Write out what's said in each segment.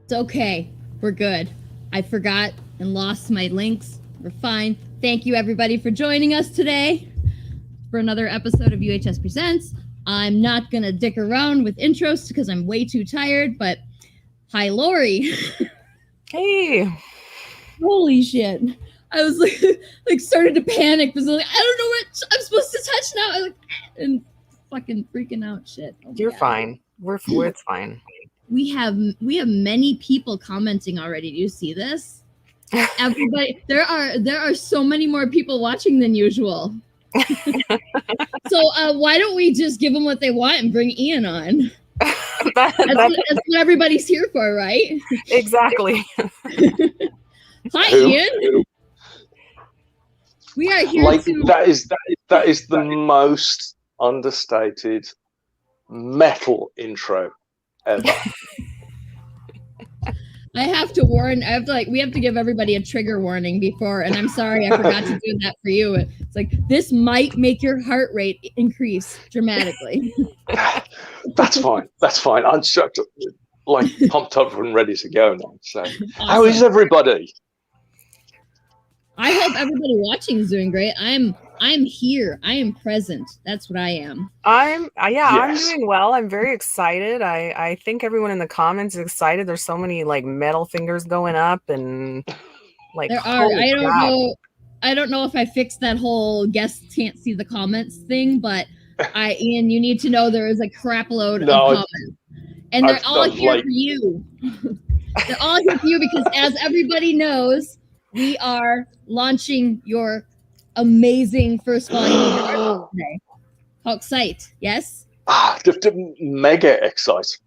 It's okay. We're good. I forgot and lost my links. We're fine. Thank you, everybody, for joining us today for another episode of UHS Presents. I'm not going to dick around with intros because I'm way too tired, but hi, Lori. Hey. Holy shit. I was like started to panic because I was like, I don't know what I'm supposed to touch now. I was like, and fucking freaking out shit. Oh You're fine. It's fine. We have many people commenting already. Do you see this? Everybody, there are so many more people watching than usual. So why don't we just give them what they want and bring Ian on? That's what everybody's here for, right? Exactly. Hi, Ian. We are here that is the most understated metal intro ever. I have to we have to give everybody a trigger warning before, and I'm sorry I forgot to do that for you. It's like, this might make your heart rate increase dramatically. That's fine. I'm like pumped up and ready to go now. So, awesome. How is everybody? I hope everybody watching is doing great. I'm here. I am present. That's what I am. I'm doing well. I'm very excited. I think everyone in the comments is excited. There's so many like metal fingers going up and like there are. I don't know if I fixed that whole guests can't see the comments thing, but Ian, you need to know there is a crap load of comments. And they're all here for you. They're all here for you because, as everybody knows, we are launching your amazing first volume today. How excited, yes? Mega excited.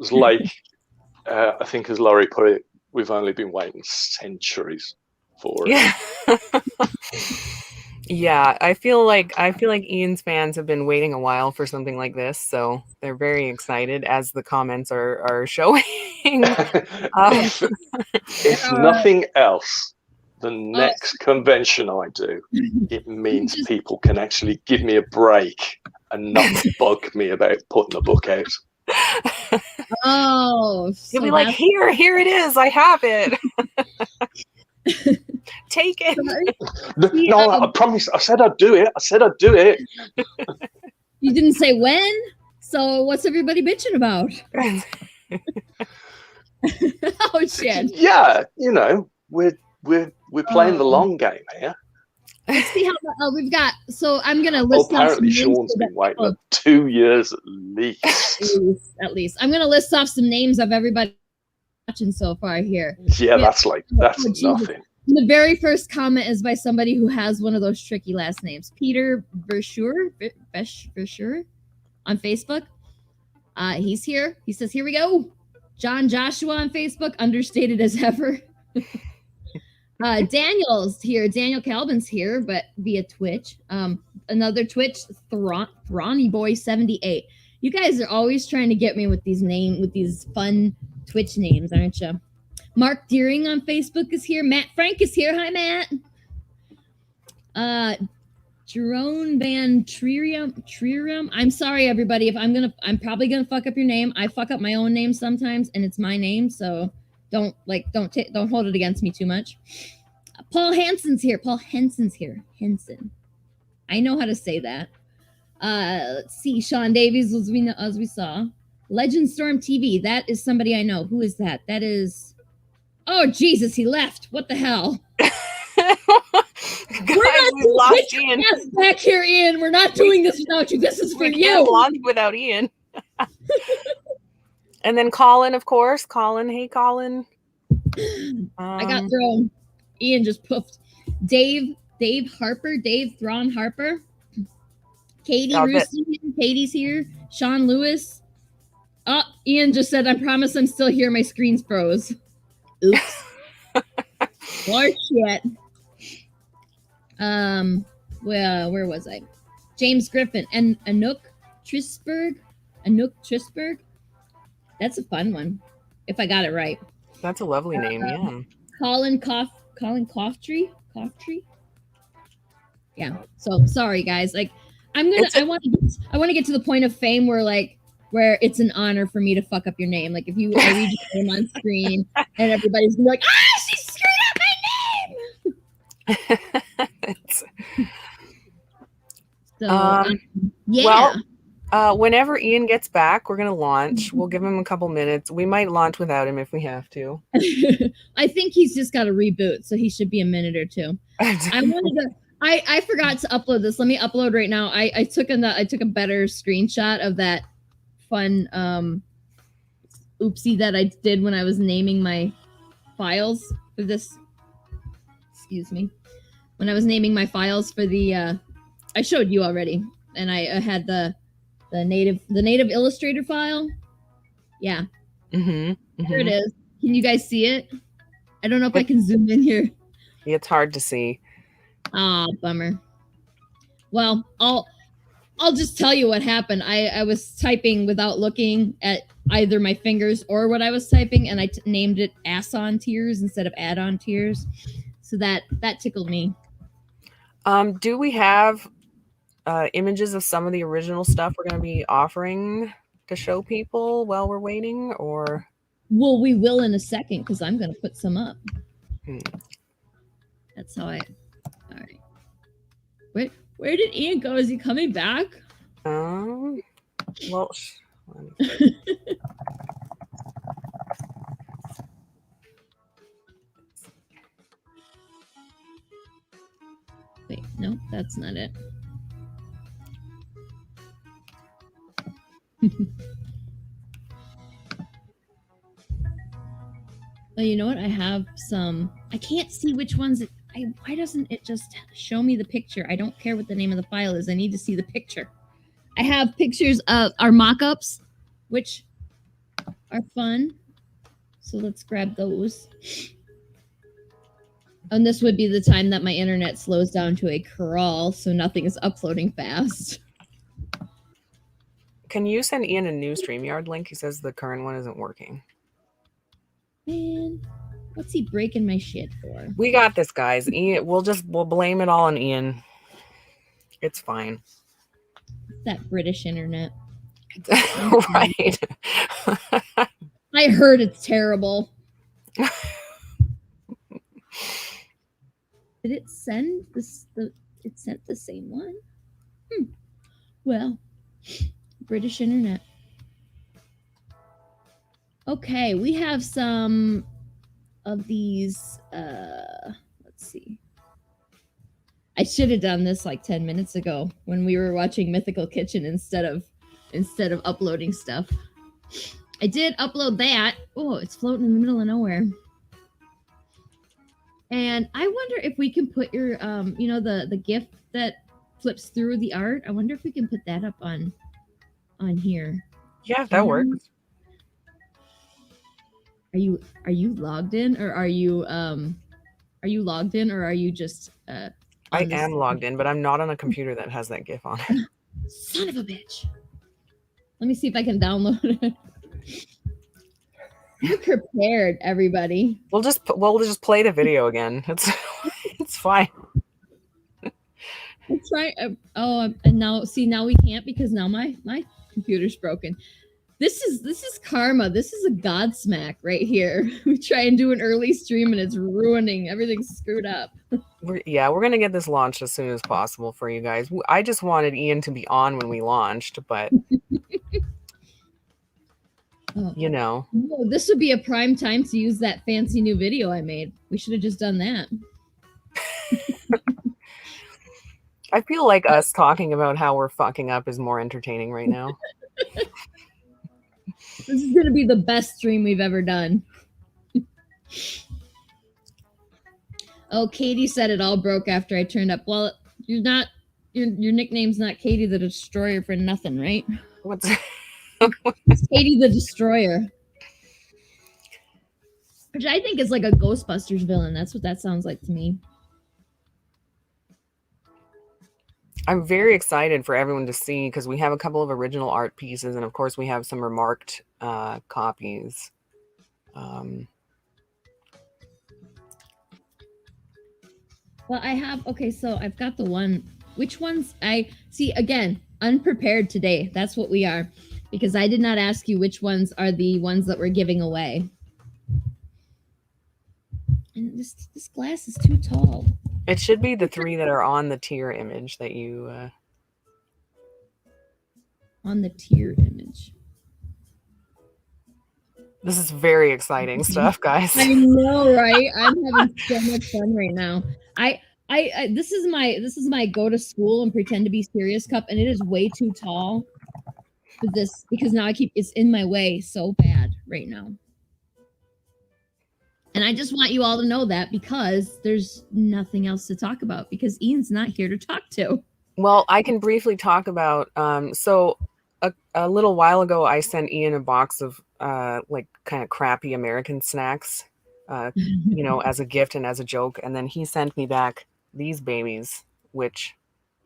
It's like, I think as Laurie put it, we've only been waiting centuries for it. Yeah, I feel like Ian's fans have been waiting a while for something like this, so they're very excited, as the comments are showing. If nothing else, the next convention I do, it means people can actually give me a break and not bug me about putting the book out. Oh, you'll be like, here it is, I have it. Take it. No, I promise. I said I'd do it. You didn't say when, so what's everybody bitching about? Oh shit! Yeah, we're playing the long game here. Let's see how we've got. So I'm gonna list. Apparently, Sean's been waiting 2 years at least. At least I'm gonna list off some names of everybody watching so far here. Yeah, that's nothing. The very first comment is by somebody who has one of those tricky last names, Peter Verschure on Facebook. He's here. He says, "Here we go." John Joshua on Facebook, understated as ever. Daniel's here. Daniel Calvin's here, but via Twitch. Another Twitch, Thrawny Boy 78. You guys are always trying to get me with these fun Twitch names, aren't you? Mark Deering on Facebook is here. Matt Frank is here. Hi, Matt. Jerome Van Trierum. I'm sorry, everybody. If I'm probably gonna fuck up your name. I fuck up my own name sometimes, and it's my name, so don't hold it against me too much. Paul Hansen's here. Henson. I know how to say that. Let's see. Sean Davies, as we saw. Legend Storm TV. That is somebody I know. Who is that? That is. Oh Jesus, he left. What the hell? We lost Ian. Back here, Ian. We're not doing this without you. This is for you. We can't launch without Ian. And then Colin, of course. Hey, Colin. I got thrown. Ian just poofed. Dave Thrawn Harper. Katie Rooston. Katie's here. Sean Lewis. Oh, Ian just said, "I promise I'm still here. My screen's froze." Oops. More shit. Where was I? James Griffin and Anouk Trisberg. That's a fun one, if I got it right. That's a lovely name, yeah. Colin Coughtry. Yeah. So sorry, guys. Like, I want to get to the point of fame where, like, where it's an honor for me to fuck up your name. Like if I read your name on screen and everybody's gonna be like, ah, she screwed up my name. So yeah. Well, whenever Ian gets back, we're gonna launch. We'll give him a couple minutes. We might launch without him if we have to. I think he's just got to reboot, so he should be a minute or two. I forgot to upload this. Let me upload right now. I took a better screenshot of that fun oopsie that I did when I was naming my files for this. Excuse me. When I was naming my files for the I showed you already, and I had the native Illustrator file. Yeah. Here it is. Can you guys see it? I don't know if I can zoom in here. It's hard to see. Ah, bummer. Well, I'll just tell you what happened. I was typing without looking at either my fingers or what I was typing, and I named it ass-on tears instead of add-on tears. So that tickled me. Do we have images of some of the original stuff we're going to be offering to show people while we're waiting, or? Well, we will in a second because I'm going to put some up. That's how all right. Where did Ian go? Is he coming back? Well, wait, no, that's not it. Well, you know what? I have some. I can't see which ones. Why doesn't it just show me the picture? I don't care what the name of the file is. I need to see the picture. I have pictures of our mock-ups, which are fun. So let's grab those. And this would be the time that my internet slows down to a crawl, so nothing is uploading fast. Can you send Ian a new StreamYard link? He says the current one isn't working. Man, what's he breaking my shit for? We got this, guys. Ian, we'll blame it all on Ian. It's fine. That British internet. Right. I heard it's terrible. Did it send this? It sent the same one? Well, British internet. Okay, we have some of these. Let's see. I should have done this like 10 minutes ago when we were watching Mythical Kitchen instead of uploading stuff. I did upload that. Oh, it's floating in the middle of nowhere. And I wonder if we can put your the GIF that flips through the art. I wonder if we can put that up on here. Yeah, that works. Are you logged in, or are you logged in, or are you just I am logged in, but I'm not on a computer that has that GIF on it. Son of a bitch. Let me see if I can download it. You're prepared, everybody. We'll just play the video again. It's fine. That's right. And now we can't because now my computer's broken. This is karma. This is a godsmack right here. We try and do an early stream and it's ruining. Everything's screwed up. We're gonna get this launched as soon as possible for you guys. I just wanted Ian to be on when we launched, but this would be a prime time to use that fancy new video I made. We should have just done that. I feel like us talking about how we're fucking up is more entertaining right now. This is gonna be the best stream we've ever done. Oh, Katie said it all broke after I turned up. Well, you're not. Your nickname's not Katie the Destroyer for nothing, right? It's Katie the Destroyer, which I think is like a Ghostbusters villain. That's what that sounds like to me. I'm very excited for everyone to see because we have a couple of original art pieces, and of course we have some remarked copies. Well, I have, so I've got the one. Which ones I see? Again, unprepared today. That's what we are. because I did not ask you which ones are the ones that we're giving away. And this glass is too tall. It should be the 3 that are on the tier image that you. On the tier image. This is very exciting stuff, guys. I know, right? I'm having so much fun right now. I this is my go to school and pretend to be serious cup, and it is way too tall for this because now it's in my way so bad right now. And I just want you all to know that because there's nothing else to talk about because Ian's not here to talk to. Well, I can briefly talk about so a little while ago I sent Ian a box of like kind of crappy American snacks, you know, as a gift and as a joke, and then he sent me back these babies, which,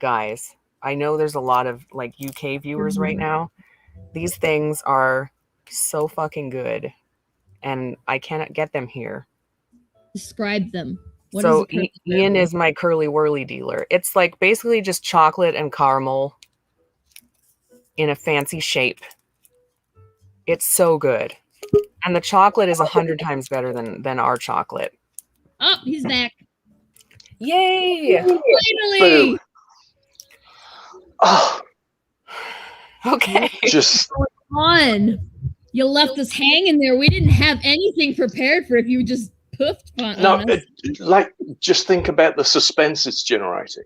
guys, I know there's a lot of like UK viewers right now. These things are so fucking good, and I cannot get them here. Describe them. What So is Ian is my curly whirly dealer. It's like basically just chocolate and caramel in a fancy shape. It's so good. And the chocolate is 100 times better than our chocolate. Oh, he's back. Yay! Finally! Oh, Okay. just On. You left us hanging there. We didn't have anything prepared for if you just poofed on no, us. like just think about the suspense it's generating.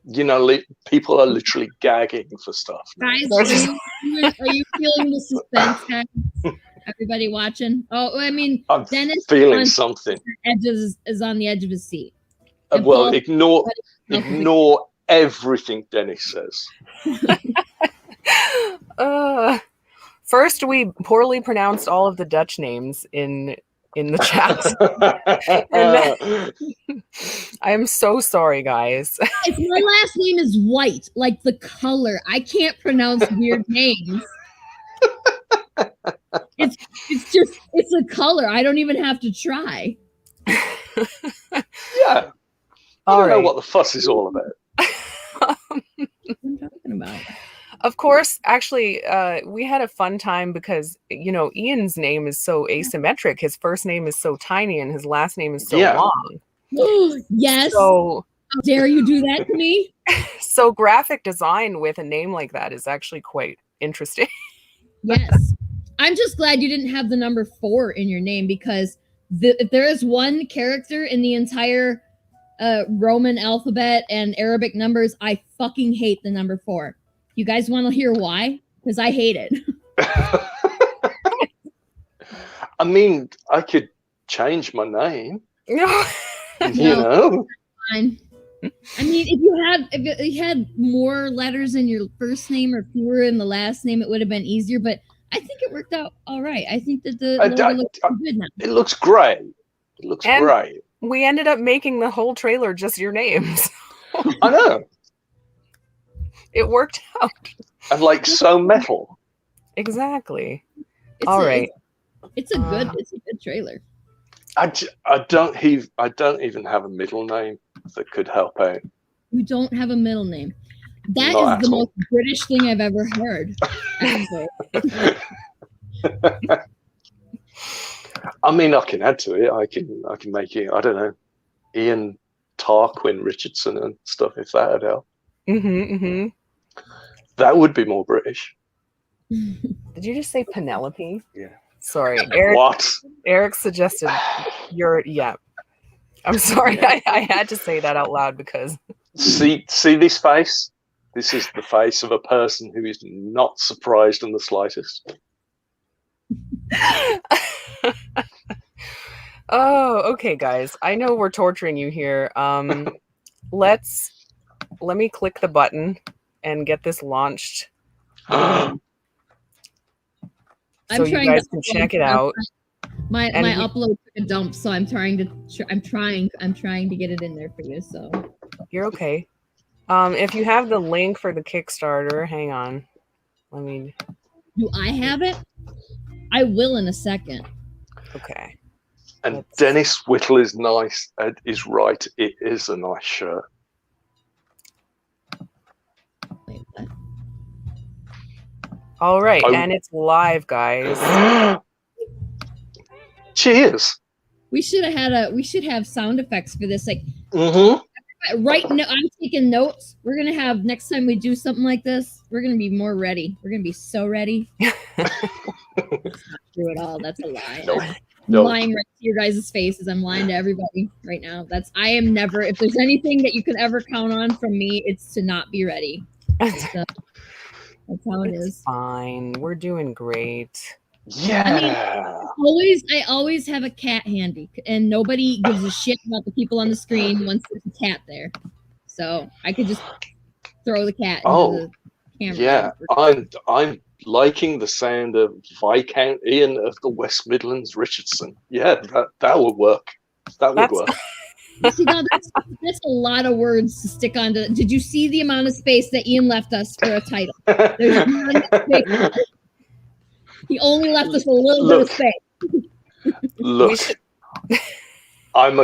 You know, people are literally gagging for stuff. Guys, are you feeling the suspense, guys? Everybody watching? Oh, I mean, I'm Dennis feeling something. is on the edge of his seat. Well, ignore everything Dennis says. First, we poorly pronounced all of the Dutch names in the chat. I am so sorry, guys. My last name is White, like the color. I can't pronounce weird names. It's a color. I don't even have to try. Yeah. I don't know what the fuss is all about. What I'm talking about. Of course, actually, we had a fun time because, you know, Ian's name is so asymmetric. His first name is so tiny and his last name is so long. Yes. So, how dare you do that to me? So graphic design with a name like that is actually quite interesting. Yes. I'm just glad you didn't have the number 4 in your name because if there is one character in the entire Roman alphabet and Arabic numbers, I fucking hate the number 4. You guys want to hear why? Because I hate it. I mean, I could change my name. No. You know. Fine. I mean, if you had more letters in your first name or fewer in the last name, it would have been easier. But I think it worked out all right. I think that the logo looks good now. It looks great. It looks great. We ended up making the whole trailer just your names. I know. It worked out. And like so metal. Exactly. All right. It's a good trailer. I don't even have a middle name that could help out. You don't have a middle name. That is the most British thing I've ever heard. I mean, I can add to it. I can make it. I don't know, Ian Tarquin Richardson and stuff. If that would help. That would be more British. Did you just say Penelope? Yeah. Sorry, Eric. What? Eric suggested yeah. I'm sorry. I had to say that out loud because see this face? This is the face of a person who is not surprised in the slightest. Oh, okay, guys. I know we're torturing you here. Let me click the button and get this launched. So you guys can check it out. My upload took a dump, so I'm trying to get it in there for you. So you're okay. If you have the link for the Kickstarter, hang on. Do I have it? I will in a second. Okay. And Dennis Whittle is nice. Ed is right. It is a nice shirt. Wait, what? All right, and it's live, guys. Cheers. We should have sound effects for this. Like right now, I'm taking notes. We're gonna have next time we do something like this, we're gonna be more ready. We're gonna be so ready. That's not true at all. That's a lie. Nope. I'm lying right to your guys' faces. I'm lying to everybody right now. I am never, if there's anything that you can ever count on from me, it's to not be ready. So, that's how it is. Fine. We're doing great. Yeah. I always have a cat handy, and nobody gives a shit about the people on the screen once there's a cat there. So I could just throw the cat into the camera. Yeah, I'm liking the sound of Viscount Ian of the West Midlands Richardson. Yeah, that would work. That would work. See, now that's a lot of words to stick onto. Did you see the amount of space that Ian left us for a title? There's none space. He only left us a little bit of space. Look, I'm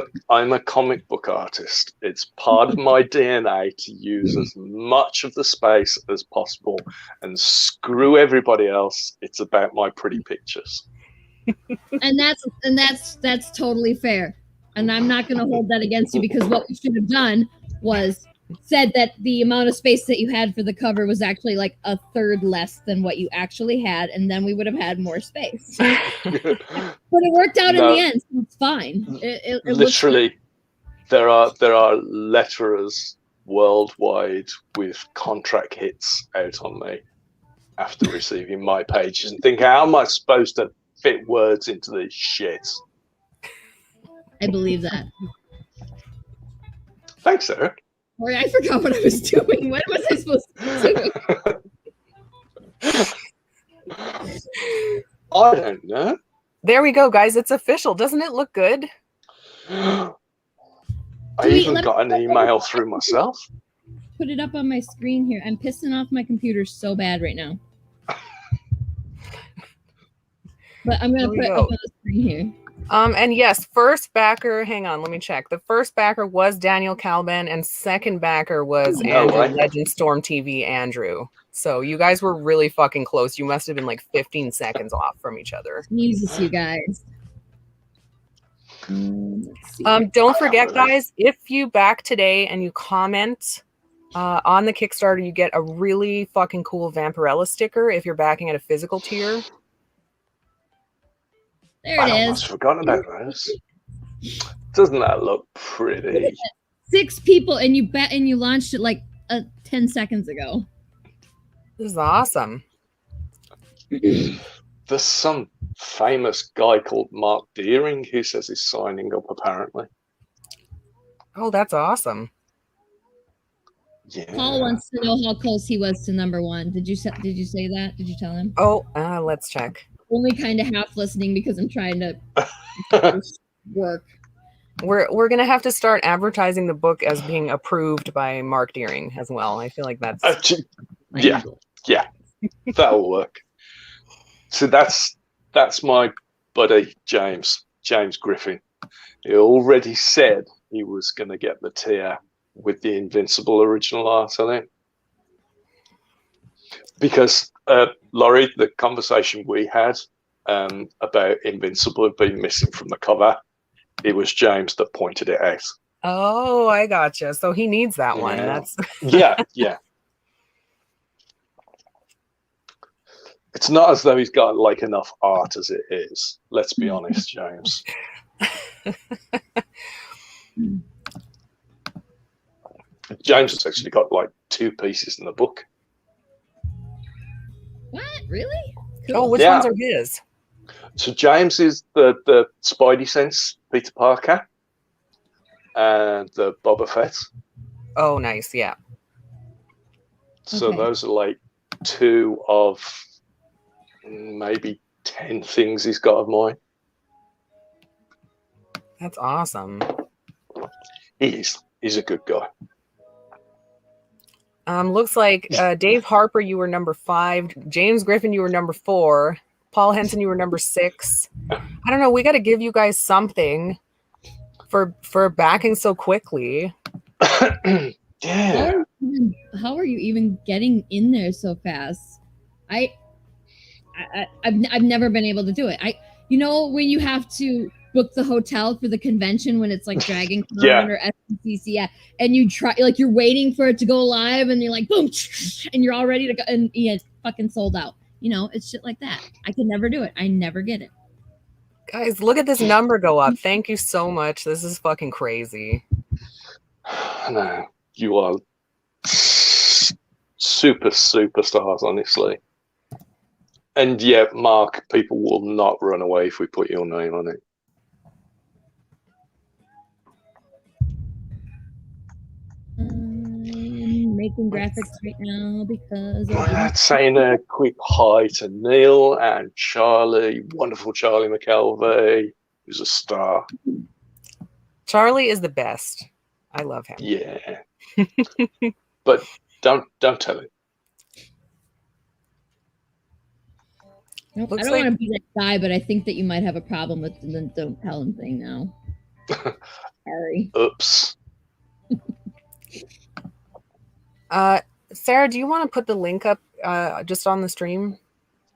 a comic book artist. It's part of my DNA to use as much of the space as possible, and screw everybody else. It's about my pretty pictures. And that's totally fair. And I'm not going to hold that against you, because what we should have done was said that the amount of space that you had for the cover was actually like a third less than what you actually had, and then we would have had more space. But it worked out in the end, so it's fine. It literally, there are letterers worldwide with contract hits out on me after receiving my pages and thinking, how am I supposed to fit words into these shits? I believe that. Thanks, Eric. Sorry, I forgot what I was doing. What was I supposed to do? I don't know. There we go, guys. It's official. Doesn't it look good? I even got an email through myself. Put it up on my screen here. I'm pissing off my computer so bad right now. But I'm going to put it up on the screen here. And yes, first backer, hang on, let me check. The first backer was Daniel Calban, and second backer was Andrew, Legend Storm TV Andrew. So you guys were really fucking close. You must have been like 15 seconds off from each other. Jesus, you guys. Don't forget, guys, if you back today and you comment on the Kickstarter, you get a really fucking cool Vampirella sticker if you're backing at a physical tier. There it is. I almost forgotten about those. Doesn't that look pretty? 6 people, and you launched it like 10 seconds ago. This is awesome. There's some famous guy called Mark Deering who says he's signing up, apparently. Oh, that's awesome. Yeah. Paul wants to know how close he was to #1. Did you say that? Did you tell him? Oh, let's check. Only kind of half listening because I'm trying to work. We're gonna have to start advertising the book as being approved by Mark Deering as well. I feel like that's yeah, that'll work. So that's my buddy James Griffin. He already said he was going to get the tier with the Invincible original art, I think, because Laurie, the conversation we had about Invincible being missing from the cover, it was James that pointed it out. Oh, I gotcha. So he needs that one. That's yeah. It's not as though he's got like enough art as it is. Let's be honest, James. James has actually got like 2 pieces in the book. What? Really? Cool. Oh, which ones are his? So James is the Spidey Sense Peter Parker and the Boba Fett. Oh, nice. Yeah. So those are like 2 of maybe 10 things he's got of mine. That's awesome. He's a good guy. Looks like Dave Harper, you were #5. James Griffin, you were #4. Paul Henson, you were #6. I don't know. We got to give you guys something for backing so quickly. Yeah. How are you even getting in there so fast? I've never been able to do it. You know, when you have to book the hotel for the convention when it's like Dragon Con Yeah. or SCCC, yeah, and you try, like, you're waiting for it to go live, and you're like, boom, and you're all ready to go, and yeah, it's fucking sold out. You know, it's shit like that. I can never do it. I never get it. Guys, look at this number go up. Thank you so much. This is fucking crazy. No, you are superstars, honestly. And yeah, Mark, people will not run away if we put your name on it. I'm making graphics right now because Saying a quick hi to Neil and Charlie, wonderful Charlie McKelvey, who's a star. Charlie is the best. I love him. Yeah. But don't tell him. Nope, I don't want to be that guy, but I think that you might have a problem with the don't tell him thing now. Sorry. Oops. Sarah, do you want to put the link up just on the stream?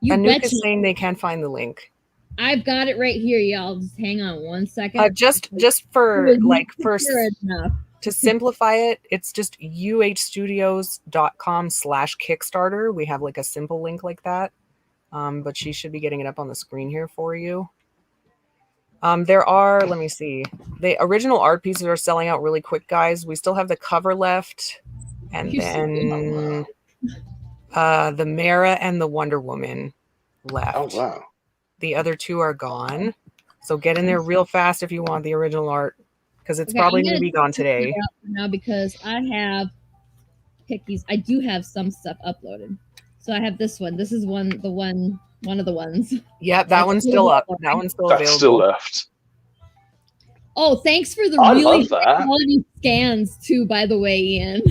You Anouk is saying they can't find the link. I've got it right here, y'all. Just hang on one second. Just for like to simplify it, it's just uhstudios.com/Kickstarter. We have like a simple link like that. But she should be getting it up on the screen here for you. There are, let me see. The original art pieces are selling out really quick, guys. We still have the cover left. And then the Mara and the Wonder Woman left. Oh, wow. The other two are gone. So get in there real fast if you want the original art, because it's probably going to be gone today. Now, because I have pickies. I do have some stuff uploaded. So I have this one. This is one of the ones. Yeah, that one's still up. That one's still available. That's still left. Oh, thanks for the really high quality scans too, by the way, Ian.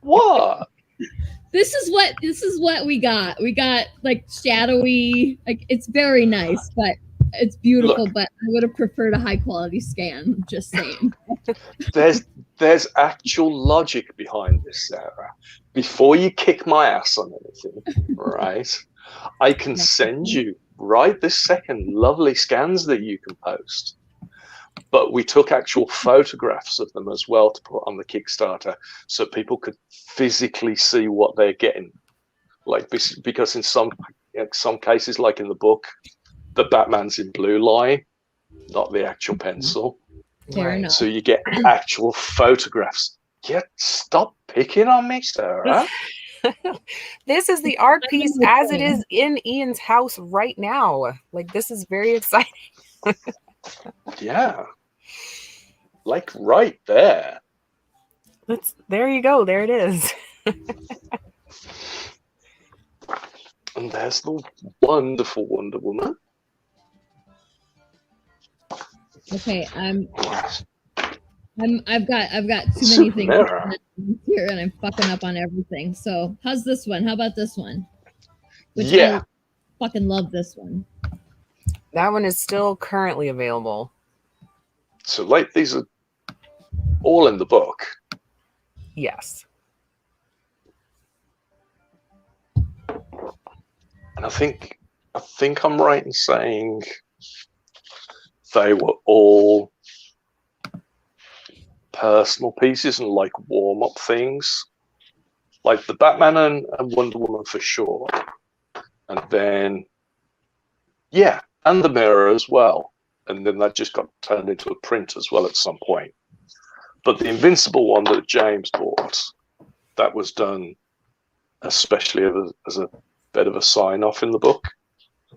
What? This is what we got. We got like shadowy, like it's very nice, but it's beautiful. Look, but I would have preferred a high quality scan. Just saying. There's actual logic behind this, Sarah. Before you kick my ass on anything, right? I can send you right this second lovely scans that you can post. But we took actual photographs of them as well to put on the Kickstarter so people could physically see what they're getting. Like, because in some cases, like in the book, the Batman's in blue line, not the actual pencil. Right. So you get actual photographs. Yeah, stop picking on me, Sarah. This is the art piece as it is in Ian's house right now. Like, this is very exciting. Yeah. Like right there. There you go. There it is. And there's the wonderful Wonder Woman. Okay, I've got too many things here, and I'm fucking up on everything. So how's this one? How about this one? I fucking love this one. That one is still currently available. So like these are all in the book. Yes. And I think I'm right in saying they were all personal pieces and like warm-up things. Like the Batman and Wonder Woman for sure. And then and the Mirror as well. And then that just got turned into a print as well at some point. But the Invincible one that James bought, that was done especially as a bit of a sign-off in the book.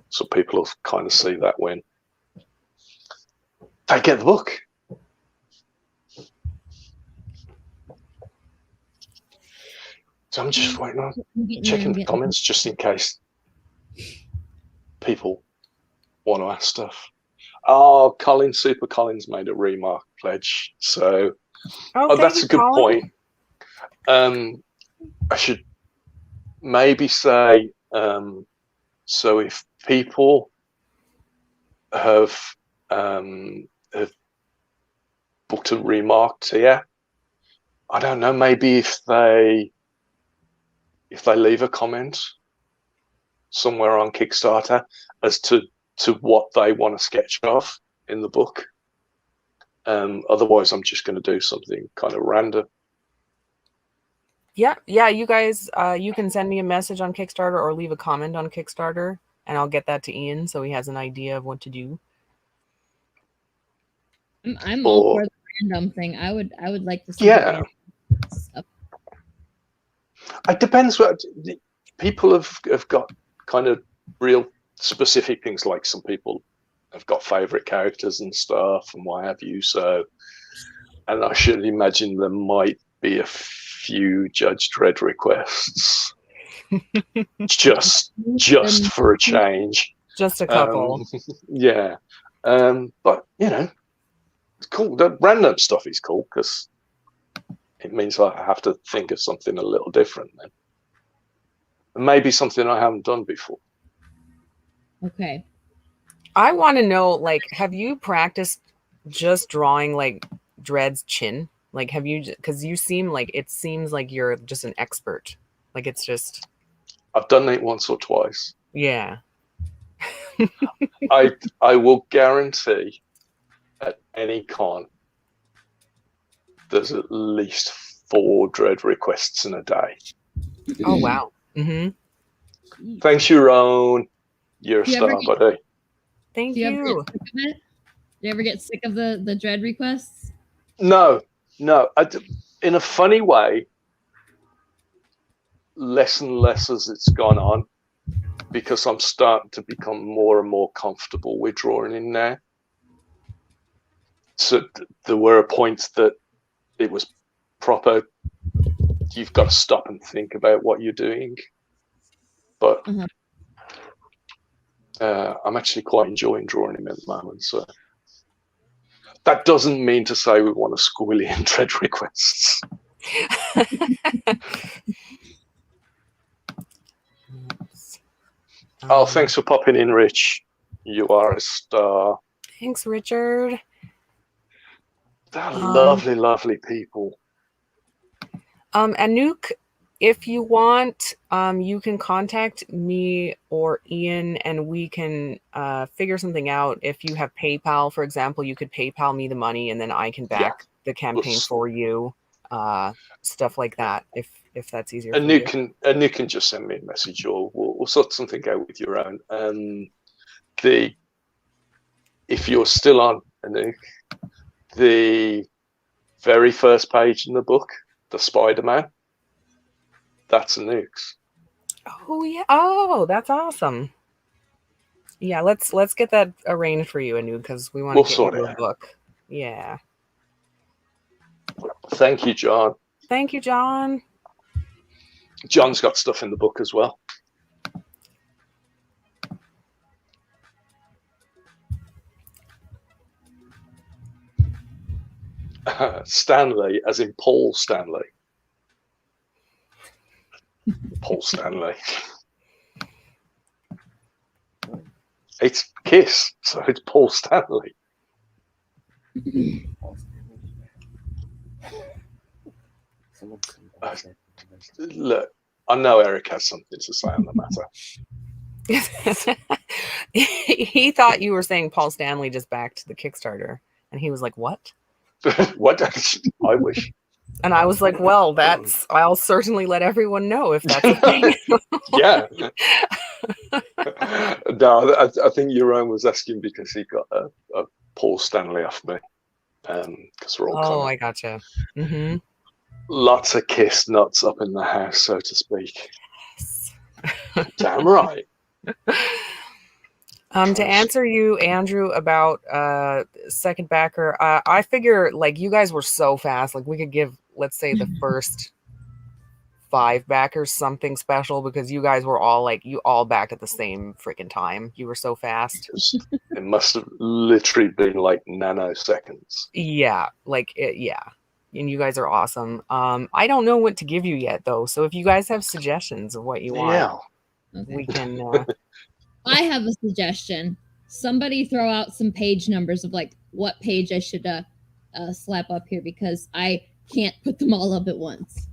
So people will kind of see that when they get the book. So I'm just waiting on checking the comments just in case people want to ask stuff. Oh, Super Collins made a remark pledge. So that's a good point. I should maybe say, so if people have booked a remark tier, I don't know, maybe if they leave a comment somewhere on Kickstarter as to what they want to sketch of in the book. Otherwise, I'm just going to do something kind of random. Yeah, you guys, you can send me a message on Kickstarter or leave a comment on Kickstarter, and I'll get that to Ian so he has an idea of what to do. I'm all for the random thing. I would like to see. Yeah. It depends what people have got, kind of real specific things. Like some people have got favorite characters and stuff and what have you. So, and I should imagine there might be a few Judge Dredd requests just for a change. Just a couple. Yeah. But you know, it's cool. The random stuff is cool because it means I have to think of something a little different then. And maybe something I haven't done before. Okay. I want to know, like, have you practiced just drawing like Dredd's chin? Like, have you, because you seem like, it seems like you're just an expert. Like, it's just. I've done it once or twice. Yeah. I will guarantee at any con there's at least 4 Dredd requests in a day. Oh wow. Mm-hmm. Thanks, Yaron. You're a star, buddy. Thank you. Do you ever get sick of the Dredd requests? No. In a funny way, less and less as it's gone on, because I'm starting to become more and more comfortable with drawing in now. So there were points that it was proper. You've got to stop and think about what you're doing. But I'm actually quite enjoying drawing him at the moment. So that doesn't mean to say we want to squillion Dredd requests. Oh, thanks for popping in, Rich. You are a star. Thanks, Richard. They're lovely, lovely people. Anouk, if you want, you can contact me or Ian and we can figure something out. If you have PayPal, for example, you could PayPal me the money and then I can back the campaign for you. Stuff like that, if that's easier. Anouk can just send me a message, or we'll sort something out with your own. If you're still on, Anouk, the very first page in the book, the Spider-Man, that's Anouk's. Oh yeah! Oh, that's awesome. Yeah, let's get that arranged for you, Anouk, because we want to get you a book. Yeah. Thank you, John. Thank you, John. John's got stuff in the book as well. Stanley, as in Paul Stanley. Paul Stanley. It's Kiss, so it's Paul Stanley. Look, I know Eric has something to say on the matter. He thought you were saying Paul Stanley just backed the Kickstarter, and he was like, "What? What? I wish." And I was like, "Well, I'll certainly let everyone know if that's a thing." Yeah. No, I think Yaron was asking because he got a Paul Stanley off me. Because we're all I gotcha. Mm-hmm. Lots of Kiss nuts up in the house, so to speak. Yes. Damn right. To answer you, Andrew, about second backer, I figure like you guys were so fast, like we could give, let's say, the first 5 backers something special because you guys were all like, you all backed at the same freaking time. You were so fast. It must have literally been like nanoseconds. Yeah, like yeah. And you guys are awesome. I don't know what to give you yet though. So if you guys have suggestions of what you want, we can. I have a suggestion. Somebody throw out some page numbers of like what page I should slap up here because I can't put them all up at once.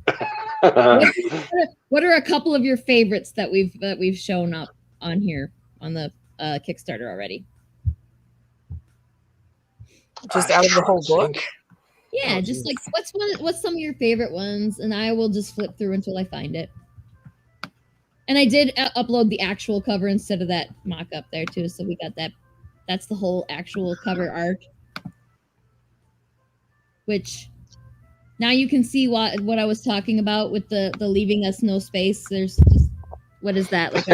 What are a couple of your favorites that we've shown up? on here on the Kickstarter already. Just out of the whole book? Yeah, Oh, just geez. like what's some of your favorite ones, and I will just flip through until I find it. And I did upload the actual cover instead of that mock-up there too, so we got that. That's the whole actual cover art. Which now you can see what I was talking about with the leaving us no space. There's just, what is that, like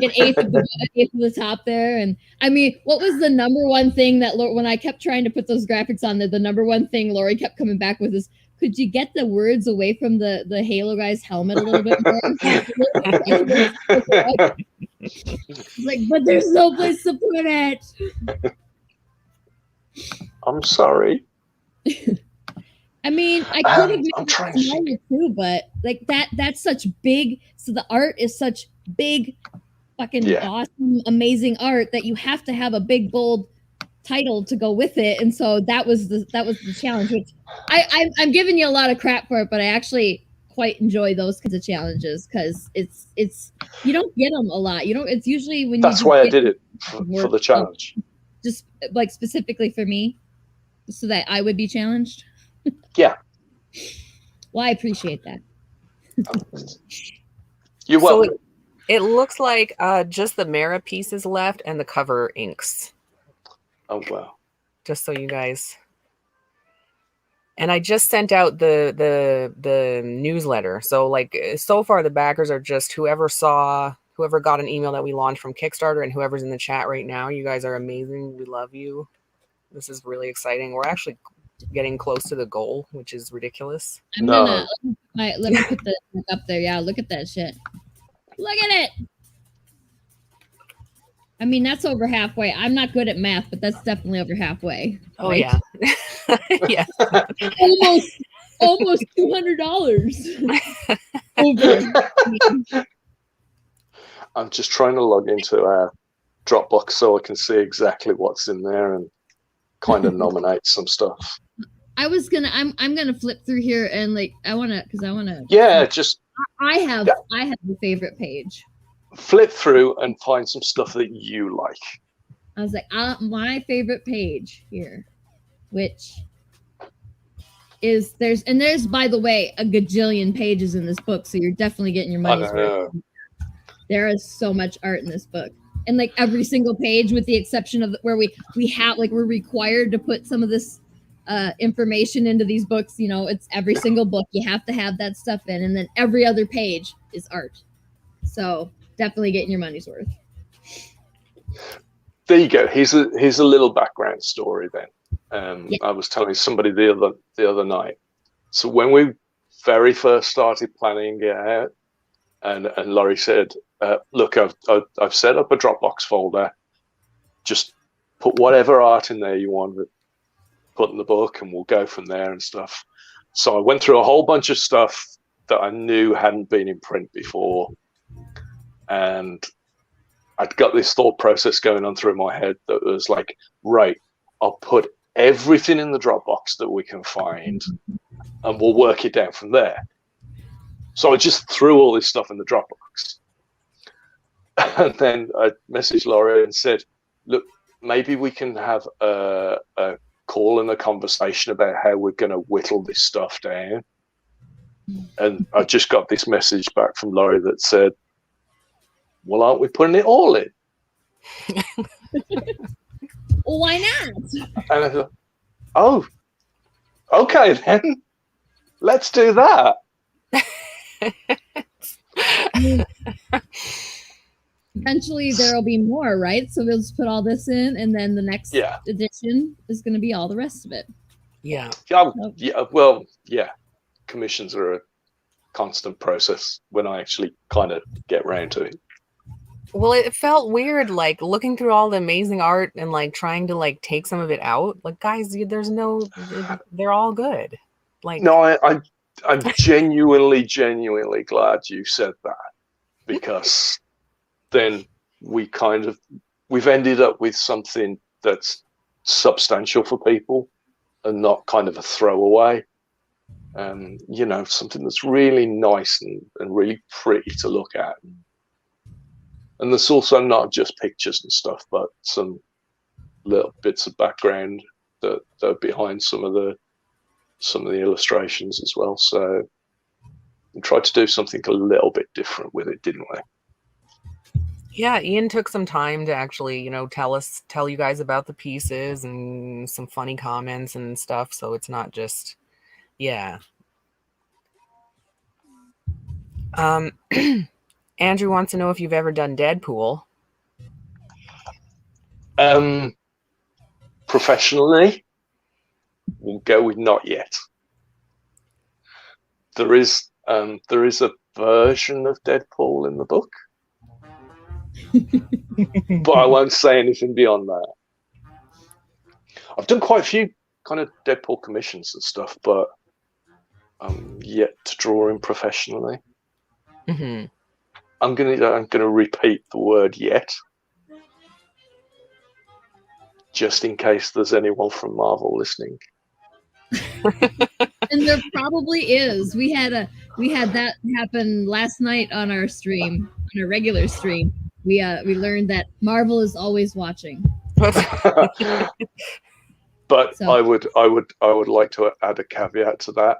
an eighth of the top there? And I mean, what was the number one thing that when I kept trying to put those graphics on there, the number one thing Lori kept coming back with is, could you get the words away from the Halo guy's helmet a little bit more? It's like, but there's no place to put it. I'm sorry. I mean, I could have made I'm it trying smaller too, but like that's such big. So the art is such big, fucking awesome, amazing art that you have to have a big bold title to go with it, and so that was the challenge. Which I'm giving you a lot of crap for it, but I actually quite enjoy those kinds of challenges because it's you don't get them a lot. You know, it's usually when that's why I did it for the challenge. Just like specifically for me, so that I would be challenged. Yeah. Well, I appreciate that. You're welcome. So it looks like just the Mara pieces left and the cover inks. Oh wow! Just so you guys. And I just sent out the newsletter. So like so far the backers are just whoever got an email that we launched from Kickstarter, and whoever's in the chat right now. You guys are amazing. We love you. This is really exciting. We're actually getting close to the goal, which is ridiculous. Let me put the up there. Yeah, look at that shit. Look at it. I mean, that's over halfway. I'm not good at math, but that's definitely over halfway. Oh right? Yeah. Yeah. almost $200 over. I'm just trying to log into our Dropbox so I can see exactly what's in there and kind of nominate some stuff. I'm gonna flip through here and like I wanna. Yeah, just I have the favorite page. Flip through and find some stuff that you like. I was like, my favorite page here, which is there's by the way a gajillion pages in this book, so you're definitely getting your money's worth. There is so much art in this book, and like every single page, with the exception of where we have like we're required to put some of this information into these books. You know, it's every single book you have to have that stuff in, and then every other page is art. So definitely getting your money's worth. There you go. Here's a little background story then. I was telling somebody the other night. So when we very first started planning it out, and Laurie said, "Look, I've set up a Dropbox folder. Just put whatever art in there you want to put in the book, and we'll go from there and stuff." So I went through a whole bunch of stuff that I knew hadn't been in print before, and I'd got this thought process going on through my head that was like, right, I'll put everything in the Dropbox that we can find, and we'll work it down from there. So I just threw all this stuff in the Dropbox. And then I messaged Laura and said, look, maybe we can have a call and a conversation about how we're going to whittle this stuff down. And I just got this message back from Laurie that said, well, aren't we putting it all in? Well, why not? And I thought, oh, okay then. Let's do that. Eventually there'll be more, right? So we'll just put all this in, and then the next edition is going to be all the rest of it. Yeah. Well, yeah. Commissions are a constant process when I actually kind of get around to it. Well, it felt weird, like looking through all the amazing art and like trying to like take some of it out. Like, guys, they're all good. Like, no, I'm genuinely glad you said that, because then we've ended up with something that's substantial for people and not kind of a throwaway. Something that's really nice and really pretty to look at. And there's also not just pictures and stuff, but some little bits of background that are behind some of the illustrations as well. So we tried to do something a little bit different with it, didn't we? Yeah, Ian took some time to actually, tell you guys about the pieces and some funny comments and stuff. So it's not just, yeah. Andrew wants to know if you've ever done Deadpool. Professionally, we'll go with not yet. There is a version of Deadpool in the book, but I won't say anything beyond that. I've done quite a few kind of Deadpool commissions and stuff, but I'm yet to draw him professionally. Mm-hmm. I'm gonna repeat the word yet, just in case there's anyone from Marvel listening. And there probably is. We had that happen last night on our stream, on our regular stream. We learned that Marvel is always watching. But So. I would like to add a caveat to that,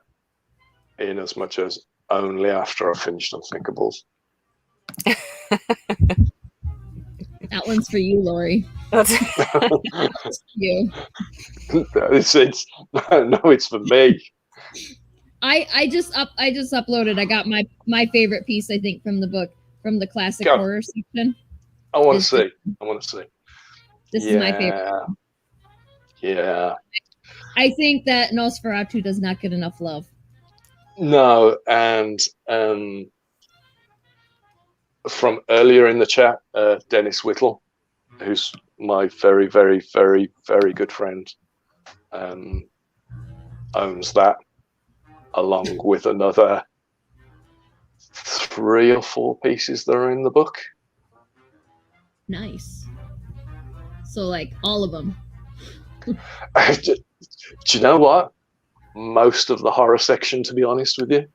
in as much as only after I've finished Unthinkables. That one's for you, Lori. That's you. It's for me. I just uploaded. I got my favorite piece, I think, from the book, from the classic horror section. I want to see. This is my favorite. Yeah. I think that Nosferatu does not get enough love. No, and from earlier in the chat, Dennis Whittle, who's my very, very, very, very good friend, owns that, along with another 3 or 4 pieces that are in the book. Nice. So, like, all of them. Do you know what? Most of the horror section, to be honest with you.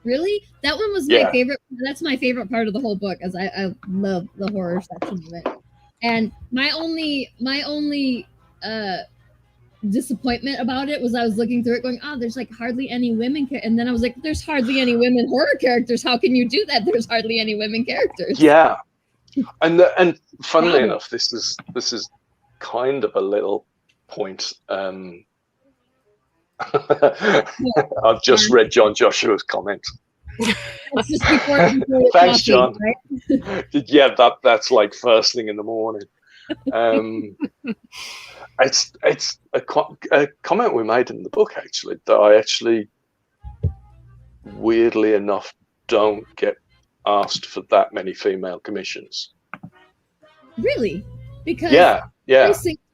Really? That one was my favorite. That's my favorite part of the whole book, as I love the horror section of it. And my only disappointment about it was I was looking through it going, oh, there's like hardly any women. And then I was like, there's hardly any women horror characters. How can you do that? There's hardly any women characters. Yeah. And funnily enough, this is kind of a little point. I've just read John Joshua's comment. That's just before Thanks, coffee, John. Right? Yeah, that's like first thing in the morning. It's a comment we made in the book, actually, that I actually, weirdly enough, don't get asked for that many female commissions. Really? Because yeah.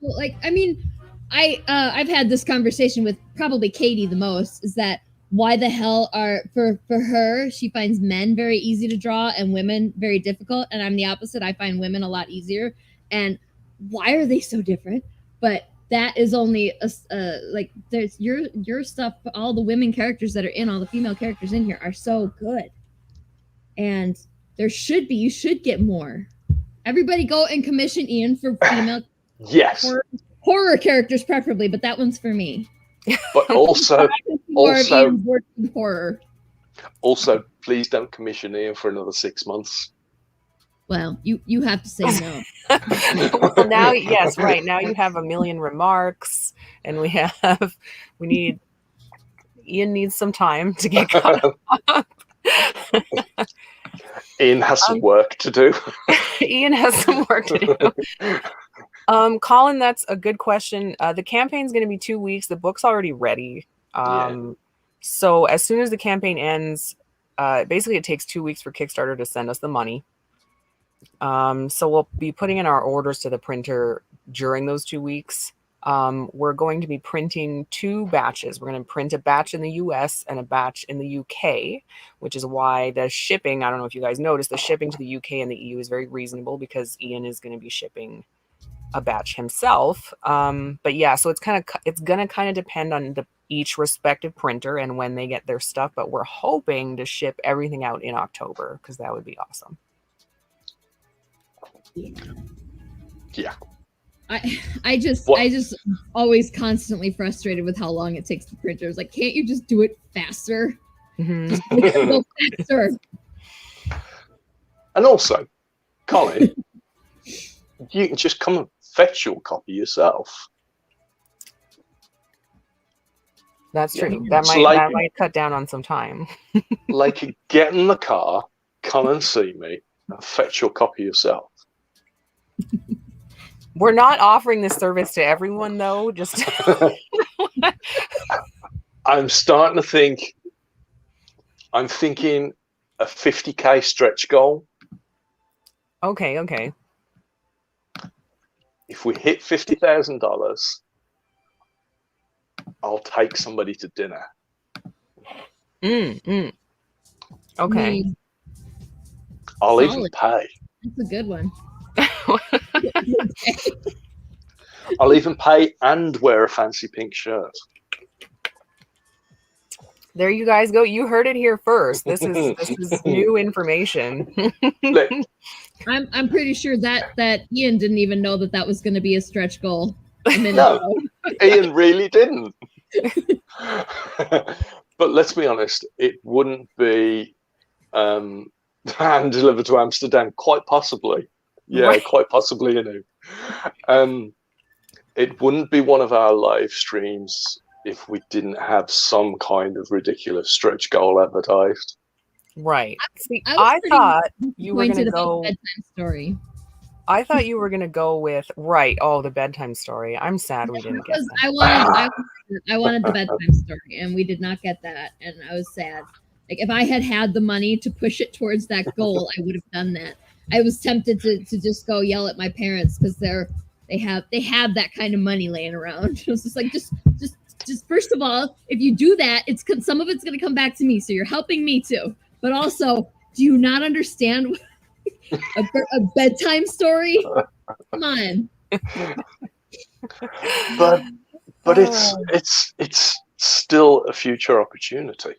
Like, I mean, I've had this conversation with probably Katie the most, is that why the hell are for her, she finds men very easy to draw and women very difficult, and I'm the opposite. I find women a lot easier. And why are they so different? But that is only like, there's your stuff. All the women characters that are in, all the female characters in here are so good, and you should get more. Everybody go and commission Ian for female horror characters, preferably, but that one's for me. But also horror. Also, please don't commission Ian for another 6 months. Well, you have to say no. Well, now, yes, right. Now you have a million remarks, and Ian needs some time to get caught up. Ian has some work to do. Ian has some work to do. Colin, that's a good question. The campaign's going to be 2 weeks. The book's already ready. So as soon as the campaign ends, basically it takes 2 weeks for Kickstarter to send us the money. So we'll be putting in our orders to the printer during those 2 weeks. We're going to be printing 2 batches. We're going to print a batch in the US and a batch in the UK, which is why the shipping, I don't know if you guys noticed, the shipping to the UK and the EU is very reasonable, because Ian is going to be shipping a batch himself. But yeah, so it's going to kind of depend on each respective printer and when they get their stuff, but we're hoping to ship everything out in October, because that would be awesome. Yeah. I just always constantly frustrated with how long it takes the printers. Like, can't you just do it faster? Just make it go faster. And also, Colin, you can just come and fetch your copy yourself. That's true. Yeah. That might cut down on some time. Like, get in the car, come and see me, and fetch your copy yourself. We're not offering this service to everyone, though. Just I'm starting to think. I'm thinking a 50K stretch goal. Okay. If we hit $50,000, I'll take somebody to dinner. Okay. I'll even pay. That's a good one. I'll even pay and wear a fancy pink shirt. There you guys go. You heard it here first. This is new information. Look, I'm pretty sure that Ian didn't even know that was going to be a stretch goal. No, Ian really didn't. But let's be honest, it wouldn't be hand delivered to Amsterdam. Quite possibly, yeah, right. Quite possibly, you know. It wouldn't be one of our live streams if we didn't have some kind of ridiculous stretch goal advertised. Right. See, I thought you were going to go bedtime story. I thought you were going to go with the bedtime story. I'm sad we didn't get that. I wanted the bedtime story, and we did not get that, and I was sad. Like, if I had the money to push it towards that goal, I would have done that. I was tempted to just go yell at my parents because they have that kind of money laying around. It was just like, just first of all, if you do that, some of it's going to come back to me, so you're helping me too. But also, do you not understand a bedtime story? Come on. But it's still a future opportunity.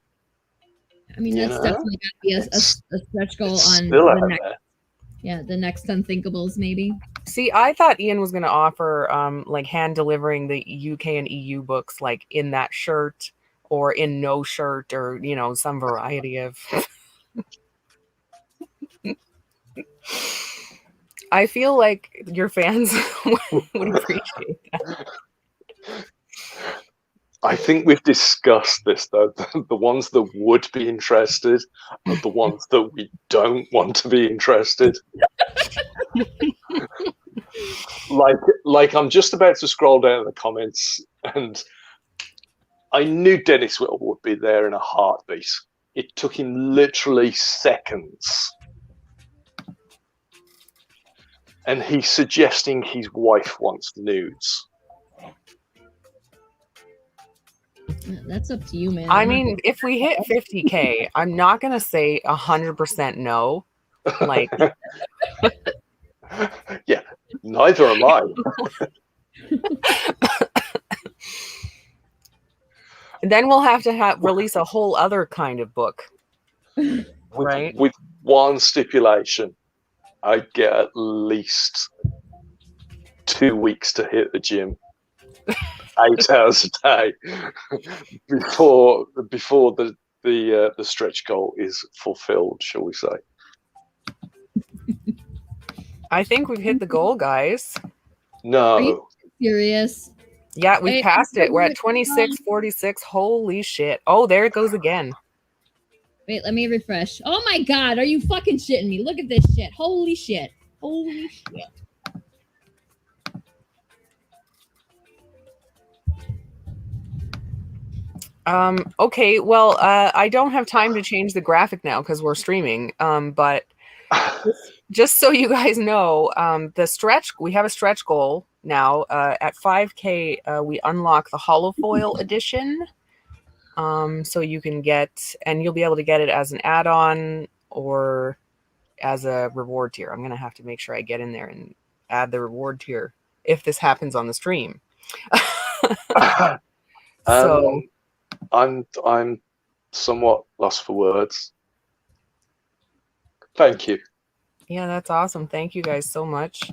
I mean, that's definitely got to be a stretch goal on the next Unthinkables, maybe. See, I thought Ian was going to offer like hand delivering the UK and EU books like in that shirt or in no shirt or, you know, some variety of. I feel like your fans would appreciate that. I think we've discussed this, though. The ones that would be interested are the ones that we don't want to be interested. Like I'm just about to scroll down the comments, and I knew Dennis Whittle would be there in a heartbeat. It took him literally seconds. And he's suggesting his wife wants nudes. That's up to you, man. I mean, if we hit 50K, I'm not going to say 100% no. Like, yeah, neither am I. Then we'll have to release a whole other kind of book. Right? With one stipulation. I get at least 2 weeks to hit the gym, 8 hours a day, before the stretch goal is fulfilled, shall we say? I think we've hit the goal, guys. No. Are you serious? Yeah, we passed it. We're at 26:46. Holy shit! Oh, there it goes again. Wait, let me refresh. Oh my god, are you fucking shitting me? Look at this shit. Holy shit. Holy shit. Okay, well, I don't have time to change the graphic now because we're streaming. But just so you guys know, we have a stretch goal now. At 5K, we unlock the holofoil edition. So you can you'll be able to get it as an add-on or as a reward tier. I'm going to have to make sure I get in there and add the reward tier if this happens on the stream. So I'm somewhat lost for words. Thank you. Yeah, that's awesome. Thank you guys so much.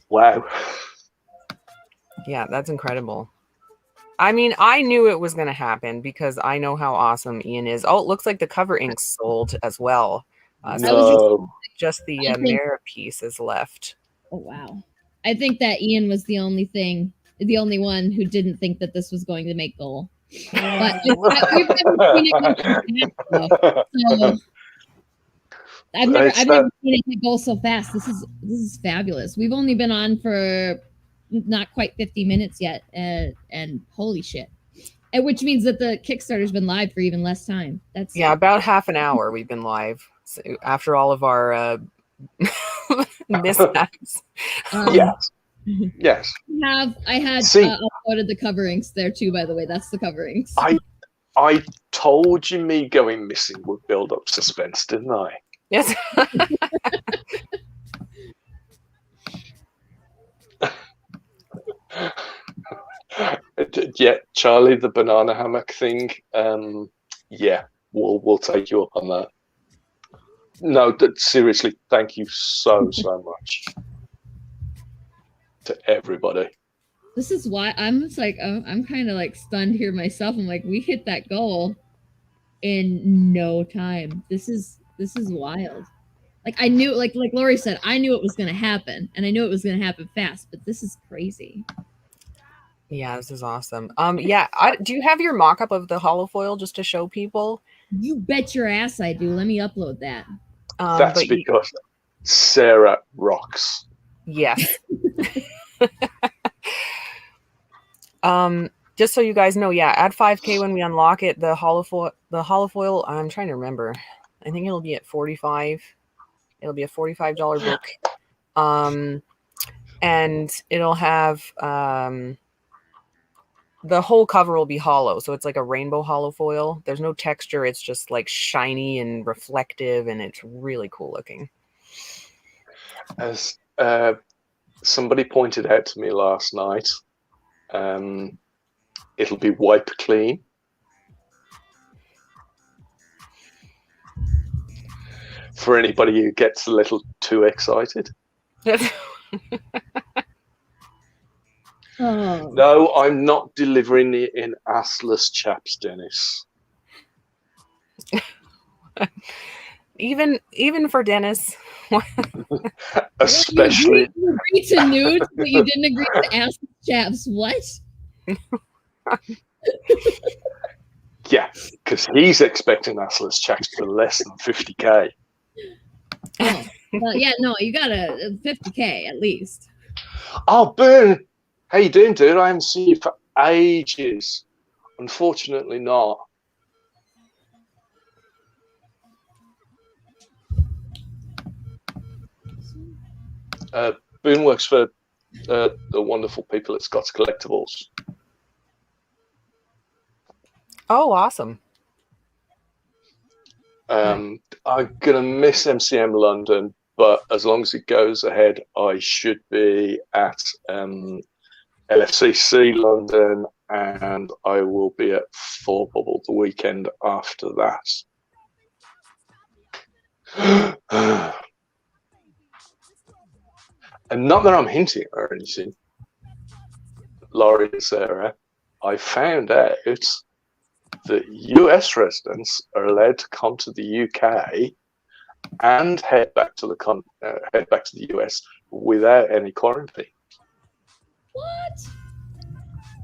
Wow. Yeah, that's incredible. I mean, I knew it was going to happen because I know how awesome Ian is. Oh, it looks like the cover ink sold as well. No. Just the mirror piece is left. Oh, wow. I think that Ian was the only one who didn't think that this was going to make goal. But we've never seen it go so fast, so I've never seen it go so fast. This is fabulous. We've only been on for not quite 50 minutes yet, and holy shit. Which means that the Kickstarter's been live for even less time. That's about half an hour we've been live after all of our mishaps. Yes. Yes. I had uploaded the coverings there too, by the way. That's the coverings. I told you me going missing would build up suspense, didn't I? Yes. Yeah, Charlie, the banana hammock thing. Yeah, we'll take you up on that. No, seriously, thank you so much to everybody. This is why I'm just like, I'm kind of like stunned here myself. I'm like, we hit that goal in no time. This is wild. Like I knew, like Lori said, I knew it was going to happen, and I knew it was going to happen fast. But this is crazy. Yeah, this is awesome. Yeah, do you have your mock-up of the holofoil just to show people? You bet your ass I do. Let me upload that. That's because Sarah rocks. Yes. Just so you guys know, yeah, at 5K when we unlock it, the holofoil, I'm trying to remember. I think it'll be at 45. It'll be a $45 book. And it'll have the whole cover will be hollow, so it's like a rainbow holofoil. There's no texture, it's just like shiny and reflective, and it's really cool looking. As somebody pointed out to me last night, it'll be wiped clean. For anybody who gets a little too excited. Oh. No, I'm not delivering it in assless chaps, Dennis. Even for Dennis. Especially. You agreed to nudes, but you didn't agree to assless chaps. What? Yeah, because he's expecting assless chaps for less than 50K. Oh, well, yeah, no, you got a 50K at least. Oh, Boone, how you doing, dude? I haven't seen you for ages. Unfortunately not. Boone works for the wonderful people at Scott's Collectibles. Oh, awesome. I'm gonna miss MCM London, but as long as it goes ahead, I should be at LFCC London, and I will be at 4Bubble the weekend after that. And not that I'm hinting or anything, Laurie and Sarah, I found out that US residents are allowed to come to the UK and head back to the US without any quarantine. What?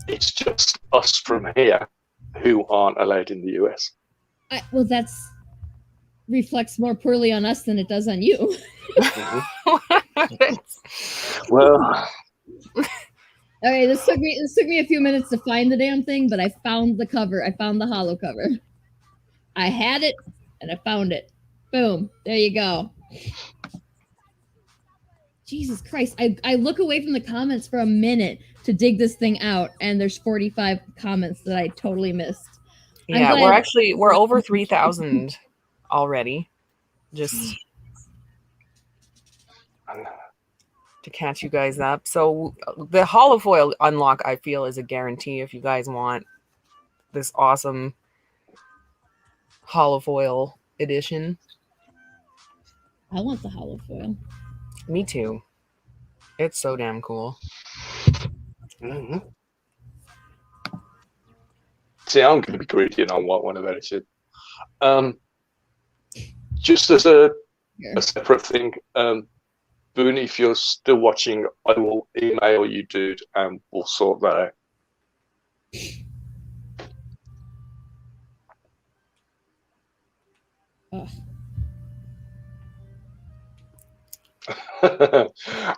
It's just us from here who aren't allowed in the US. Well, that's reflects more poorly on us than it does on you. Well, okay, this took me a few minutes to find the damn thing, but I found the cover. I found the holo cover. I had it and I found it. Boom. There you go. Jesus Christ. I look away from the comments for a minute to dig this thing out, and there's 45 comments that I totally missed. Yeah, we're over 3,000 already. Just to catch you guys up. So the holofoil unlock, I feel, is a guarantee if you guys want this awesome holofoil edition. I want the hollow foil. Me too. It's so damn cool. Mm-hmm. See, I'm going to be greedy and I want one of those. Just as a separate thing, Boone, if you're still watching, I will email you, dude, and we'll sort that out.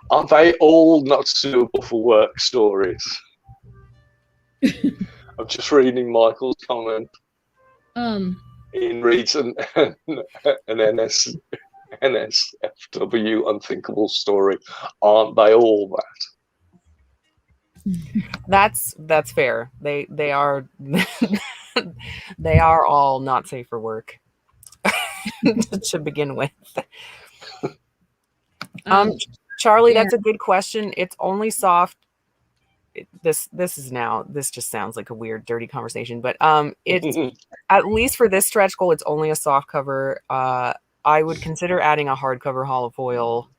Aren't they all not suitable for work stories? I'm just reading Michael's comment. Ian reads an NSFW unthinkable story. Aren't they all that? That's fair. They are they are all not safe for work to begin with. Charlie, that's a good question. It's only soft. This just sounds like a weird, dirty conversation, but it's at least for this stretch goal, it's only a soft cover. I would consider adding a hardcover hollow foil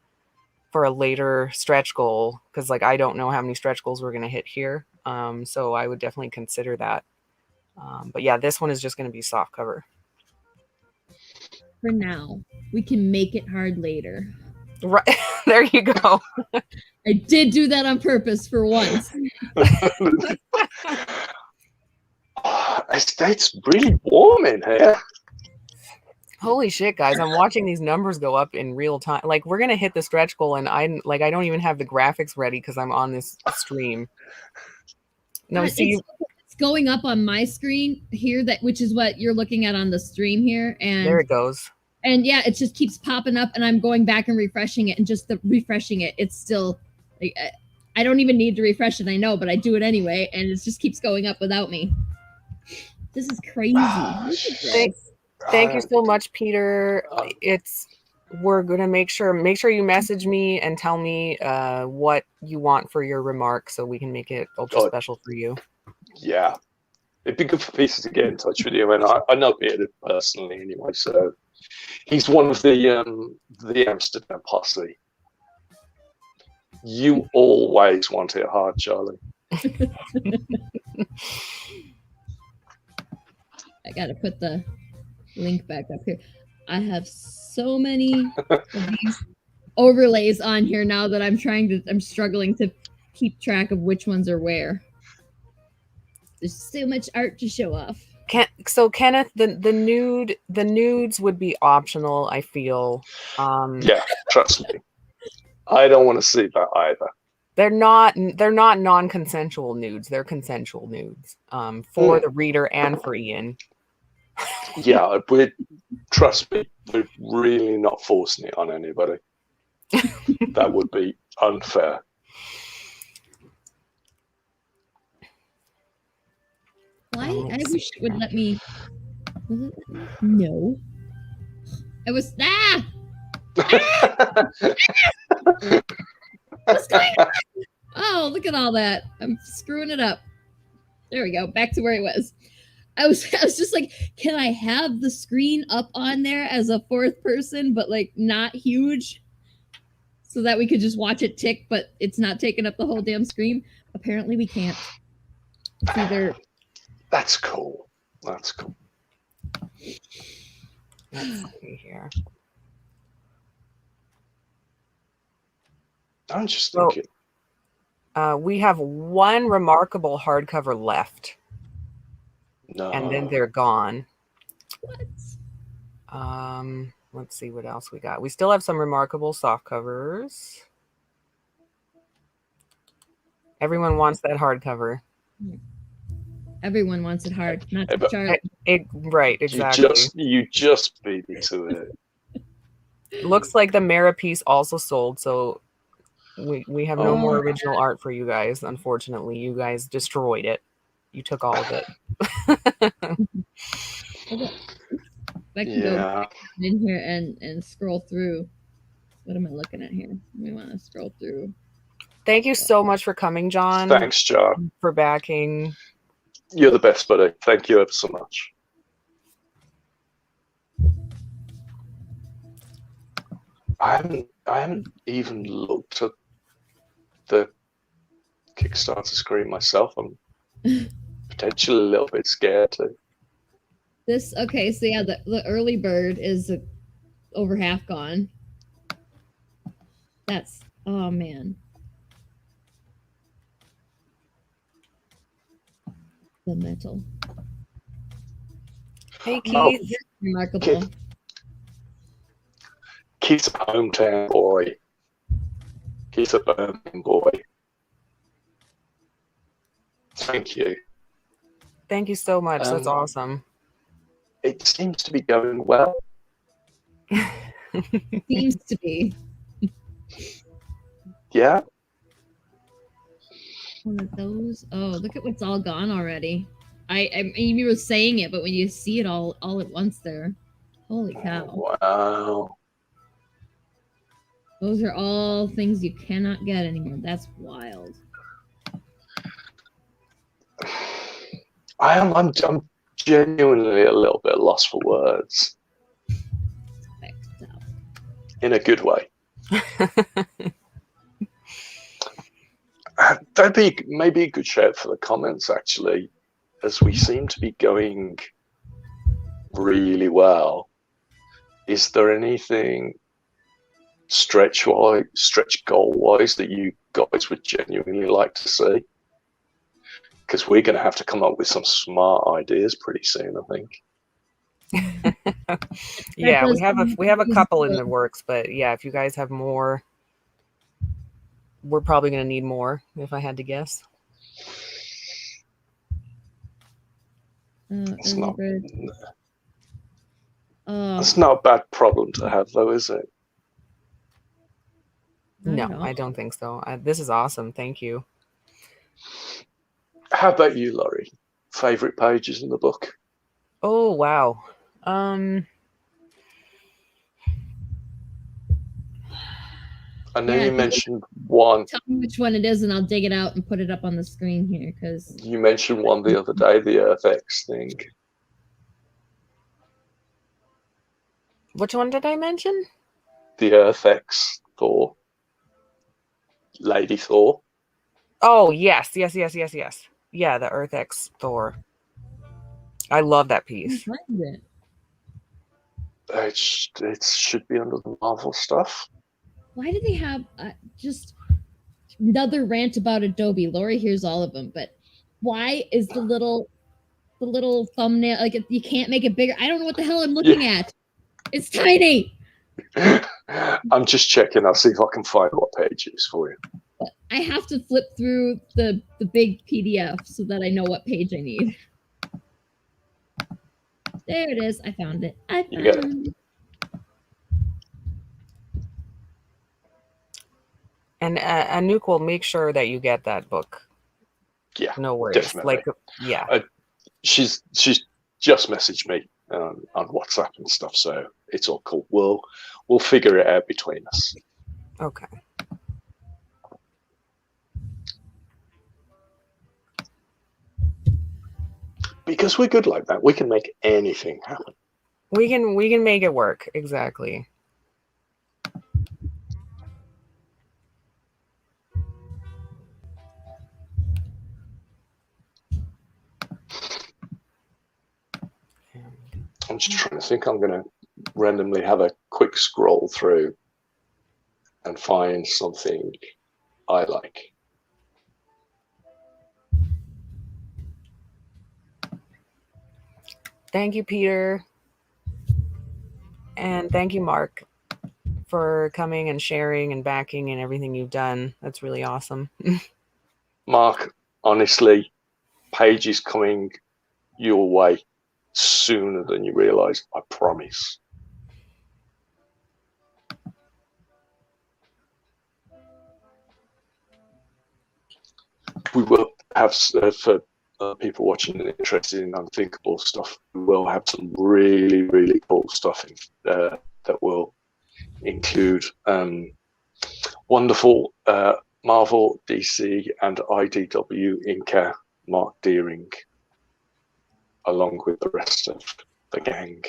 for a later stretch goal because, like, I don't know how many stretch goals we're going to hit here. So I would definitely consider that. But yeah, this one is just going to be soft cover. For now, we can make it hard later. Right. There you go. I did do that on purpose for once. It's really warm in here. Holy shit, guys. I'm watching these numbers go up in real time. Like, we're going to hit the stretch goal, and I don't even have the graphics ready because I'm on this stream. No, see, it's going up on my screen here, which is what you're looking at on the stream here. And there it goes. And yeah, it just keeps popping up, and I'm going back and refreshing it, and just refreshing it, it's still, like, I don't even need to refresh it, I know, but I do it anyway, and it just keeps going up without me. This is crazy. Thank you so much, Peter. We're gonna make sure you message me and tell me what you want for your remark, so we can make it ultra special for you. Yeah, it'd be good for Peter to get in touch with you, and I know Peter personally anyway, so. He's one of the Amsterdam posse. You always want it hard, Charlie. I gotta put the link back up here. I have so many of these overlays on here now that I'm struggling to keep track of which ones are where. There's so much art to show off. So Kenneth, the nudes would be optional, I feel. Yeah, trust me. I don't want to see that either. They're not non-consensual nudes. They're consensual nudes for the reader and for Ian. Yeah, but trust me, we're really not forcing it on anybody. That would be unfair. I wish it would let me. No. I was What's going on? Oh, look at all that! I'm screwing it up. There we go. Back to where it was. I was just like, can I have the screen up on there as a fourth person, but like not huge, so that we could just watch it tick, but it's not taking up the whole damn screen? Apparently, we can't. It's either. That's cool. That's cool. Let's see here. I'm just thinking. We have one remarkable hardcover left. No. And then they're gone. What? Let's see what else we got. We still have some remarkable soft covers. Everyone wants that hardcover. Everyone wants it hard, not Charlie. Right, exactly. You just beat me to it. Looks like the Mara piece also sold, so we have no more original art for you guys. Unfortunately, you guys destroyed it. You took all of it. I can go in here and scroll through. What am I looking at here? We want to scroll through. Thank you so much for coming, John. Thanks, John. For backing. You're the best, buddy. Thank you ever so much. I haven't even looked at the Kickstarter screen myself. I'm potentially a little bit scared too. Okay, so yeah, the early bird is over half gone. That's, oh man. The metal. Hey, Oh, Keith. Remarkable. Keith's a hometown boy. Keith's a Birmingham boy. Thank you. Thank you so much. That's awesome. It seems to be going well. Seems to be. Yeah. One of those. Oh, look at what's all gone already. I mean, you were saying it, but when you see it all at once there, holy cow. Oh, wow. Those are all things you cannot get anymore. That's wild. I'm genuinely a little bit lost for words. In a good way. That'd be maybe a good shout for the comments, actually, as we seem to be going really well. Is there anything stretch goal wise that you guys would genuinely like to see? Because we're going to have to come up with some smart ideas pretty soon, I think. Yeah, we have a couple in the works, but yeah, if you guys have more, we're probably going to need more, if I had to guess. It's not a bad problem to have, though, is it? No, I don't think so. This is awesome. Thank you. How about you, Laurie? Favorite pages in the book? Oh, wow. I know you mentioned one. Tell me which one it is, and I'll dig it out and put it up on the screen here. Because you mentioned one the other day, the EarthX thing. Which one did I mention? The EarthX Thor. Lady Thor. Oh, yes. Yeah, the EarthX Thor. I love that piece. It should be under the Marvel stuff. Why do they have just another rant about Adobe? Laurie hears all of them, but why is the little thumbnail, like, you can't make it bigger? I don't know what the hell I'm looking at. It's tiny. I'm just checking. I'll see if I can find what page it is for you. But I have to flip through the big PDF so that I know what page I need. There it is. I found it. It. And Anouk will make sure that you get that book. Yeah, no worries. Definitely. She's just messaged me on WhatsApp and stuff, so it's all cool. We'll figure it out between us. Okay. Because we're good like that. We can make anything happen. We can make it work. Exactly. I'm just trying to think. I'm going to randomly have a quick scroll through and find something I like. Thank you, Peter. And thank you, Mark, for coming and sharing and backing and everything you've done. That's really awesome. Mark, honestly, Paige is coming your way sooner than you realize. I promise. We will have, for people watching and interested in Unthinkable stuff, we will have some really, really cool stuff that will include wonderful Marvel, DC, and IDW inker Mark Deering, along with the rest of the gang.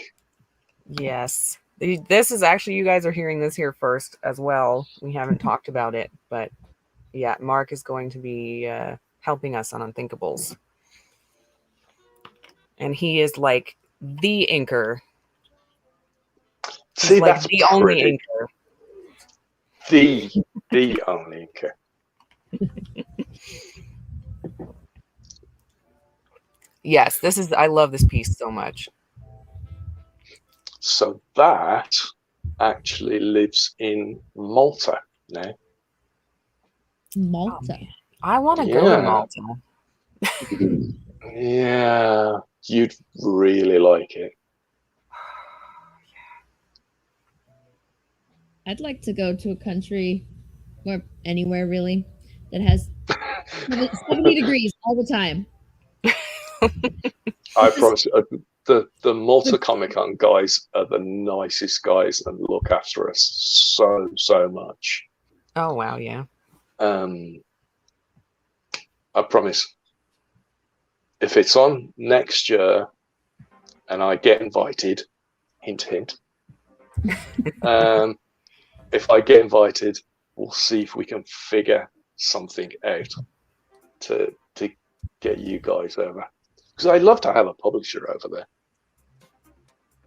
Yes. This is actually, you guys are hearing this here first as well. We haven't talked about it, but yeah, Mark is going to be helping us on Unthinkables. And he is like the inker. See, like that's the only inker. The only inker. Yes, I love this piece so much. So that actually lives in Malta now. Malta. Oh, I want to go to Malta. Yeah, you'd really like it. I'd like to go to a country, or anywhere really, that has 70 degrees all the time. I promise you, the Malta Comic Con guys are the nicest guys and look after us so much. Oh wow, yeah. I promise, if it's on next year and I get invited, hint hint, if I get invited, we'll see if we can figure something out to get you guys over. Because I'd love to have a publisher over there.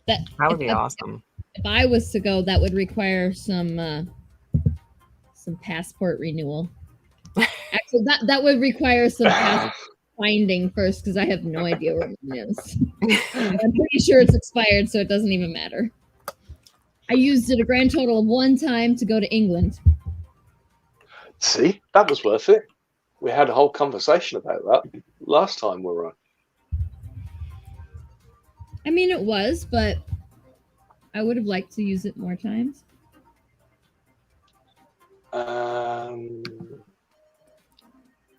That would be awesome. If I was to go, that would require some passport renewal. Actually, that would require some passport finding first, because I have no idea where it is. I'm pretty sure it's expired, so it doesn't even matter. I used it a grand total of 1 time to go to England. See, that was worth it. We had a whole conversation about that last time we were on. I mean, it was, but I would have liked to use it more times.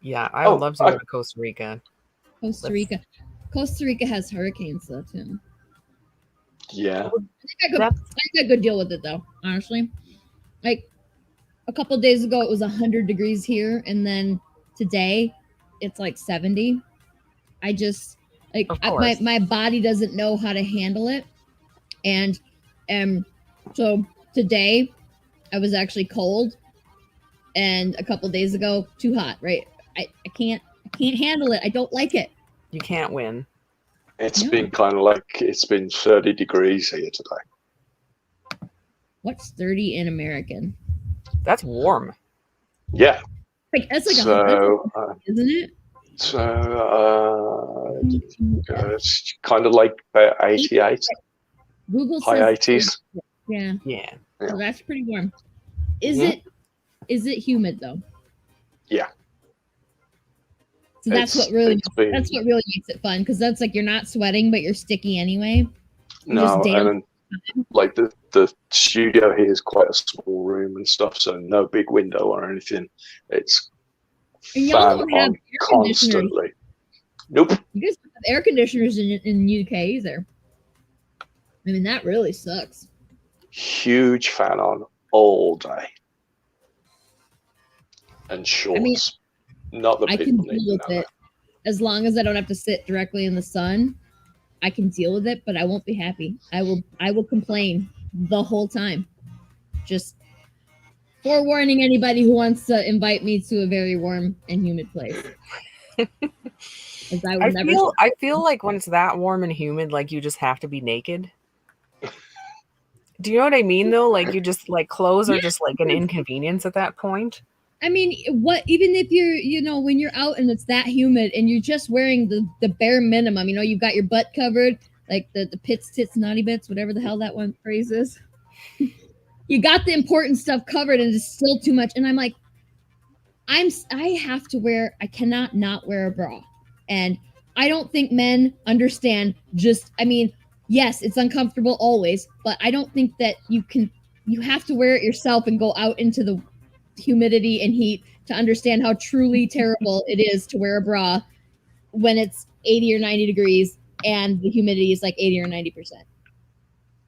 Yeah, I would love to go to Costa Rica. Costa Rica has hurricanes though too. Yeah. I got a good deal with it though, honestly. Like a couple days ago it was 100 degrees here, and then today it's like 70. I just my body doesn't know how to handle it. And so today I was actually cold, and a couple days ago too hot, right? I can't handle it. I don't like it. You can't win. It's been kind of like it's been 30 degrees here today. What's 30 in American? That's warm. Yeah. Like that's like 100, isn't it? So it's kind of like 88. Google high says 80s. Yeah. So so that's pretty warm. Is it humid though? Yeah. So that's what really makes it fun, because that's like you're not sweating but you're sticky anyway. And like the studio here is quite a small room and stuff, so no big window or anything. It's fan on constantly. Nope. You guys don't have air conditioners in the UK either. I mean, that really sucks. Huge fan on all day. And shorts. I mean, not the people I can deal with it. As long as I don't have to sit directly in the sun, I can deal with it, but I won't be happy. I will complain the whole time. Just forewarning anybody who wants to invite me to a very warm and humid place. I feel like when it's that warm and humid, like you just have to be naked. Do you know what I mean though? Like you just like clothes are just like an inconvenience at that point. I mean, even if you're, when you're out and it's that humid and you're just wearing the bare minimum, you've got your butt covered, like the pits, tits, naughty bits, whatever the hell that one phrase is. You got the important stuff covered and it's still too much. And I'm like, I cannot not wear a bra. And I don't think men understand yes, it's uncomfortable always, but I don't think that you have to wear it yourself and go out into the humidity and heat to understand how truly terrible it is to wear a bra when it's 80 or 90 degrees and the humidity is like 80 or 90%.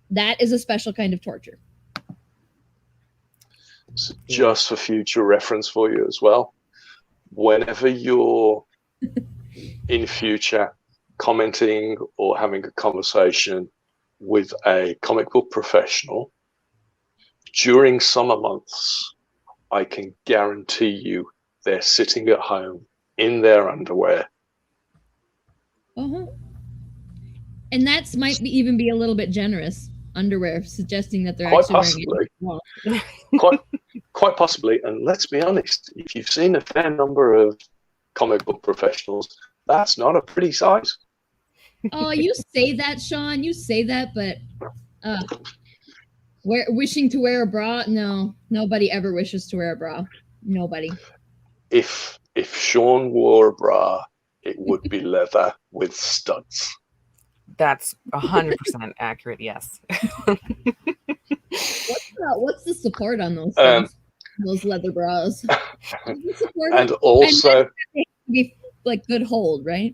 That is a special kind of torture. So just for future reference for you as well, whenever you're in future commenting or having a conversation with a comic book professional during summer months, I can guarantee you they're sitting at home in their underwear. Uh-huh. And that's might even be a little bit generous. Underwear, suggesting that they're Quite actually possibly. wearing it. Quite possibly. And let's be honest, if you've seen a fair number of comic book professionals, that's not a pretty size. Oh, you say that, Sean. You say that, but wishing to wear a bra? No, nobody ever wishes to wear a bra. Nobody. If Sean wore a bra, it would be leather with studs. That's 100% accurate. Yes. What's the support on those things? Those leather bras. And also, be like good hold, right?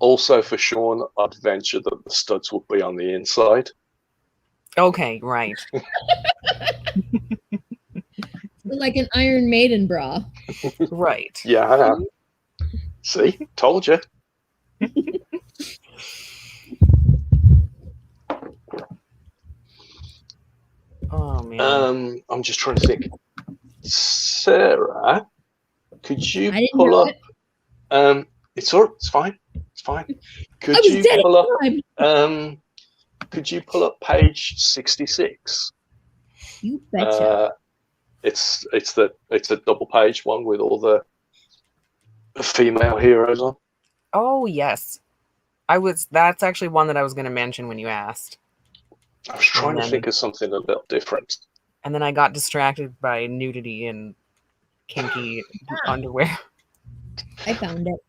Also for Sean, I'd venture that the studs would be on the inside. Okay, right. Like an Iron Maiden bra. Right. Yeah. See, told you. Oh man. I'm just trying to think. Sarah, could you pull up? It's all. It's fine. It's fine. Could you pull up? Could you pull up page 66? You betcha. It's a double page one with all the female heroes on. Oh yes, that's actually one that I was going to mention when you asked. I was trying to think of something a little different. And then I got distracted by nudity and kinky underwear. I found it.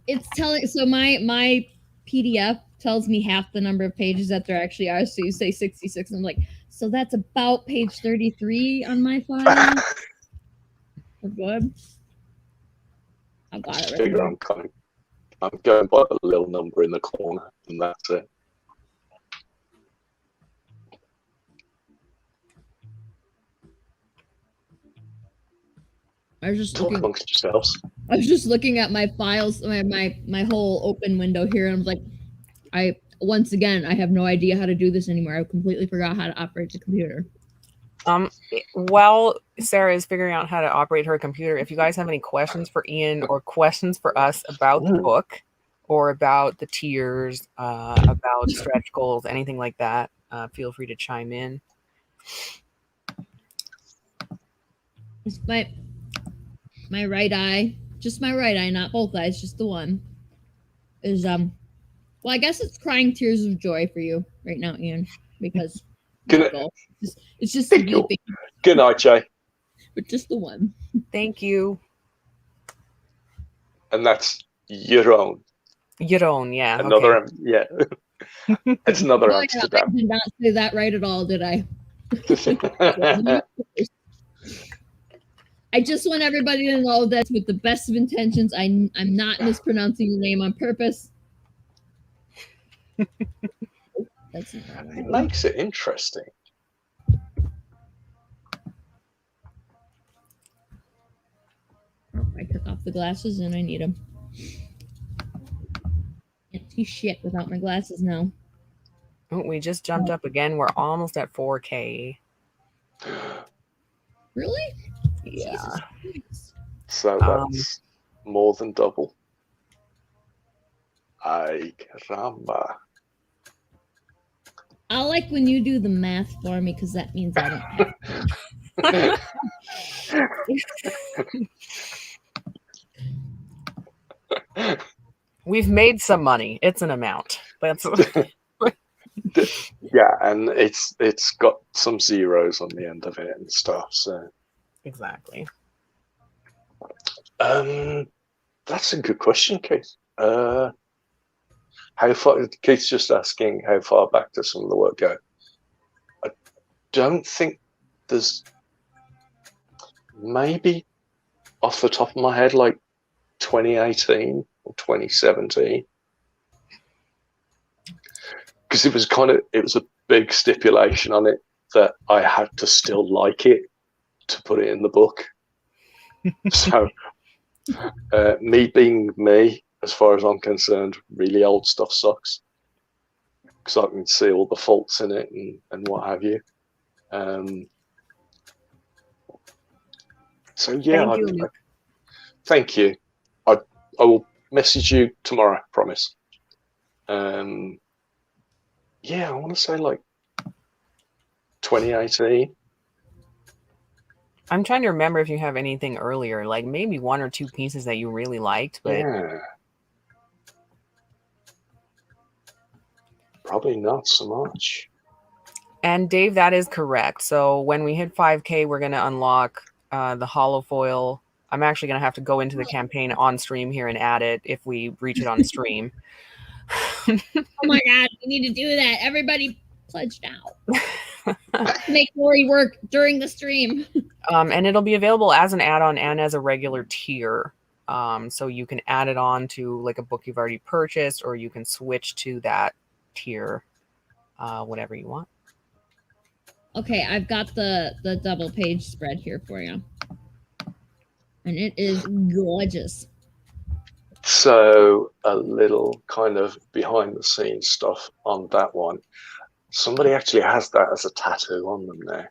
It's telling. So my PDF tells me half the number of pages that there actually are. So you say 66, and I'm like, so that's about page 33 on my file. We're good. I got it. Figure I'm going by the little number in the corner, and that's it. I was just talk amongst yourselves. I was just looking at my files, my whole open window here, and I was like, once again, I have no idea how to do this anymore. I completely forgot how to operate the computer. While Sarah is figuring out how to operate her computer, if you guys have any questions for Ian or questions for us about the book or about the tiers, about stretch goals, anything like that, feel free to chime in. It's my right eye, just my right eye, not both eyes, just the one, is well, I guess it's crying tears of joy for you right now, Ian, because it's just weeping. Good night, Jay. But just the one. Thank you. And that's your own. Your own, yeah. Another, okay. Yeah. It's another Amsterdam. I did not say that right at all, did I? I just want everybody to know that with the best of intentions, I'm not mispronouncing your name on purpose. That's not it makes it interesting. I took off the glasses and I need them. Can't see shit without my glasses now. Oh, we just jumped up again. We're almost at 4K. Really? Yeah. So that's more than double. Ay, caramba. I like when you do the math for me because that means I don't have to. We've made some money. It's an amount. That's yeah, and it's got some zeros on the end of it and stuff. So exactly. That's a good question, Keith. How far? Keith's just asking how far back does some of the work go. I don't think there's, maybe off the top of my head, like 2018 or 2017, because it was a big stipulation on it that I had to still like it to put it in the book. So me being me, as far as I'm concerned, really old stuff sucks. because I can see all the faults in it and what have you. So yeah, Thank you. Thank you. I will message you tomorrow, promise. Yeah, I want to say like 2018. I'm trying to remember if you have anything earlier, like maybe 1 or 2 pieces that you really liked, but Yeah. Probably not so much. And Dave, that is correct. So when we hit 5K, we're going to unlock the hollow foil. I'm actually going to have to go into the campaign on stream here and add it if we reach it on stream. Oh my God, we need to do that. Everybody pledge now. Make Lori work during the stream. And it'll be available as an add-on and as a regular tier. So you can add it on to like a book you've already purchased, or you can switch to that tier, whatever you want. Okay, I've got the double page spread here for you. And it is gorgeous. So a little kind of behind the scenes stuff on that one. Somebody actually has that as a tattoo on them now.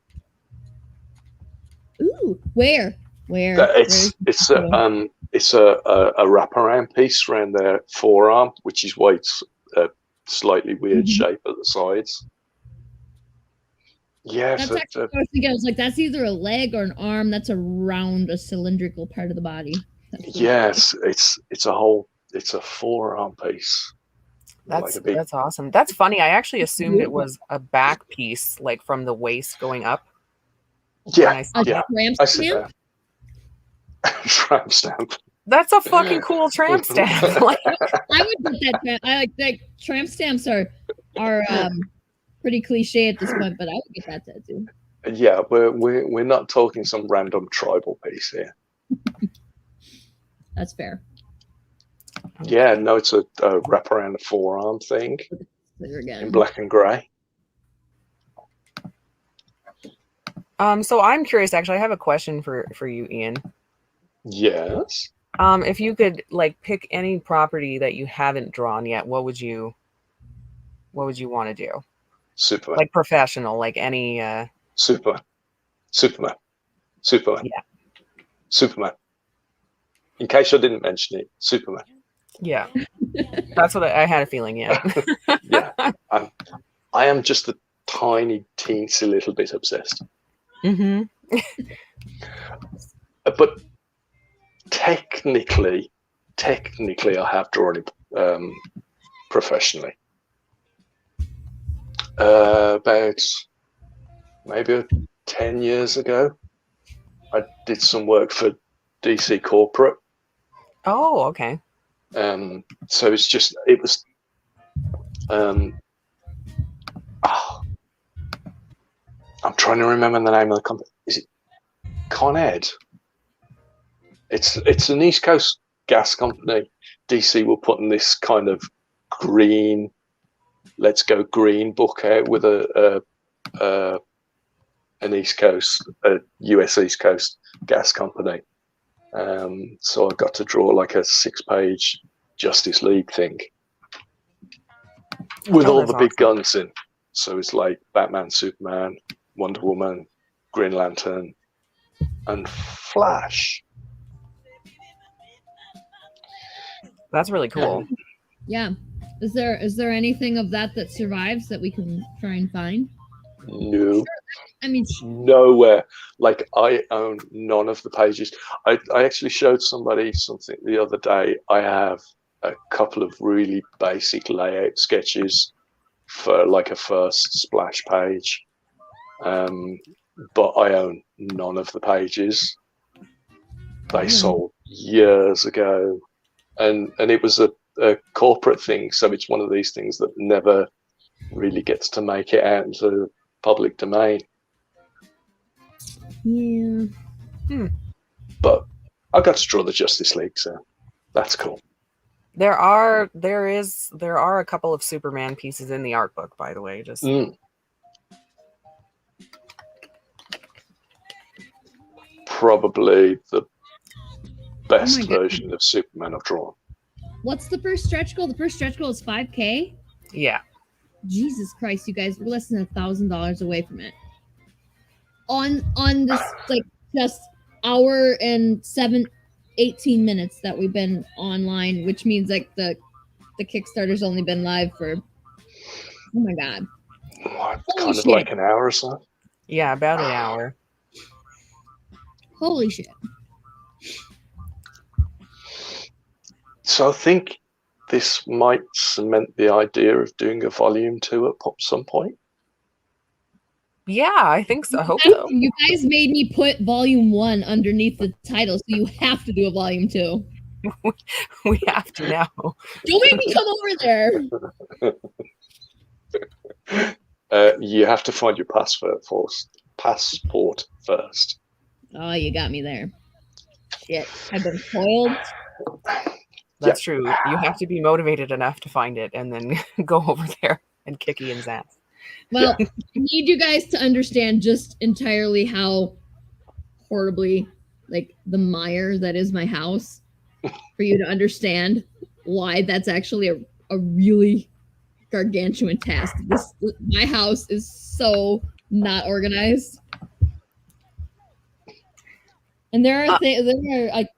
Ooh, where? It's a wraparound piece around their forearm, which is why it's a slightly weird shape at the sides. Yeah, that's actually what I was thinking. I was like, that's either a leg or an arm. That's a cylindrical part of the body. Yes, it's a forearm piece. That's awesome. That's funny. I actually assumed it was a back piece, like from the waist going up. Yeah, I see that. Tramp stamp. That's a fucking cool tramp stamp. I would get that. I like tramp stamps are pretty cliche at this point, but I would get that tattoo. Yeah, we're not talking some random tribal piece here. That's fair. Yeah, no, it's a wraparound the forearm thing in black and grey. So I'm curious, actually, I have a question for you, Ian. Yes. If you could like pick any property that you haven't drawn yet, what would you want to do? Superman. Like professional, like any Superman. Yeah. Superman. In case I didn't mention it, Superman. Yeah. That's what I had a feeling, yeah. Yeah. I am just a tiny, teensy little bit obsessed. Mm-hmm. But technically, I have drawn it professionally. About maybe 10 years ago, I did some work for DC Corporate. Oh, okay. So it was I'm trying to remember the name of the company. Is it Con Ed? It's an East Coast gas company. DC were putting this kind of green, let's go green book out with an East Coast, a US East Coast gas company. So I got to draw like a 6-page Justice League thing with all the big guns in. So it's like Batman, Superman, Wonder Woman, Green Lantern, and Flash. That's really cool. Yeah. Is there anything of that survives that we can try and find? No. Sure. I mean, nowhere. Like I own none of the pages. I actually showed somebody something the other day. I have a couple of really basic layout sketches for like a first splash page. But I own none of the pages. They sold years ago. And it was a corporate thing, so it's one of these things that never really gets to make it out into public domain. Yeah. But I got to draw the Justice League, so that's cool. There are a couple of Superman pieces in the art book, by the way. Just probably the best version of Superman I've drawn. What's the first stretch goal? The first stretch goal is 5K? Yeah. Jesus Christ, you guys, we're less than $1,000 away from it. On this like just hour and 18 minutes that we've been online, which means like the Kickstarter's only been live for, oh my god, What, holy kind shit. of like an hour or so? Yeah, about an hour. Holy shit. So I think this might cement the idea of doing a volume 2 at some point. Yeah, I think so. I hope so. You guys made me put volume 1 underneath the title, so you have to do a volume 2. We have to now. Don't make me come over there. You have to find your passport first. Oh, you got me there. Shit, I've been spoiled. That's true. You have to be motivated enough to find it and then go over there and kick Ian's ass. Well, I need you guys to understand just entirely how horribly, like, the mire that is my house, for you to understand why that's actually a really gargantuan task. My house is so not organized. And there are like,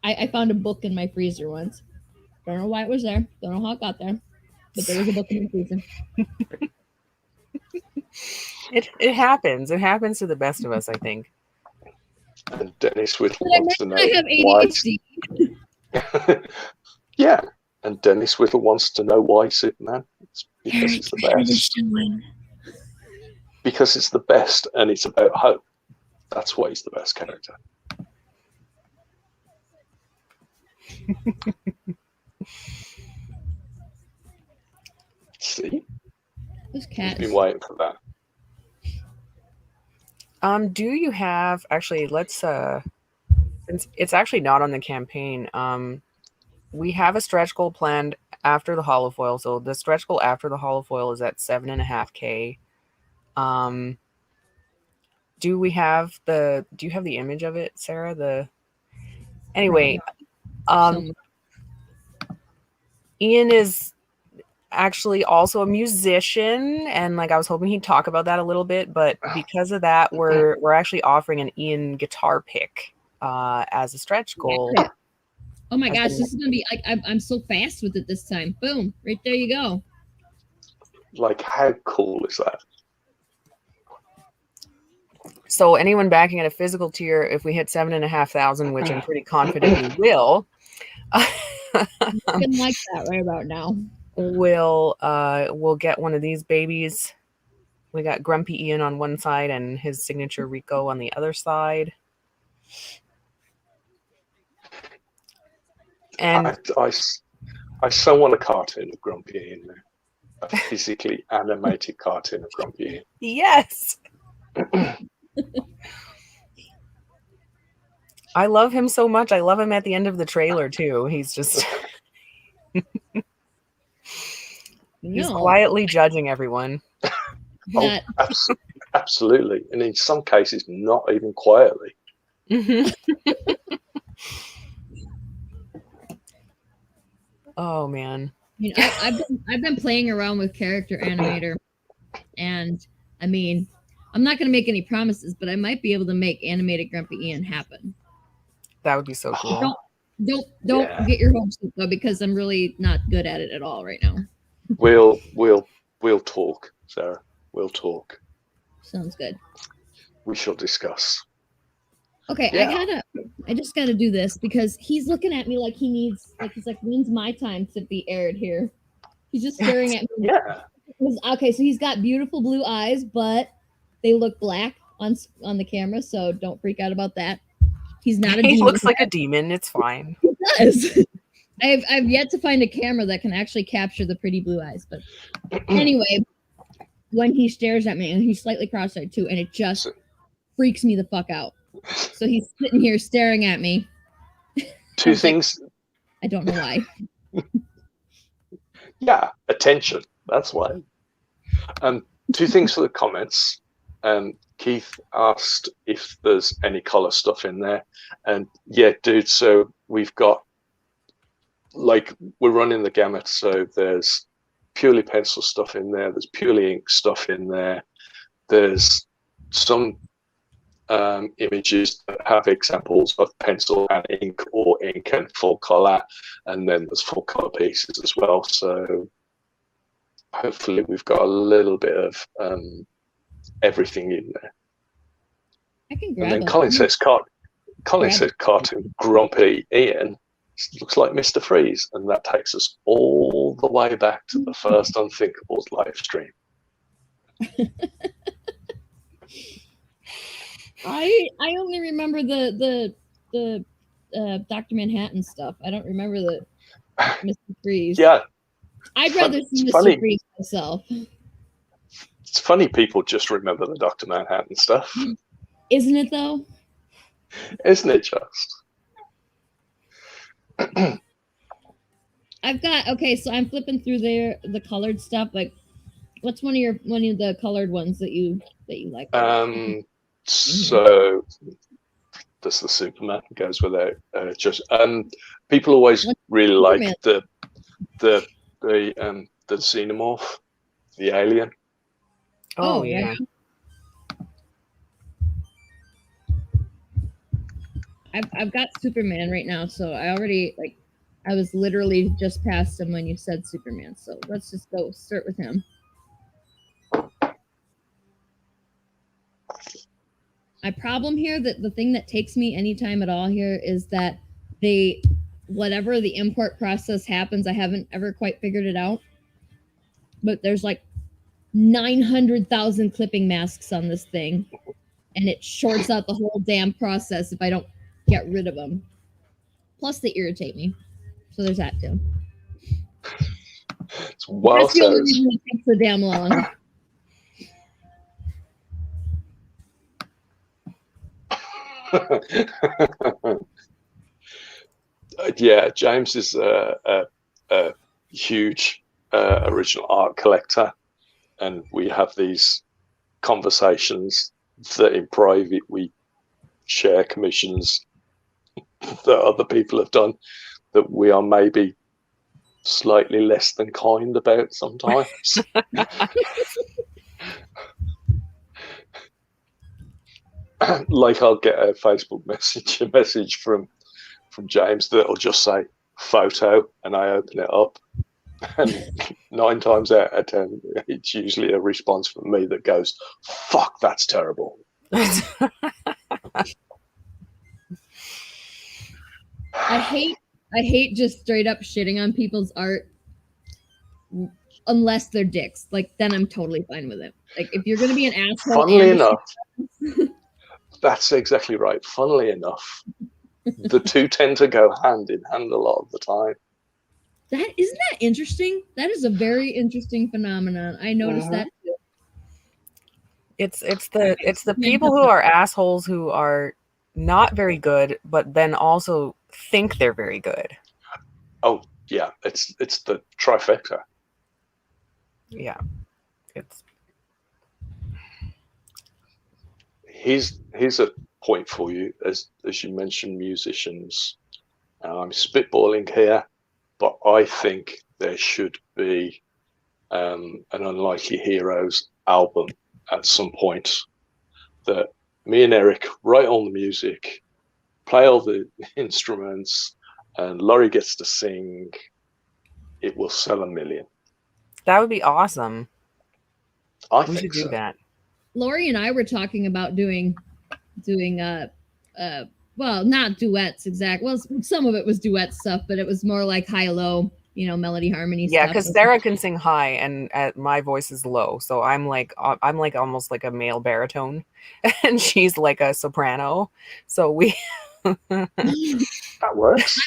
I found a book in my freezer once. Don't know why it was there. Don't know how it got there. But there was a book in the freezer. It happens. It happens to the best of us, I think. And Dennis Whittle wants to know why. Yeah, and Dennis Whittle wants to know why Superman. It's because it's the best. Because it's the best, and it's about hope. That's why he's the best character. See? Those cats. You've been waiting for that. Do you have actually? Let's since it's actually not on the campaign. We have a stretch goal planned after the holofoil. So the stretch goal after the holofoil is at 7.5K. Do you have the image of it, Sarah? Anyway, Ian is actually also a musician, and like I was hoping he'd talk about that a little bit, but because of that, we're actually offering an Ian guitar pick as a stretch goal. Oh my gosh, this is gonna be like I'm so fast with it this time. Boom, right there you go. Like, how cool is that? So anyone backing at a physical tier, if we hit 7,500, which I'm pretty confident we will, looking like that right about now. We'll get one of these babies. We got Grumpy Ian on one side and his signature Rico on the other side. And I so want a cartoon of Grumpy Ian now. A physically animated cartoon of Grumpy Ian. Yes. I love him so much. I love him at the end of the trailer too. He's just he's quietly judging everyone. Oh, absolutely. And in some cases, not even quietly. Oh man. You know, I've been playing around with Character Animator, and I mean, I'm not going to make any promises, but I might be able to make animated Grumpy Ian happen. That would be so cool. Don't get your hopes up though, because I'm really not good at it at all right now. We'll talk, Sarah. We'll talk. Sounds good. We shall discuss. Okay, yeah. I just gotta do this because he's looking at me like he's like, when's my time to be aired here? He's just staring at me. Yeah. Okay, so he's got beautiful blue eyes, but they look black on the camera, so don't freak out about that. He's not a demon. He looks like a demon. It's fine. He does. I've yet to find a camera that can actually capture the pretty blue eyes, but anyway, when he stares at me, and he's slightly cross-eyed too, and it just freaks me the fuck out. So he's sitting here staring at me. Two things. I don't know why. Yeah, attention. That's why. Two things for the comments. Keith asked if there's any color stuff in there, and yeah, dude. So we've got, like, we're running the gamut. So there's purely pencil stuff in there. There's purely ink stuff in there. There's some images that have examples of pencil and ink, or ink and full color, and then there's full color pieces as well. So hopefully we've got a little bit of everything in there. I can grab And then them. Colin says cartoon grumpy Ian looks like Mr. Freeze, and that takes us all the way back to the first Unthinkables live stream. I only remember the Dr. Manhattan stuff. I don't remember the Mr. Freeze. Yeah, I'd rather see Mr. funny. Freeze myself. It's funny people just remember the Dr. Manhattan stuff. Isn't it though? Isn't it just? I've got so I'm flipping through the colored stuff. Like, what's one of the colored ones that you like? So does the Superman goes without just people always really like the xenomorph, the alien. Oh yeah. I've got Superman right now, so I already I was literally just past him when you said Superman. So let's just go start with him. My problem here, that the thing that takes me anytime at all here, is that whatever the import process happens, I haven't ever quite figured it out. But there's like 900,000 clipping masks on this thing, and it shorts out the whole damn process if I don't get rid of them. Plus, they irritate me. So there's that too. It's well said. That's the only reason it takes so damn long. Yeah, James is a huge original art collector, and we have these conversations that in private we share commissions that other people have done that we are maybe slightly less than kind about sometimes. Like, I'll get a Facebook message from James that'll just say photo, and I open it up, and 9 times out of 10 it's usually a response from me that goes, "Fuck, that's terrible." I hate just straight up shitting on people's art unless they're dicks. Like, then I'm totally fine with it. Like, if you're gonna be an asshole, funnily enough, that's exactly right. Funnily enough, the two tend to go hand in hand a lot of the time. Isn't that interesting? That is a very interesting phenomenon. I noticed that too. It's the people who are assholes who are not very good, but then also think they're very good. Oh yeah, it's the trifecta. Yeah, it's. Here's a point for you, as you mentioned musicians. I'm spitballing here, but I think there should be an Unlikely Heroes album at some point that me and Eric write all the music, play all the instruments, and Laurie gets to sing. It will sell 1 million. That would be awesome. We should do that. Laurie and I were talking about doing well, not duets exactly. Well, some of it was duet stuff, but it was more like high-low, melody harmony stuff. Yeah, because Sarah can sing high, and my voice is low, so I'm like almost like a male baritone, and she's like a soprano. So we that works.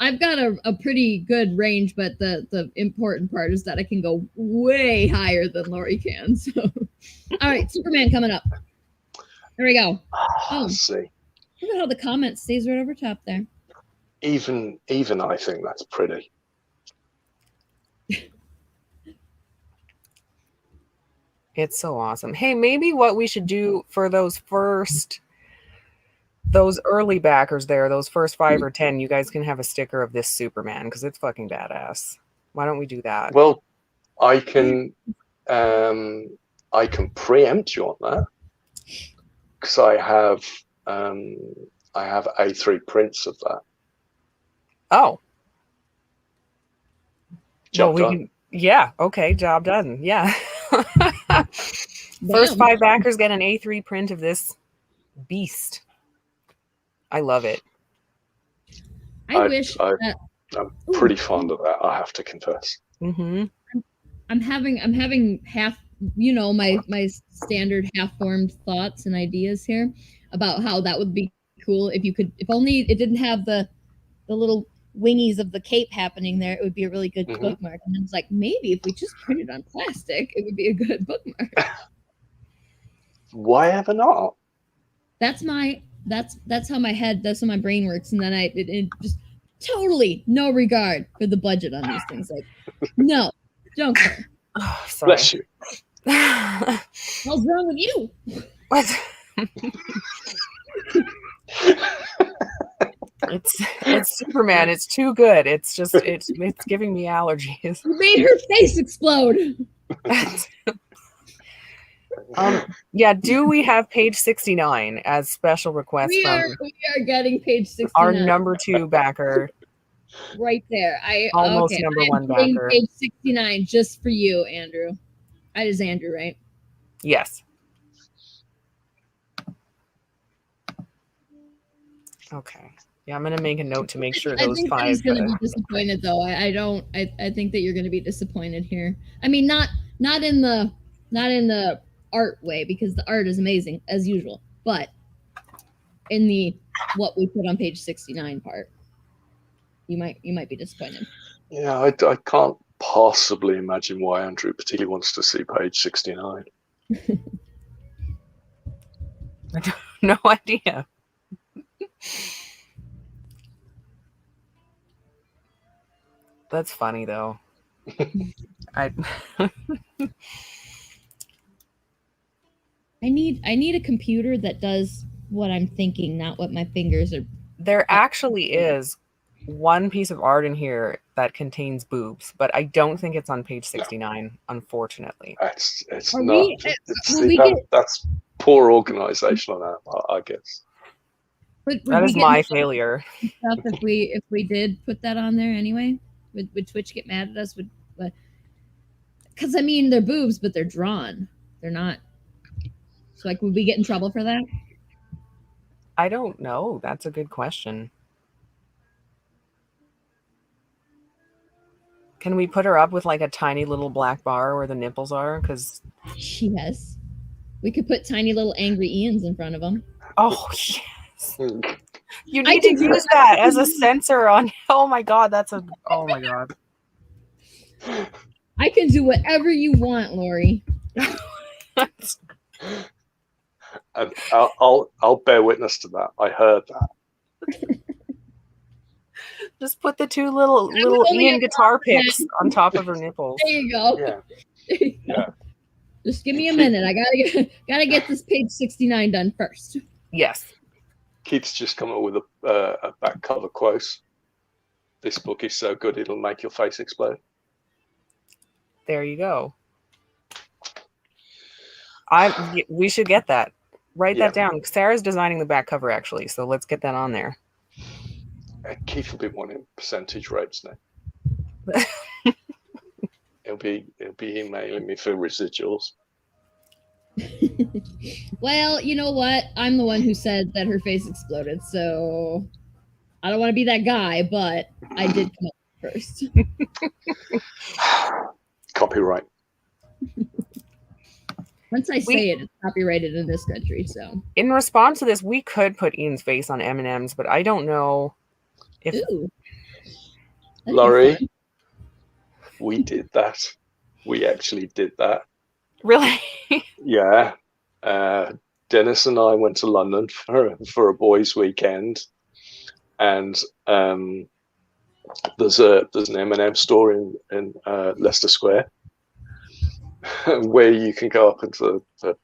I've got a pretty good range, but the important part is that I can go way higher than Laurie can. So, all right, Superman coming up. There we go. Let's see. Look at how the comment stays right over top there. Even I think that's pretty. It's so awesome. Hey, maybe what we should do for those early backers there, those first 5 or 10, you guys can have a sticker of this Superman because it's fucking badass. Why don't we do that? Well, I can preempt you on that because I have A3 prints of that. Oh. Job done. Yeah. Okay. Job done. Yeah. First 5 backers get an A3 print of this beast. I love it. I'm pretty fond of that, I have to confess. Mm-hmm. I'm having half, my standard half-formed thoughts and ideas here about how that would be cool if only it didn't have the little wingies of the cape happening there. It would be a really good bookmark. And it's like, maybe if we just print it on plastic, it would be a good bookmark. Why ever not? That's how my brain works. And then it just totally no regard for the budget on these things. Like, no, don't care. Oh, sorry. Bless you. What's wrong with you? What? It's Superman. It's too good. It's just it's giving me allergies. You made her face explode. Yeah, do we have page 69 as special request we are getting page 69. Our number 2 backer. Right there. Almost number 1 backer. Page 69 just for you, Andrew. That is Andrew, right? Yes. Okay. Yeah, I'm gonna make a note to make sure those 5. He's gonna be disappointed though. I think that you're gonna be disappointed here. I mean, not in the art way, because the art is amazing as usual, but in the what we put on page 69 part, you might be disappointed. Yeah, I can't possibly imagine why Andrew particularly wants to see page 69. I have no idea. That's funny though. I need a computer that does what I'm thinking, not what my fingers are. There actually is one piece of art in here that contains boobs, but I don't think it's on page 69, unfortunately. It's not. That's poor organization on that, I guess. That is my failure. Stuff if we did put that on there anyway, would Twitch get mad at us? Because I mean, they're boobs, but they're drawn. They're not. So like, would we get in trouble for that? I don't know. That's a good question. Can we put her up with like a tiny little black bar where the nipples are? Because yes, we could put tiny little angry Ians in front of them. Oh yes. You need to use that as a sensor on. Oh my god, oh my god. I can do whatever you want, Lori. And I'll bear witness to that. I heard that. Just put the 2 little Ian guitar picks on top of her nipples. There you go. Yeah. Just give me a minute. I gotta get this page 69 done first. Yes. Keith's just come up with a back cover quote. This book is so good it'll make your face explode. There you go. We should get that. Write that down. Sarah's designing the back cover actually, so let's get that on there. Keith will be wanting percentage rates now. He'll be emailing me for residuals. Well, you know what? I'm the one who said that her face exploded, so I don't want to be that guy, but I did come up first. Copyright. Once I say it, it's copyrighted in this country. So, in response to this, we could put Ian's face on M&Ms, but I don't know if. Ooh, Laurie, we did that. We actually did that. Really? Yeah. Dennis and I went to London for a boys' weekend, and there's an M&M store in Leicester Square where you can go up into the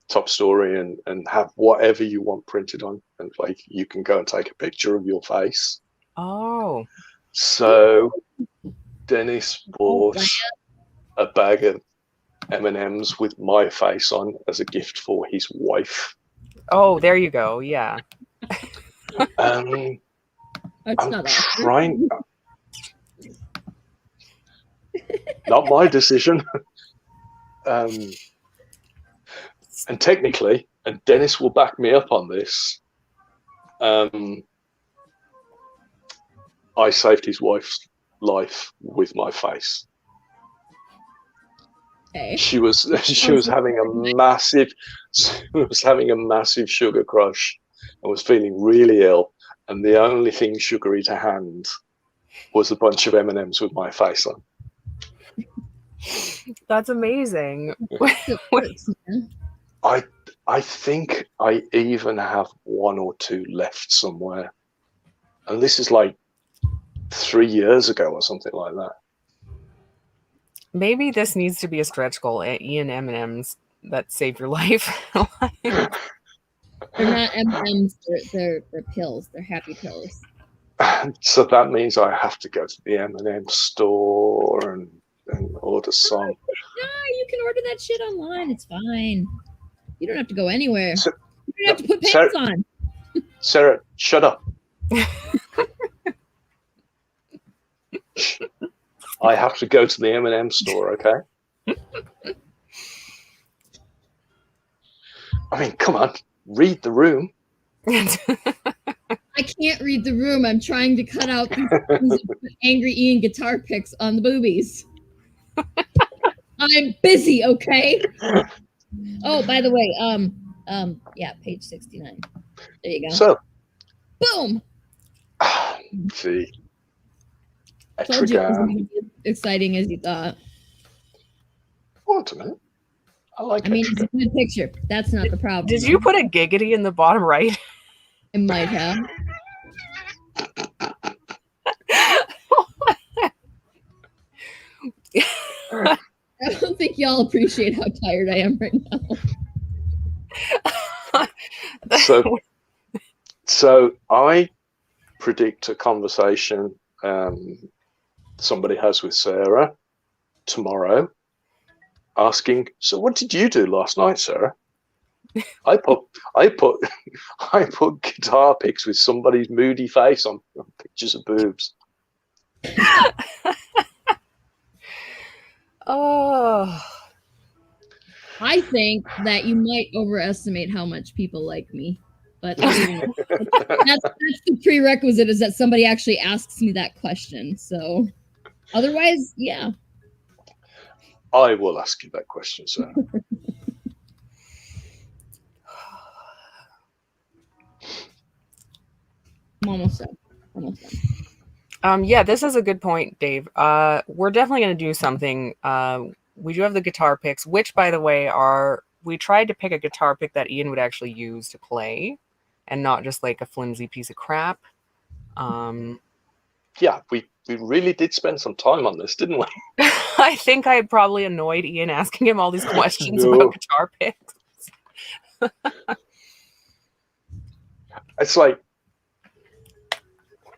top story and have whatever you want printed on, and like you can go and take a picture of your face. Oh. So Dennis bought a bag of M&Ms with my face on as a gift for his wife. Oh, there you go. Yeah. That's I'm not trying. Not my decision. And technically, and Dennis will back me up on this, I saved his wife's life with my face. Okay. She was having a massive sugar crush and was feeling really ill, and the only thing sugary to hand was a bunch of M&Ms with my face on. That's amazing. I think I even have one or two left somewhere, and this is like 3 years ago or something like that. Maybe this needs to be a stretch goal at Ian M&M's that saved your life. They're not M&Ms, they're pills. They're happy pills. So that means I have to go to the M&M store and order some. No, you can order that shit online. It's fine. You don't have to go anywhere. You don't have to put pants on. Sarah, shut up. I have to go to the M&M store, okay? I mean, come on, read the room. I can't read the room. I'm trying to cut out these angry Ian guitar picks on the boobies. I'm busy, okay? Oh, by the way, yeah, page 69. There you go. So, boom. See, told you it wasn't going to be as exciting as you thought. Wait a minute. I mean, it's a good picture. That's not the problem. Did you put a giggity in the bottom right? I might have. I don't think y'all appreciate how tired I am right now. So I predict a conversation somebody has with Sarah tomorrow, asking, "So what did you do last night, Sarah?" I put guitar picks with somebody's moody face on pictures of boobs. Oh, I think that you might overestimate how much people like me, but that's the prerequisite, is that somebody actually asks me that question. So otherwise, yeah. I will ask you that question, sir. I'm almost done. Yeah, this is a good point, Dave. We're definitely going to do something. We do have the guitar picks, which, by the way, we tried to pick a guitar pick that Ian would actually use to play and not just like a flimsy piece of crap. Yeah, we really did spend some time on this, didn't we? I think I probably annoyed Ian asking him all these questions about guitar picks. It's like,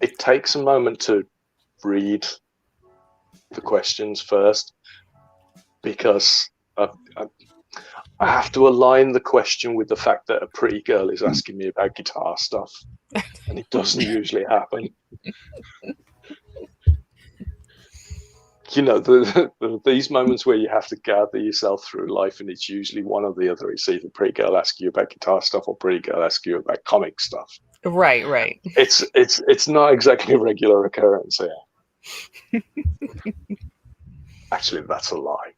it takes a moment to read the questions first, because I have to align the question with the fact that a pretty girl is asking me about guitar stuff, and it doesn't usually happen. You know, these moments where you have to gather yourself through life, and it's usually one or the other. It's either pretty girl asking you about guitar stuff or pretty girl asking you about comic stuff. Right. It's not exactly a regular occurrence here. Actually, that's a lie.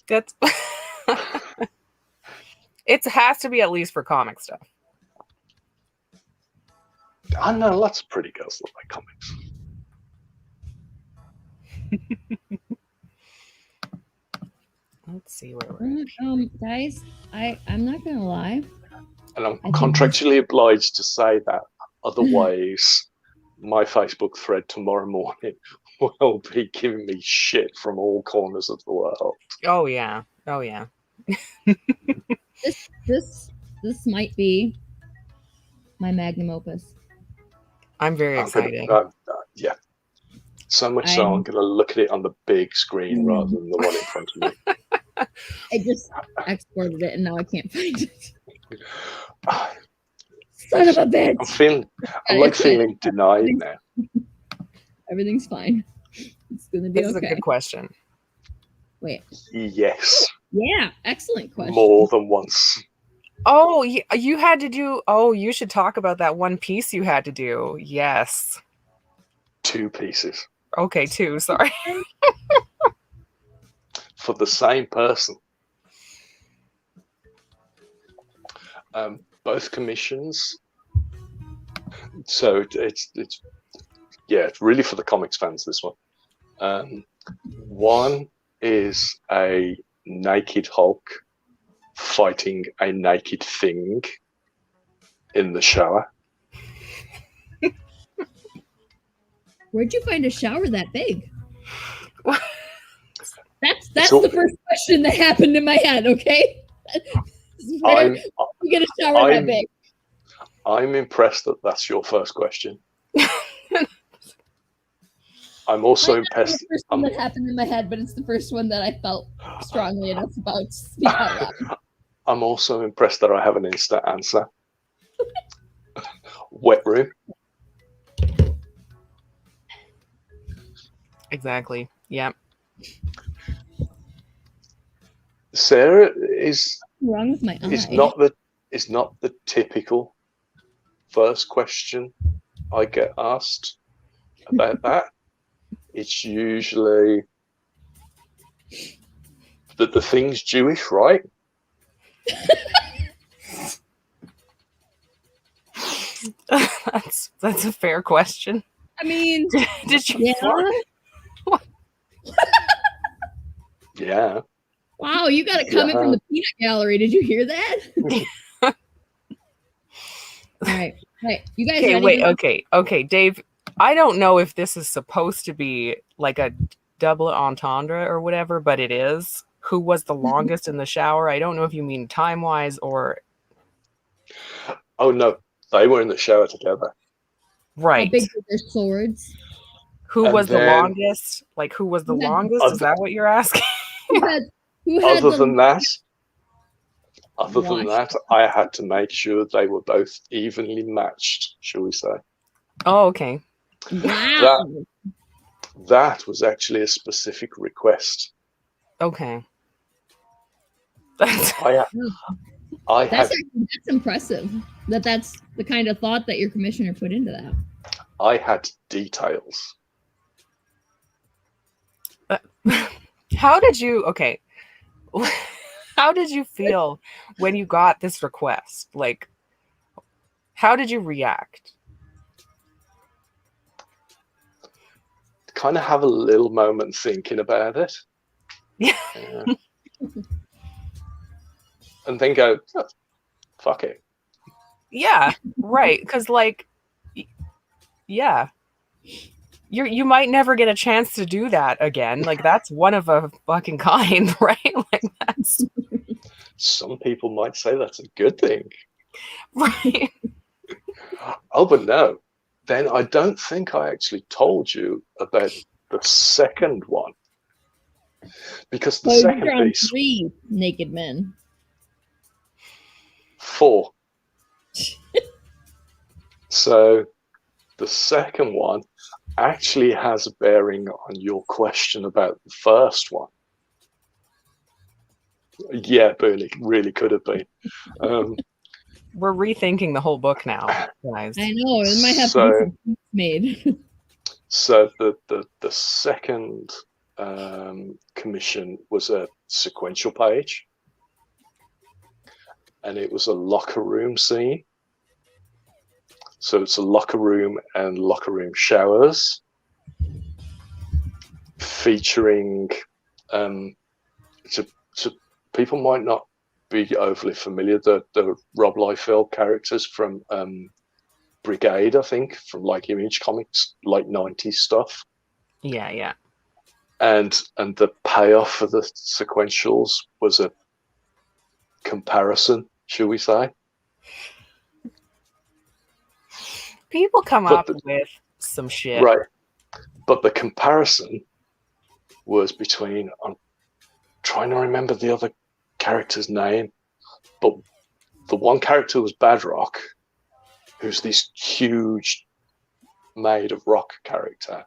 That's it has to be at least for comic stuff. I know lots of pretty girls that like comics. Let's see where we're at. Guys, I'm not gonna lie. And I'm contractually obliged to say that. Otherwise, my Facebook thread tomorrow morning will be giving me shit from all corners of the world. Oh yeah. This might be my magnum opus. I'm very excited. Yeah. So much so I'm going to look at it on the big screen rather than the one in front of me. I just exported it and now I can't find it. Son of a bitch! I'm like feeling denied now. Everything's fine. It's gonna be This is a okay. good question. Wait. Yes. Yeah, excellent question. More than once. Oh, you had to do. Oh, you should talk about that one piece you had to do. Yes. 2 pieces. Okay, 2. Sorry. For the same person. Both commissions. So it's really for the comics fans, this one. One is a naked Hulk fighting a naked thing in the shower. Where'd you find a shower that big? That's all, the first question that happened in my head, okay? You get a shower that big? I'm impressed that that's your first question. I'm also impressed. The first one that happened in my head, but it's the first one that I felt strongly enough about to speak out loud. I'm also impressed that I have an instant answer. Wet room. Exactly. Yeah. Sarah is What's wrong with my eye? Is not the typical first question I get asked about that. It's usually that the thing's Jewish, right? That's a fair question. I mean, did you fart? Yeah. Wow, you got a comment from the peanut gallery. Did you hear that? All right. You guys Okay, ready? wait, okay, Dave, I don't know if this is supposed to be like a double entendre or whatever, but it is. Who was the longest in the shower? I don't know if you mean time-wise or... Oh, no. They were in the shower together. Right. How big were their swords? Who was the longest? Like, who was the longest? Is that what you're asking? Other than that, I had to make sure they were both evenly matched, shall we say. Oh, okay. Wow. That was actually a specific request. Okay. That's impressive. That's the kind of thought that your commissioner put into that. I had details. How did you feel when you got this request? Like, how did you react? Kind of have a little moment thinking about it. Yeah. And then go, oh, fuck it. Yeah, right. Because, like, yeah. You might never get a chance to do that again. Like, that's one of a fucking kind, right? Like, that's... Some people might say that's a good thing. Right. Oh, but no. Then I don't think I actually told you about the second one. Because the second piece... 3 naked men. 4. So the second one actually has a bearing on your question about the first one. Yeah, Bernie, really could have been. We're rethinking the whole book now, guys. I know, it might have to be some made. So the second commission was a sequential page, and it was a locker room scene. So it's a locker room and locker room showers, featuring. So people might not be overly familiar. The Rob Liefeld characters from Brigade, I think, from like Image Comics, like 90s stuff. Yeah. And the payoff for the sequentials was a comparison, shall we say? People come up with some shit. Right. But the comparison was between, I'm trying to remember the other character's name, but the one character was Badrock, who's this huge made of rock character.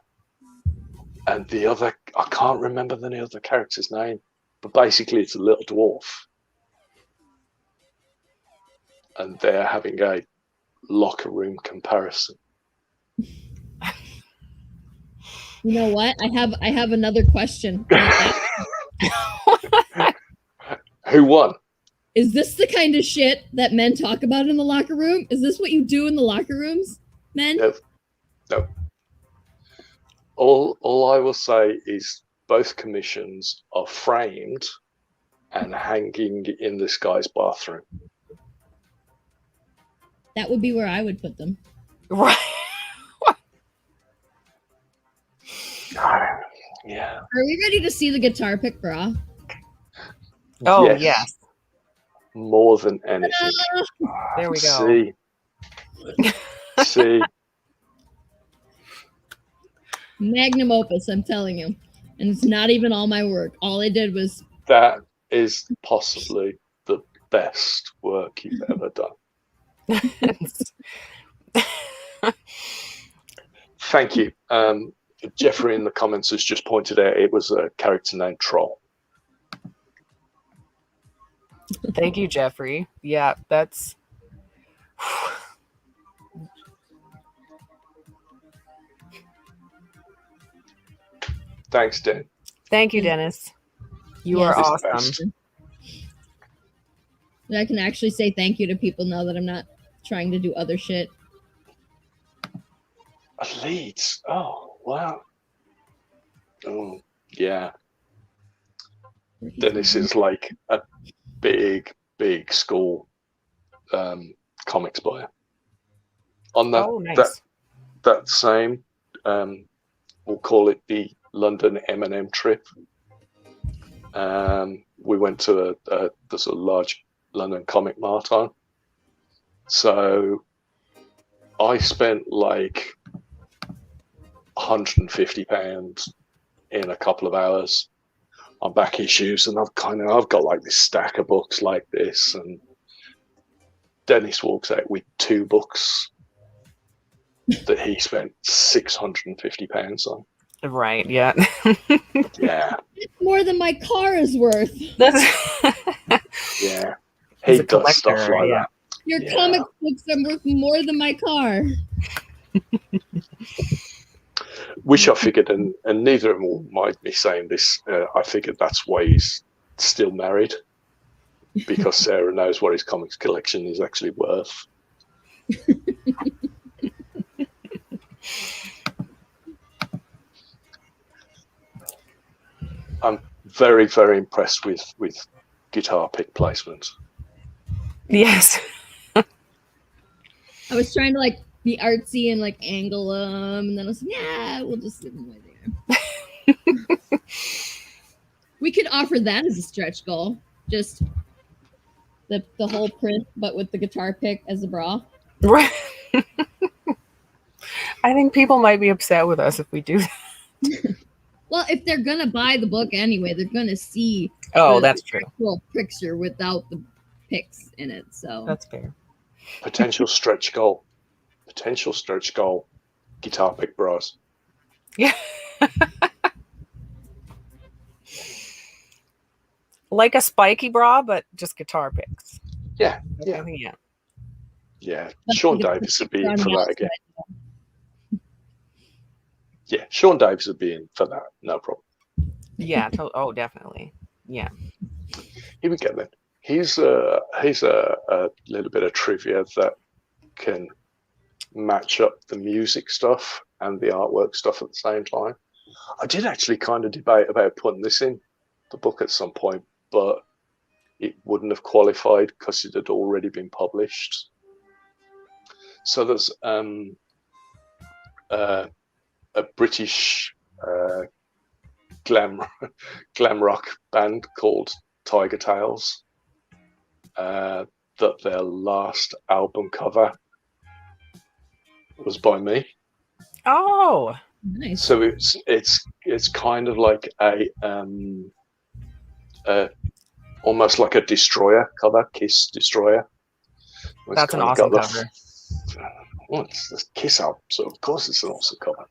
And the other, I can't remember the other character's name, but basically it's a little dwarf. And they're having a locker room comparison. You know what? I have another question. Who won? Is this the kind of shit that men talk about in the locker room? Is this what you do in the locker rooms, men? No. All I will say is both commissions are framed and hanging in this guy's bathroom. That would be where I would put them. Right. Yeah. Are we ready to see the guitar pick bra? Oh, yes. More than anything. There we go. See. Magnum opus, I'm telling you. And it's not even all my work. All I did was... That is possibly the best work you've ever done. Thank you. Jeffrey in the comments has just pointed out it was a character named Troll. Thank you, Jeffrey. Yeah, that's... Thanks, Den. Thank you, Dennis. You are awesome. I can actually say thank you to people now that I'm not trying to do other shit. Leeds. Oh, wow. Oh, yeah. Dennis is like a big school comics buyer. On that, nice. that same, we'll call it the London M&M trip. We went to there's a large London comic mart on. So I spent like £150 in a couple of hours on back issues, and I've got like this stack of books like this, and Dennis walks out with 2 books that he spent £650 on. Right, yeah. Yeah. It's more than my car is worth. Yeah. He does stuff like that. Your comic books are worth more than my car. Wish I figured, and neither of them might be saying this, I figured that's why he's still married, because Sarah knows what his comics collection is actually worth. I'm very, very impressed with guitar pick placement. Yes. I was trying to like be artsy and like angle them, and then I was like, yeah, we'll just leave them right there. We could offer that as a stretch goal. Just the whole print, but with the guitar pick as a bra. Right. I think people might be upset with us if we do that. Well, if they're gonna buy the book anyway, they're gonna see. That's true. Actual picture without the pics in it. So that's fair. Potential stretch goal. Guitar pick bras. Yeah. Like a spiky bra, but just guitar picks. Yeah. Sean Davis would be in for that again. Yeah, Sean Davis would be in for that. No problem. Yeah. Oh, definitely. Yeah. Here we go then. Here's a little bit of trivia that can match up the music stuff and the artwork stuff at the same time. I did actually kind of debate about putting this in the book at some point, but it wouldn't have qualified because it had already been published. So there's a British glam rock band called Tiger Tales, that their last album cover was by me. Oh, Nice. So it's kind of like a almost like a Destroyer cover, Kiss Destroyer. That's an awesome cover. Well, it's the Kiss album, so of course it's an awesome cover.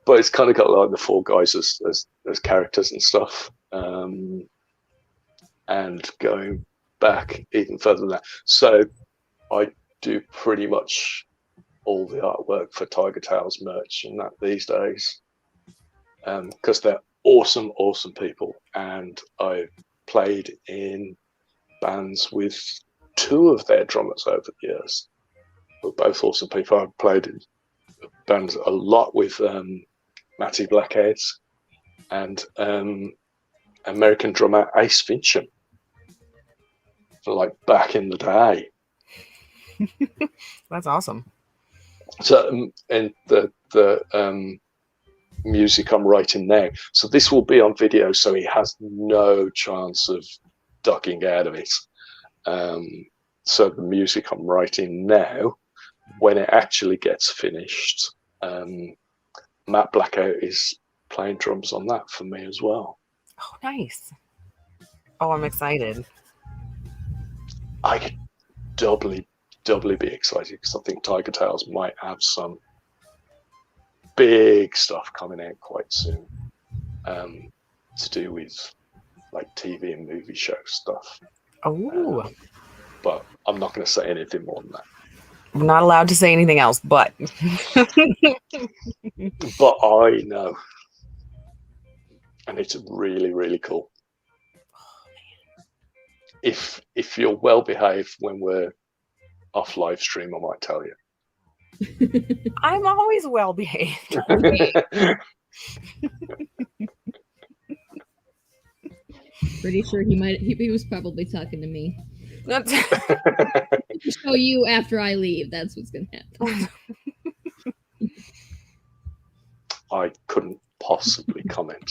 But it's kind of got like the four guys as characters and stuff. And going back even further than that. So I do pretty much all the artwork for Tiger Tales merch and that these days. Because they're awesome people. And I've played in bands with two of their drummers over the years. We're both awesome people. I've played in bands a lot with Matty Blackheads and American drummer Ace Fincham, like back in the day. That's awesome. So, and the music I'm writing now. So this will be on video, so he has no chance of ducking out of it. So the music I'm writing now, when it actually gets finished, Matt Blackout is playing drums on that for me as well. Oh, nice. Oh, I'm excited. I could doubly be excited because I think Tiger Tales might have some big stuff coming out quite soon, to do with like TV and movie show stuff. Oh. But I'm not going to say anything more than that. I'm not allowed to say anything else, but. But I know. And it's really, really cool. If you're well behaved when we're off live stream, I might tell you. I'm always well behaved. Pretty sure he was probably talking to me. Show you after I leave. That's what's gonna happen. I couldn't possibly comment.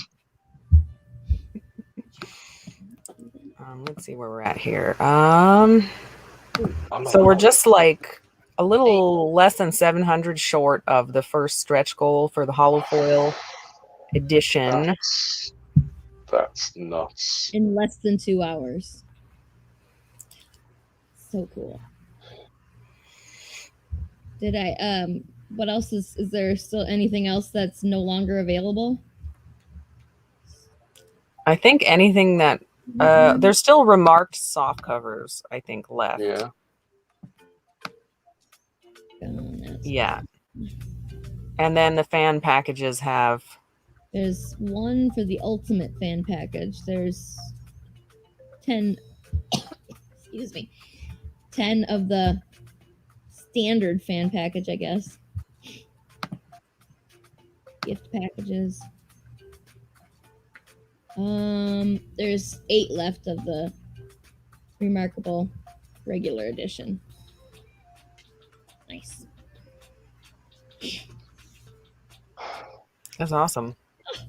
Let's see where we're at here. So we're just like a little less than 700 short of the first stretch goal for the hollow foil edition. That's nuts. In less than 2 hours. So cool. Did I what else is there still anything else that's no longer available? I think anything that there's still remarked soft covers, I think, left. Yeah. Yeah. And then the fan packages have. There's one for the ultimate fan package. There's 10 excuse me. 10 of the standard fan package, I guess. Gift packages. There's 8 left of the remarkable regular edition. Nice. That's awesome.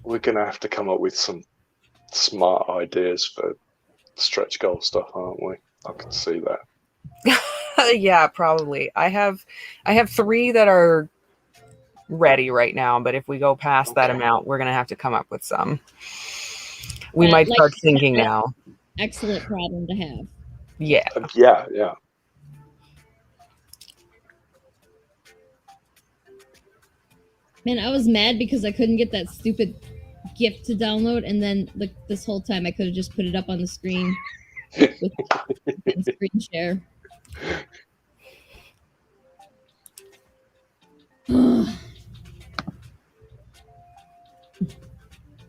We're gonna have to come up with some smart ideas for stretch goal stuff, aren't we? I can see that. Yeah, probably. I have 3 that are ready right now, but if we go past that amount, we're gonna have to come up with some. We might start thinking now. Excellent problem to have. Yeah. Yeah. Man, I was mad because I couldn't get that stupid gift to download, and then this whole time I could have just put it up on the screen with screen share.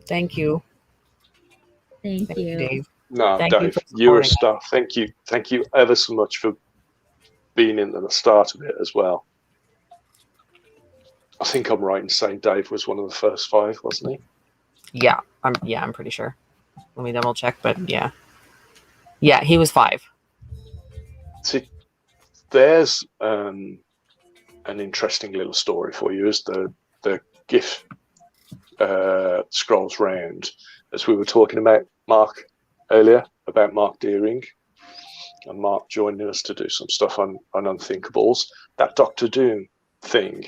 Thank you. Thank you, Dave. No, Dave, you're a star. Thank you ever so much for being in at the start of it as well. I think I'm right in saying Dave was one of the first 5, wasn't he? Yeah, I'm pretty sure. Let me double check, but yeah, he was 5. See, there's an interesting little story for you as the gift scrolls round. As we were talking about Mark earlier, about Mark Deering, and Mark joining us to do some stuff on Unthinkables, that Doctor Doom thing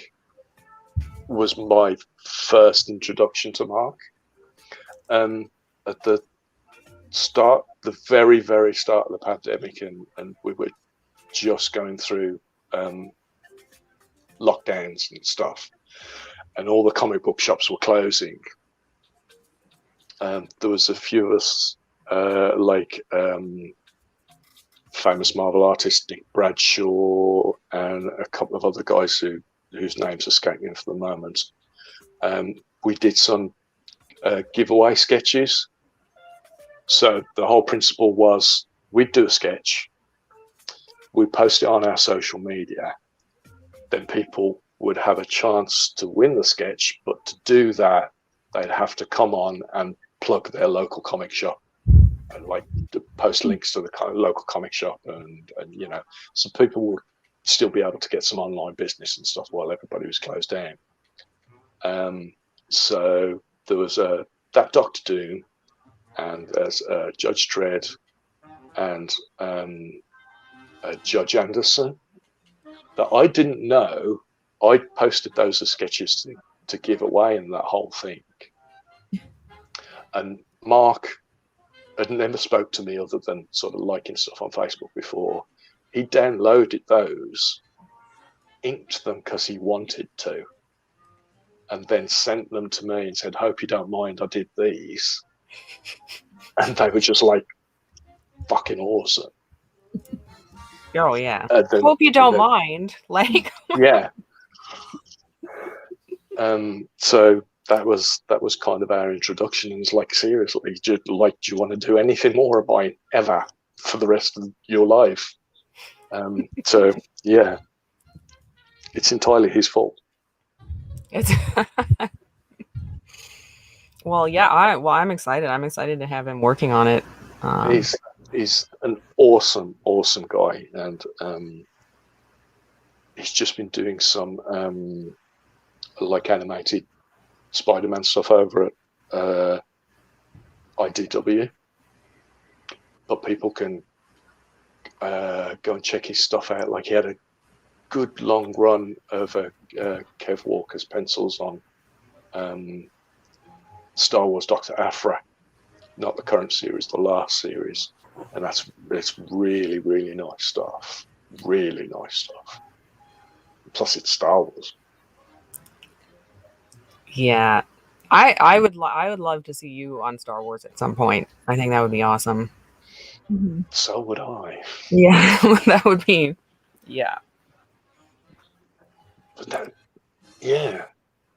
was my first introduction to Mark. At the start, the very, very start of the pandemic, and we were just going through lockdowns and stuff, and all the comic book shops were closing. There was a few of us, like famous Marvel artist Nick Bradshaw and a couple of other guys whose names escape me for the moment. We did some giveaway sketches. So the whole principle was we'd do a sketch, we'd post it on our social media, then people would have a chance to win the sketch, but to do that, they'd have to come on and plug their local comic shop and like to post links to the local comic shop, and you know, so people would still be able to get some online business and stuff while everybody was closed down. So there was that Doctor Doom, and there's Judge Dredd and Judge Anderson that I didn't know. I posted those as sketches to give away in that whole thing. And Mark had never spoke to me other than sort of liking stuff on Facebook before. He downloaded those, inked them because he wanted to, and then sent them to me and said, "Hope you don't mind, I did these." And they were just like fucking awesome. Oh yeah. Hope you don't mind. Like yeah. So that was kind of our introduction, and it's like, seriously, do you want to do anything more of mine ever for the rest of your life? So yeah, it's entirely his fault. It's well, yeah. I'm excited. I'm excited to have him working on it. He's an awesome guy, and he's just been doing some like animated Spider-Man stuff over at IDW, but people can go and check his stuff out. Like, he had a good long run of Kev Walker's pencils on Star Wars Dr. Aphra, not the current series, the last series, and it's really, really nice stuff. Really nice stuff. Plus, it's Star Wars. Yeah, I would love to see you on Star Wars at some point. I think that would be awesome. Mm-hmm. So would I. Yeah, that would be. Yeah. But then, yeah,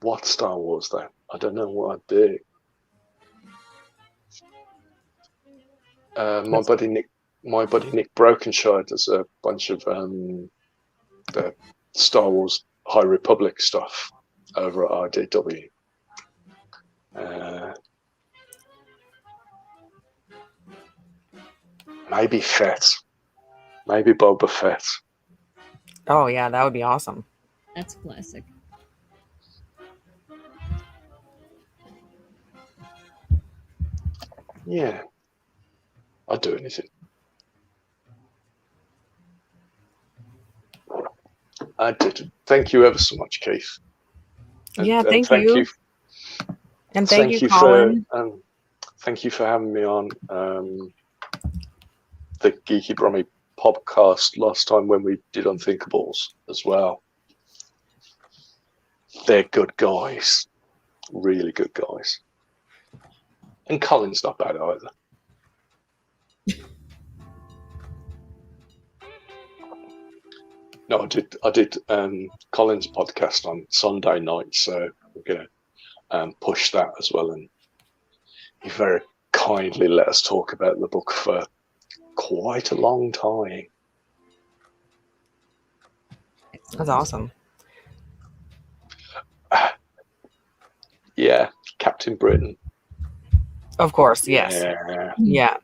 what Star Wars though? I don't know what I'd do. My buddy Nick Brokenshire does a bunch of the Star Wars High Republic stuff over at RDW. Maybe Fett. Maybe Boba Fett. Oh yeah, that would be awesome. That's classic. Yeah. I'd do anything. I did. Thank you ever so much, Keith. Yeah, thank you. And thank you, Colin. Thank you for having me on the Geeky Brummy podcast last time when we did Unthinkables as well. They're good guys. Really good guys. And Colin's not bad either. No, I did Colin's podcast on Sunday night, so we're going to push that as well. And he very kindly let us talk about the book for quite a long time. That's awesome. Yeah, Captain Britain. Of course, yes. Yeah.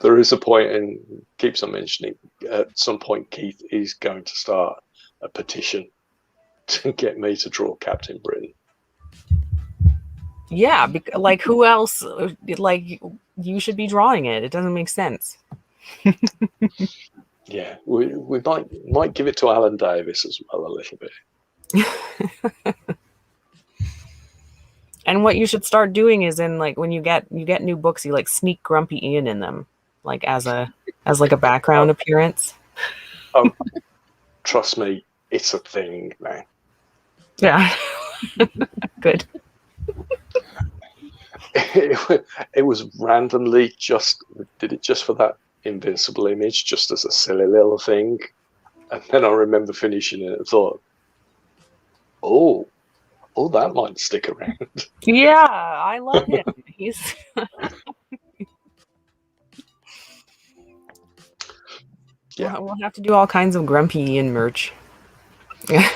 There is a point, and keeps on mentioning, at some point Keith is going to start a petition to get me to draw Captain Britain. Yeah, like who else? Like, you should be drawing it. It doesn't make sense. Yeah, we might give it to Alan Davis as well a little bit. And what you should start doing is in like when you get new books, you like sneak Grumpy Ian in them, like as like a background appearance. Oh, trust me, it's a thing, man. Yeah. Good. It was randomly did it just for that invincible image, just as a silly little thing. And then I remember finishing it and thought, oh, that might stick around. Yeah, I love him. He's Yeah. We'll have to do all kinds of Grumpy Ian merch. Yeah.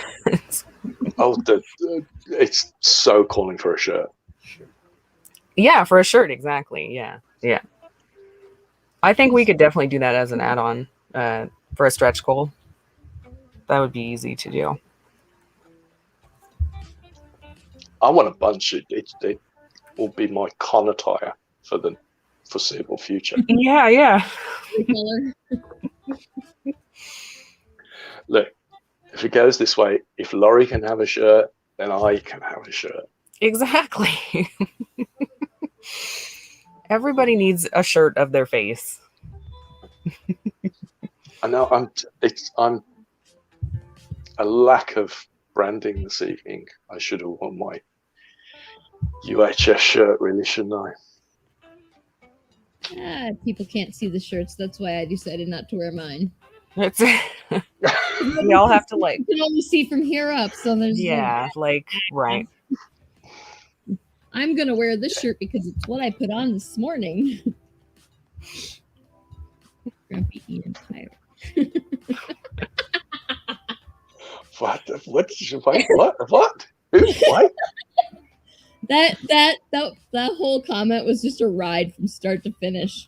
Oh, it's so calling for a shirt. Yeah, for a shirt, exactly. Yeah. Yeah. I think we could definitely do that as an add-on for a stretch goal. That would be easy to do. I want a bunch. It will be my con attire for the foreseeable future. Yeah, yeah. Look, if it goes this way, if Laurie can have a shirt, then I can have a shirt. Exactly. Everybody needs a shirt of their face. I know I'm a lack of branding this evening. I should have worn my UHS shirt, really, shouldn't I? People can't see the shirts. That's why I decided not to wear mine. We all have to like. You can only see from here up, so there's right. I'm gonna wear this shirt because it's what I put on this morning. Grumpy Ian Pirate. What? What? Who? What? That whole comment was just a ride from start to finish.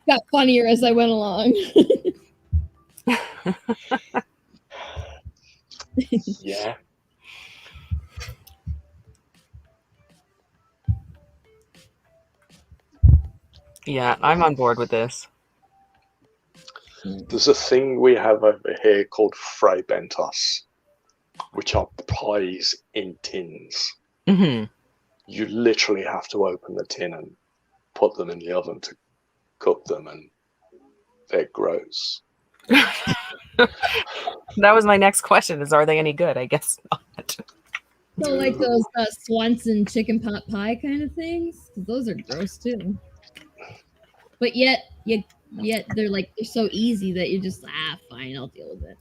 Got funnier as I went along. Yeah. Yeah, I'm on board with this. There's a thing we have over here called Frey Bentos, which are pies in tins. Mm-hmm. You literally have to open the tin and put them in the oven to cook them, and they're gross. That was my next question: is are they any good? I guess not. So like those Swanson chicken pot pie kind of things, because those are gross too. But yet they're so easy that you're just fine, I'll deal with it.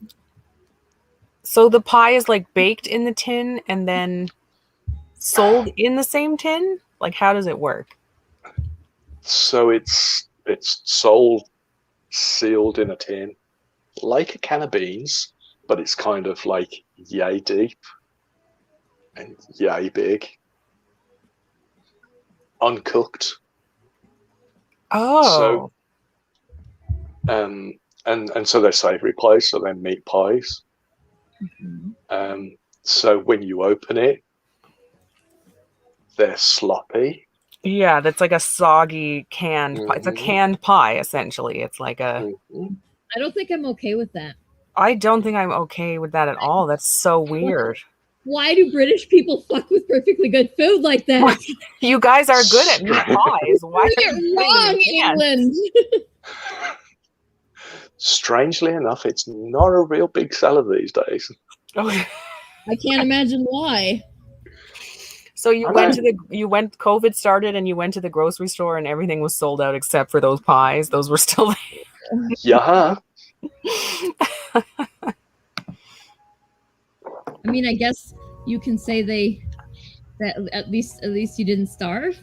So the pie is like baked in the tin and then sold in the same tin? Like how does it work? So it's sold sealed in a tin, like a can of beans, but it's kind of like yay deep and yay big, uncooked. Oh. So, and so they're savory pies, so they're meat pies. Mm-hmm. So when you open it, they're sloppy. Yeah, that's like a soggy canned pie. It's a canned pie, essentially. It's like a... I don't think I'm okay with that. I don't think I'm okay with that at all. That's so weird. Why do British people fuck with perfectly good food like that? You guys are good at meat pies. Why are you wrong, England? Strangely enough, it's not a real big seller these days. Oh. I can't imagine why. So COVID started and you went to the grocery store and everything was sold out except for those pies. Those were still there. Yeah. I mean, I guess you can say that at least you didn't starve.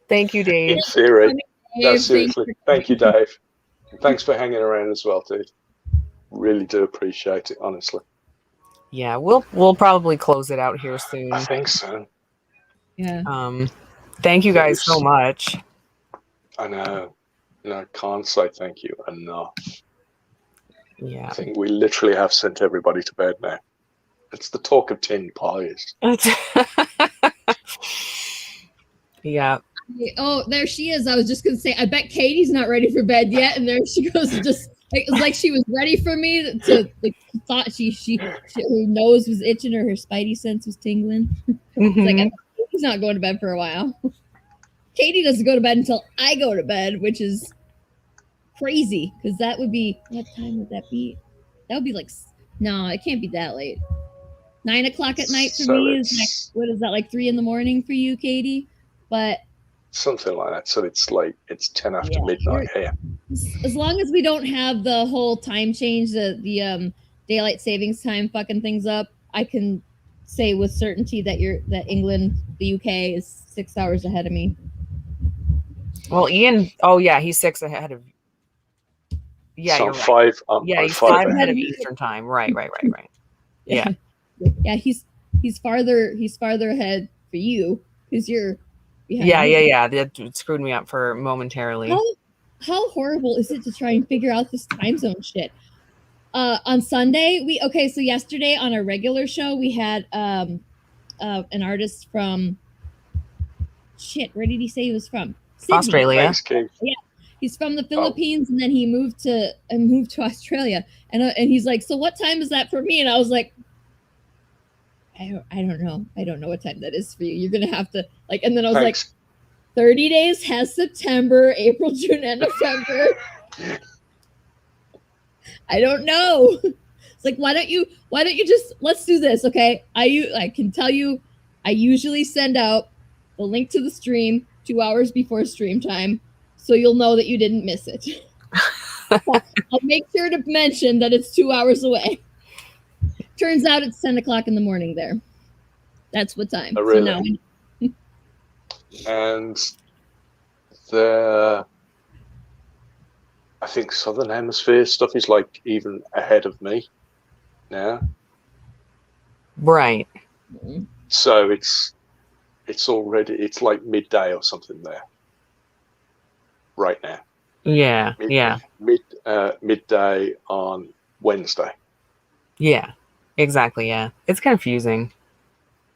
Thank you, Dave. In theory. No, seriously. Thank you, Dave. Thanks for hanging around as well, dude. Really do appreciate it, honestly. Yeah, we'll probably close it out here soon. I think so. Yeah. Thank you guys so much. I know. No, I can't say thank you enough. Yeah. I think we literally have sent everybody to bed now. It's the talk of tin pies. Yeah. Oh, there she is. I was just gonna say, I bet Katie's not ready for bed yet, and there she goes. Just like, it was like she was ready for me to. Like, thought she her nose was itching or her spidey sense was tingling. It's like, I bet Katie's not going to bed for a while. Katie doesn't go to bed until I go to bed, which is crazy because that would be, what time would that be? That would be like, no, it can't be that late. 9 o'clock at night for So me it's is like, what is that, like 3 a.m. for you, Katie? But something like that. So it's like it's 10 after yeah, midnight here. as long as we don't have the whole time change, the daylight savings time fucking things up, I can say with certainty that England, the UK is 6 hours ahead of me. Well, Ian, oh yeah, he's 6 ahead of. Yeah, so you're I'm right. 5. I'm He's 5 ahead of Eastern time. Right. Yeah. Yeah, he's farther ahead for you because you're behind. Yeah. That screwed me up for momentarily. How horrible is it to try and figure out this time zone shit? On Sunday, so yesterday on our regular show, we had an artist from where did he say he was from? Sydney. Australia. Yeah, he's from the Philippines, and then he moved to Australia, and he's like, so what time is that for me? And I was like, I don't know. I don't know what time that is for you. You're gonna have to like. And then I was like, 30 days has September, April, June, and November. I don't know. It's like, why don't you just, let's do this, okay? I can tell you, I usually send out the link to the stream 2 hours before stream time, so you'll know that you didn't miss it. I'll make sure to mention that it's 2 hours away. Turns out it's 10 o'clock in the morning there. That's what time. Oh, really? So now and I think Southern Hemisphere stuff is like even ahead of me now. Right. So it's already, it's like midday or something there right now. Yeah. Midday on Wednesday. Yeah, exactly. Yeah, it's confusing.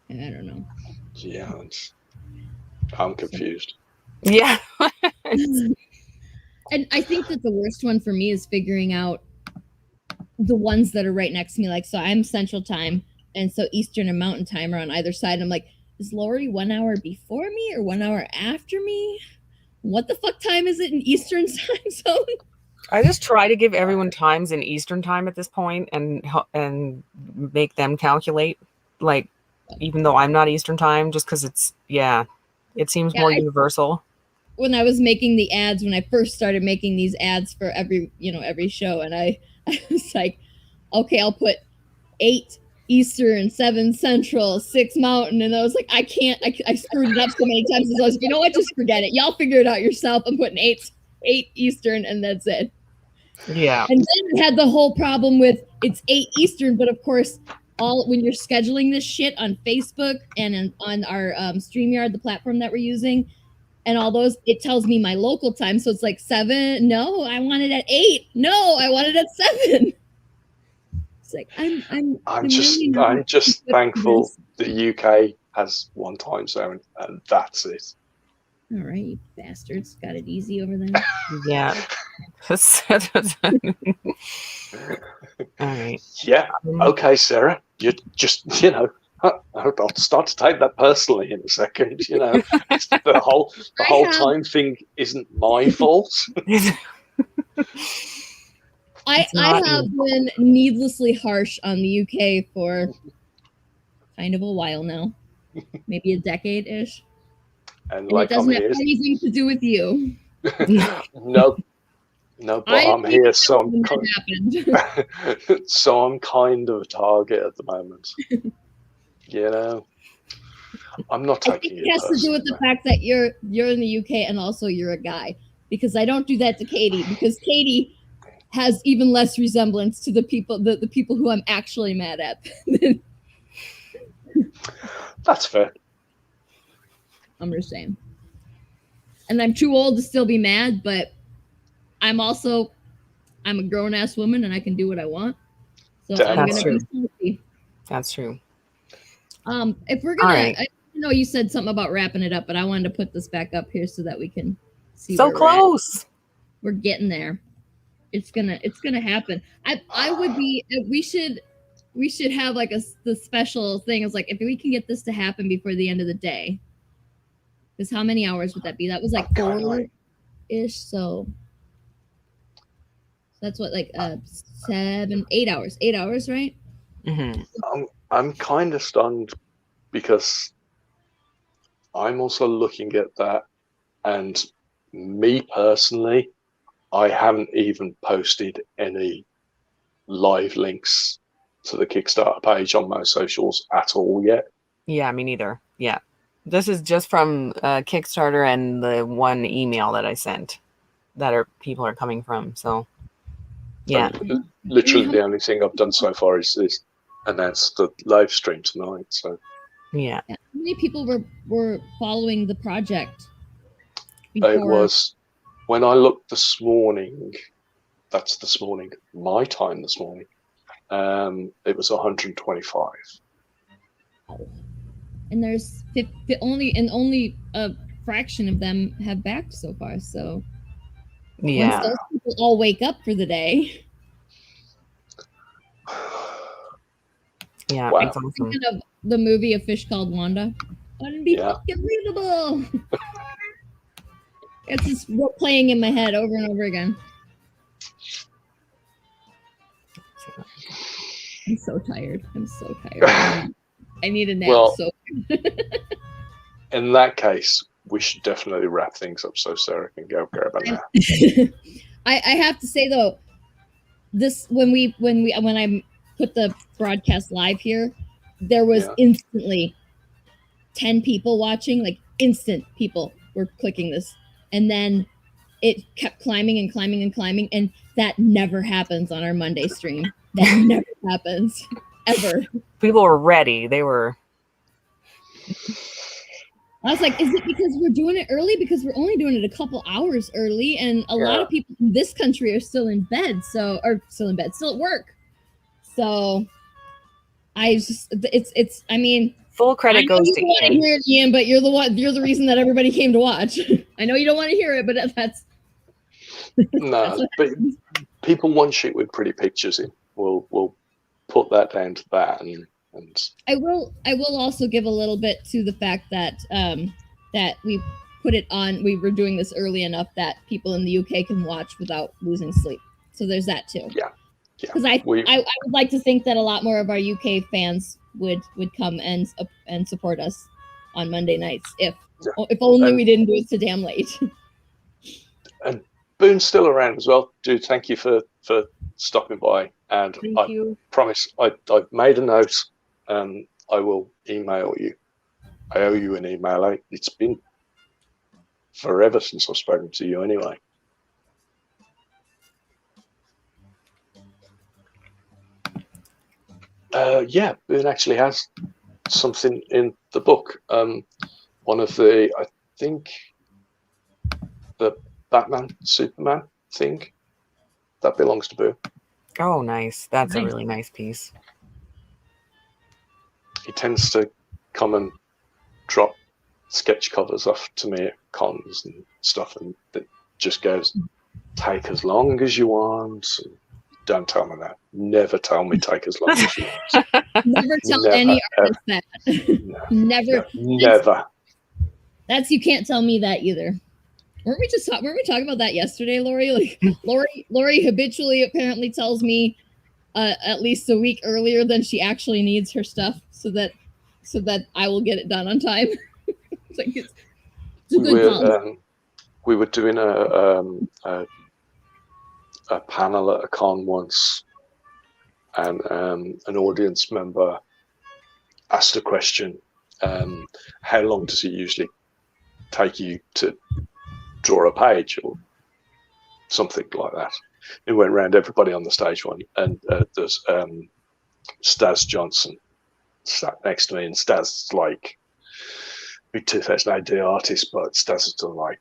I don't know. Yeah, I'm confused. Yeah. And I think that the worst one for me is figuring out the ones that are right next to me. Like, so I'm Central Time, and so Eastern and Mountain Time are on either side. I'm like, is Lori 1 hour before me or 1 hour after me? What the fuck time is it in Eastern time zone? I just try to give everyone times in Eastern time at this point, and make them calculate, like, even though I'm not Eastern time, just because it seems more universal. When I was making the ads, when I first started making these ads for every show, and I was like, okay, I'll put 8 Eastern, 7 Central, 6 Mountain, and I was like, I can't, I screwed it up so many times. So I was like, you know what, just forget it. Y'all figure it out yourself. I'm putting 8 Eastern, and that's it. Yeah. And then I had the whole problem with it's 8 Eastern, but of course, when you're scheduling this shit on Facebook and on our StreamYard, the platform that we're using, and all those, it tells me my local time. So it's like 7. No, I want it at 8. No, I want it at 7. It's like I'm just thankful the UK has one time zone and that's it. All right, you bastards, got it easy over there. Yeah. All right. Yeah. Okay, Sarah. You just I'll start to take that personally in a second. The whole time thing isn't my fault. I have been needlessly harsh on the UK for kind of a while now, maybe a decade-ish. And it doesn't have anything to do with you. No, but I'm here, so I'm kind of a target at the moment. I'm not taking it. It has to do with the fact that you're in the UK and also you're a guy, because I don't do that to Katie, because Katie has even less resemblance to the people who I'm actually mad at. That's fair. I'm just saying. And I'm too old to still be mad, but I'm a grown-ass woman and I can do what I want. So I'm going to be salty. That's true. If we're gonna, know you said something about wrapping it up, but I wanted to put this back up here so that we can see So where we're at. close. We're getting there. It's gonna happen. I would be. We should have like the special thing. It's like if we can get this to happen before the end of the day. Because how many hours would that be? That was like 4-ish. So that's what, like 8 hours. 8 hours, right? Mm-hmm. I'm kind of stunned because I'm also looking at that, and me personally, I haven't even posted any live links to the Kickstarter page on my socials at all yet. Yeah, me neither. Yeah. This is just from Kickstarter and the one email that I sent that people are coming from. So, yeah. So, literally the only thing I've done so far is this, and that's the live stream tonight. So, yeah. How many people were following the project? It was, when I looked this morning, that's this morning, my time this morning, it was 125. And there's only a fraction of them have backed so far. So Yeah. once those people all wake up for the day. Yeah, wow. it's awesome. Thinking of the movie A Fish Called Wanda. Wouldn't be fucking readable. It's just playing in my head over and over again. I'm so tired. I need a nap. Well, so in that case, we should definitely wrap things up so Sarah can go grab a nap. I have to say though, this when I put the broadcast live here, there was instantly 10 people watching, like instant people were clicking this, and then it kept climbing and climbing and climbing, and that never happens on our Monday stream. That never happens ever. People were ready. They were. I was like, is it because we're doing it early? Because we're only doing it a couple hours early, and a lot of people in this country are still in bed, still at work. So it's I mean, full credit goes to Ian. Want to hear it, Ian, but you're the reason that everybody came to watch. I know you don't want to hear it, but that's no. But people want shit with pretty pictures in. We'll put that down to that, and I will also give a little bit to the fact that that we put it on. We were doing this early enough that people in the UK can watch without losing sleep. So there's that too. Yeah. Because I would like to think that a lot more of our UK fans would come and support us on Monday nights if only we didn't do it so damn late. And Boone's still around as well. Dude, thank you for stopping by. And I promise I've made a note. I will email you. I owe you an email. It's been forever since I've spoken to you anyway. Boone actually has something in the book. One of the, I think, the Batman, Superman thing, that belongs to Boone. Oh, nice. That's a really nice piece. He tends to come and drop sketch covers off to me at cons and stuff, and it just goes, take as long as you want. Don't tell me that. Never tell me take as long as you want. Never tell any artist that. No, never. That's you can't tell me that either. Weren't we talking about that yesterday, Lori? Like Lori habitually apparently tells me at least a week earlier than she actually needs her stuff, so that I will get it done on time. It's like it's a good call. We were doing a panel at a con once, and an audience member asked a question: how long does it usually take you to draw a page or something like that? It went around everybody on the stage one, and there's Staz Johnson sat next to me, and Staz is like a 2000 AD artist, but Staz has done like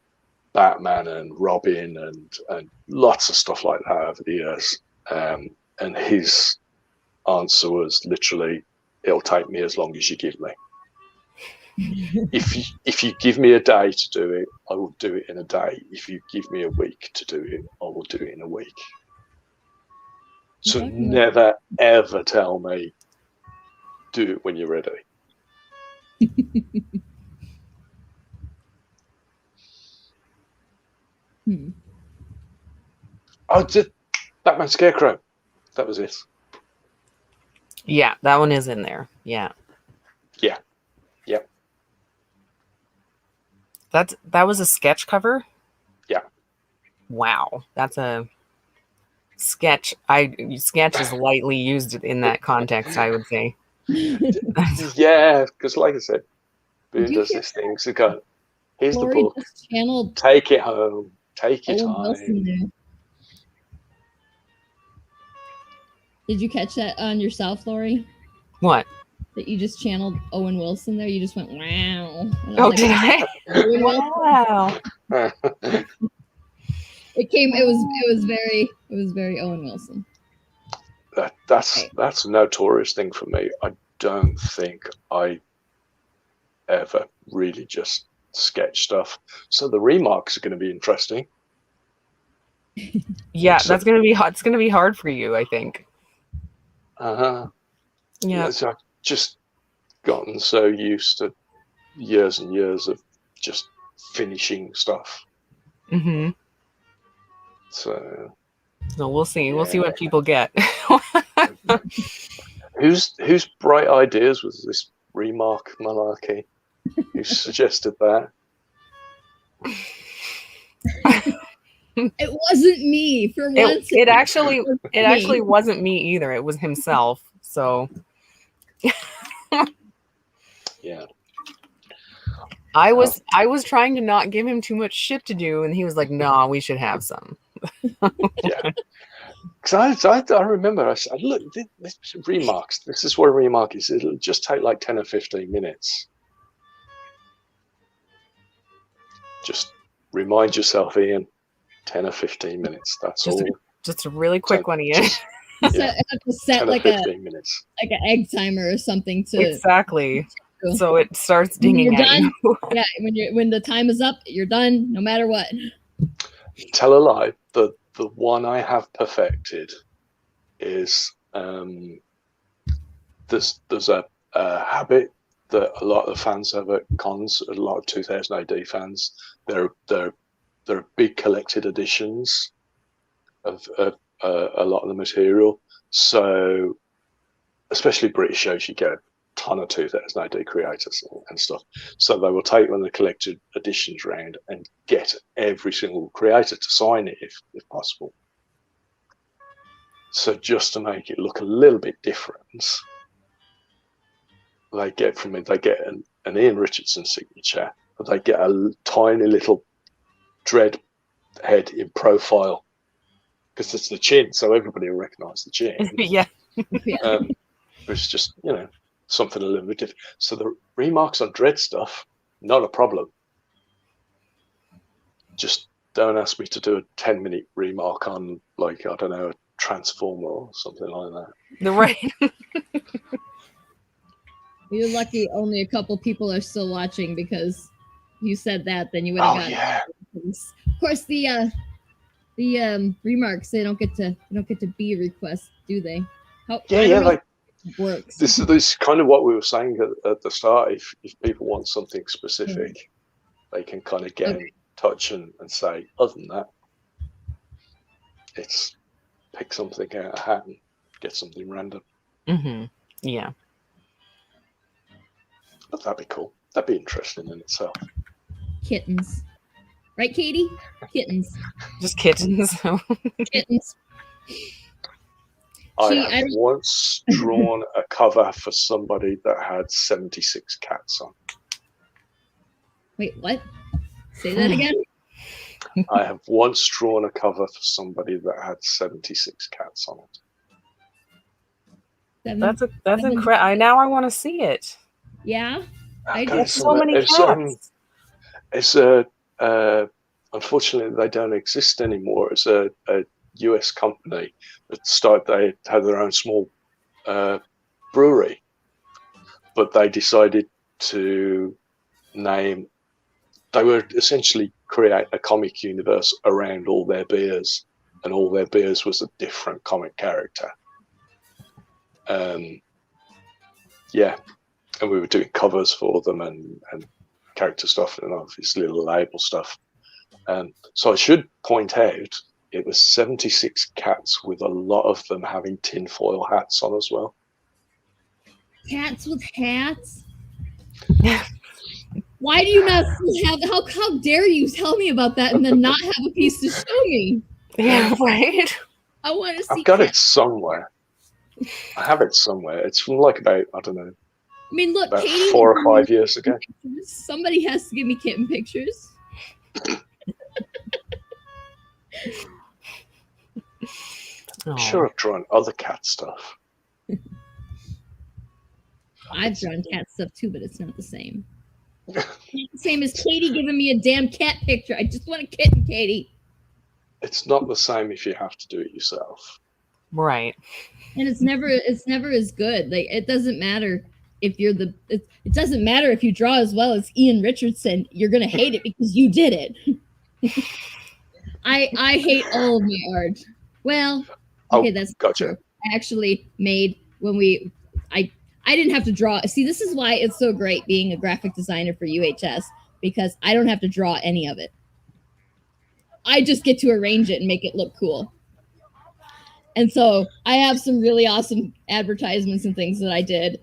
Batman and Robin and lots of stuff like that over the years. And his answer was literally, it'll take me as long as you give me. If you give me a day to do it, I will do it in a day. If you give me a week to do it, I will do it in a week. So never ever tell me do it when you're ready. Oh, just Batman Scarecrow. That was it. Yeah, that one is in there. Yeah. Yeah. Yep. That was a sketch cover? Yeah. Wow. That's a sketch. Sketch is lightly used in that context, I would say. Yeah, because like I said, Boone does this thing. So go, here's Lori the book. just channeled Take it home. Take your Owen time. Wilson there. Did you catch that on yourself, Lori? What? That you just channeled Owen Wilson there? You just went, wow. Oh, did I? Wow. It was very Owen Wilson. That's a notorious thing for me. I don't think I ever really just sketch stuff. So the remarks are going to be interesting. Yeah, that's gonna be hard. It's gonna be hard for you, I think. Yeah. So I've just gotten so used to years and years of just finishing stuff. Mm-hmm. So we'll see. Yeah. We'll see what people get. Whose bright ideas was this remark malarkey? Who suggested that? It wasn't me for once. It actually wasn't me either. It was himself. So yeah. I was trying to not give him too much shit to do, and he was like, "Nah, we should have some." Yeah. Because I remember I said, look, this remarks. This is what a remark is. It'll just take like 10 or 15 minutes. Just remind yourself, Ian. 10 or 15 minutes. That's just all. Just a really quick one, Ian. Yeah. Have to set like 15 minutes. Like an egg timer or something to exactly. So it starts dinging at you. Yeah, when the time is up, you're done, no matter what. Tell a lie. The one I have perfected is there's a habit that a lot of the fans have at cons. A lot of 2000 AD fans. There are big collected editions of a lot of the material. So, especially British shows, you get a ton of 2000 AD creators and stuff. So they will take one of the collected editions round and get every single creator to sign it if possible. So just to make it look a little bit different, they get an Ian Richardson signature, but they get a tiny little dread head in profile because it's the chin, so everybody will recognize the chin. Yeah. It's just, something a little bit different. So the remarks on dread stuff, not a problem. Just don't ask me to do a 10-minute remark on, like, I don't know, a transformer or something like that. Right. You're lucky only a couple people are still watching, because you said that, then you would have got it. Of course, the remarks, they don't get to be requests, do they? Like works. This is kind of what we were saying at the start. If people want something specific, they can kind of get in touch and say, other than that, it's pick something out of a hat and get something random. Mm-hmm. Yeah. But that'd be cool. That'd be interesting in itself. Kittens. Right, Katie? Kittens. Just kittens. Kittens. I have once drawn a cover for somebody that had 76 cats on. Wait, what? Say that again? I have once drawn a cover for somebody that had 76 cats on it. That's incredible. Now I want to see it. Yeah? There's so many cats. Unfortunately, they don't exist anymore. It's a US company that they had their own small brewery, but they decided to name. They would essentially create a comic universe around all their beers, and all their beers was a different comic character. Yeah, and we were doing covers for them and character stuff and obviously little label stuff. So I should point out it was 76 cats, with a lot of them having tinfoil hats on as well. Cats with hats? Why do you not have, how dare you tell me about that and then not have a piece to show me? Yeah, right. I want to see. I've got it somewhere. I have it somewhere. It's from like about, I don't know. I mean, look, about Katie, 4 or 5 years ago. Somebody has to give me kitten pictures. I'm sure I've drawn other cat stuff. I've drawn cat stuff too, but it's not the same. It's not the same as Katie giving me a damn cat picture. I just want a kitten, Katie. It's not the same if you have to do it yourself. Right. And it's never as good. Like, it doesn't matter if you're it doesn't matter if you draw as well as Ian Richardson. You're gonna hate it because you did it. I hate all of my art. Well, okay, that's gotcha. True. I actually made when I didn't have to draw. See, this is why it's so great being a graphic designer for UHS, because I don't have to draw any of it. I just get to arrange it and make it look cool. And so I have some really awesome advertisements and things that I did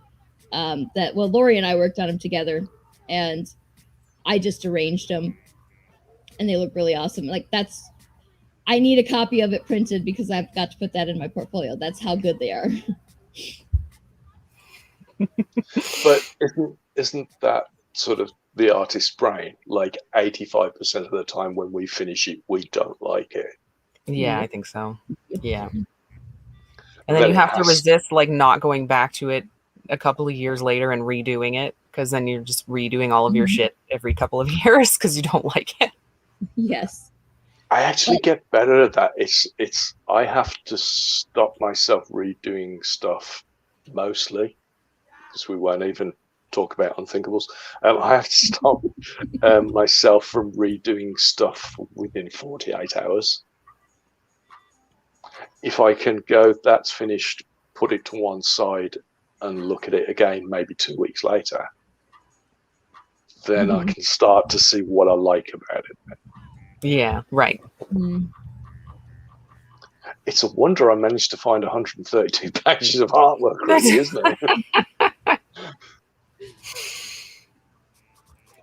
Lori and I worked on them together, and I just arranged them and they look really awesome. Like, I need a copy of it printed because I've got to put that in my portfolio. That's how good they are. But isn't that sort of the artist's brain? Like 85% of the time when we finish it, we don't like it. Yeah, I think so. Yeah. And then you have to resist like not going back to it a couple of years later and redoing it, because then you're just redoing all of your shit every couple of years because you don't like it. Yes. I actually get better at that. It's I have to stop myself redoing stuff mostly, because we won't even talk about unthinkables. I have to stop myself from redoing stuff within 48 hours. If I can go, that's finished, put it to one side and look at it again maybe 2 weeks later, then I can start to see what I like about it. Yeah, right. It's a wonder I managed to find 132 pages of artwork, really, isn't it?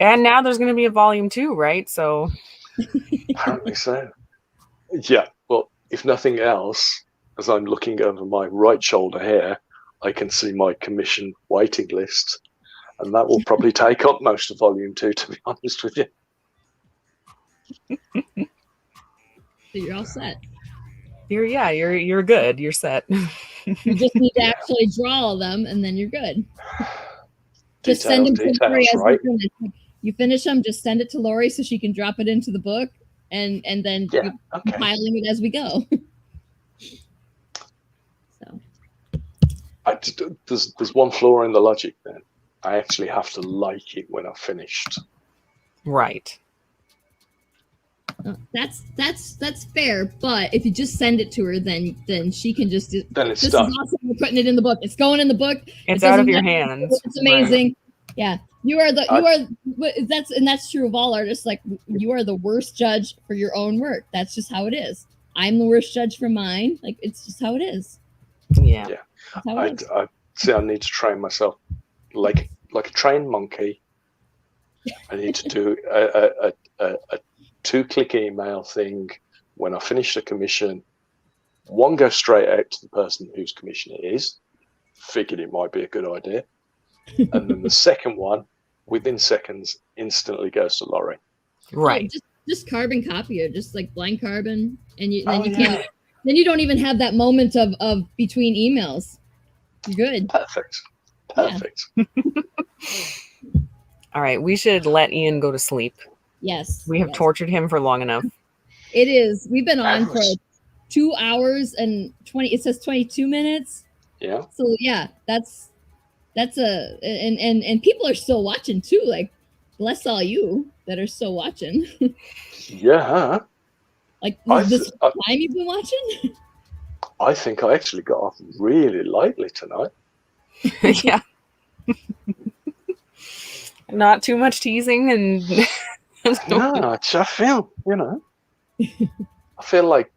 And now there's going to be a volume 2, right? So apparently so. Yeah, well, if nothing else, as I'm looking over my right shoulder here, I can see my commission waiting list, and that will probably take up most of volume 2, to be honest with you. So you're all set. You're good. You're set. You just need to actually draw all them, and then you're good. Just send them to Lori as right? You finish them. Just send it to Lori so she can drop it into the book, and then you're compiling it as we go. So there's one flaw in the logic. Then I actually have to like it when I've finished. Right. That's fair, but if you just send it to her, then she can just do. Then it's this done. Is awesome. We're putting it in the book. It's going in the book. It's out of your hands. It's amazing. Right. Yeah, that's true of all artists. Like, you are the worst judge for your own work. That's just how it is. I'm the worst judge for mine. Like, it's just how it is. Yeah. I see. I need to train myself like a trained monkey. I need to do a 2-click email thing when I finish the commission. One goes straight out to the person whose commission it is. Figured it might be a good idea. And then the second one, within seconds, instantly goes to Laurie. Right. Just carbon copy it, just like blind carbon, and can't. Then you don't even have that moment of between emails. You're good. Perfect. Yeah. All right, we should let Ian go to sleep. Yes. We have tortured him for long enough. It is. We've been on for 2 hours and 20. It says 22 minutes. Yeah. So yeah, that's and people are still watching too. Like, Bless all you that are still watching. Yeah. Like I this th- time you've been watching? I think I actually got off really lightly tonight. Yeah. Not too much teasing and No, I feel, I feel like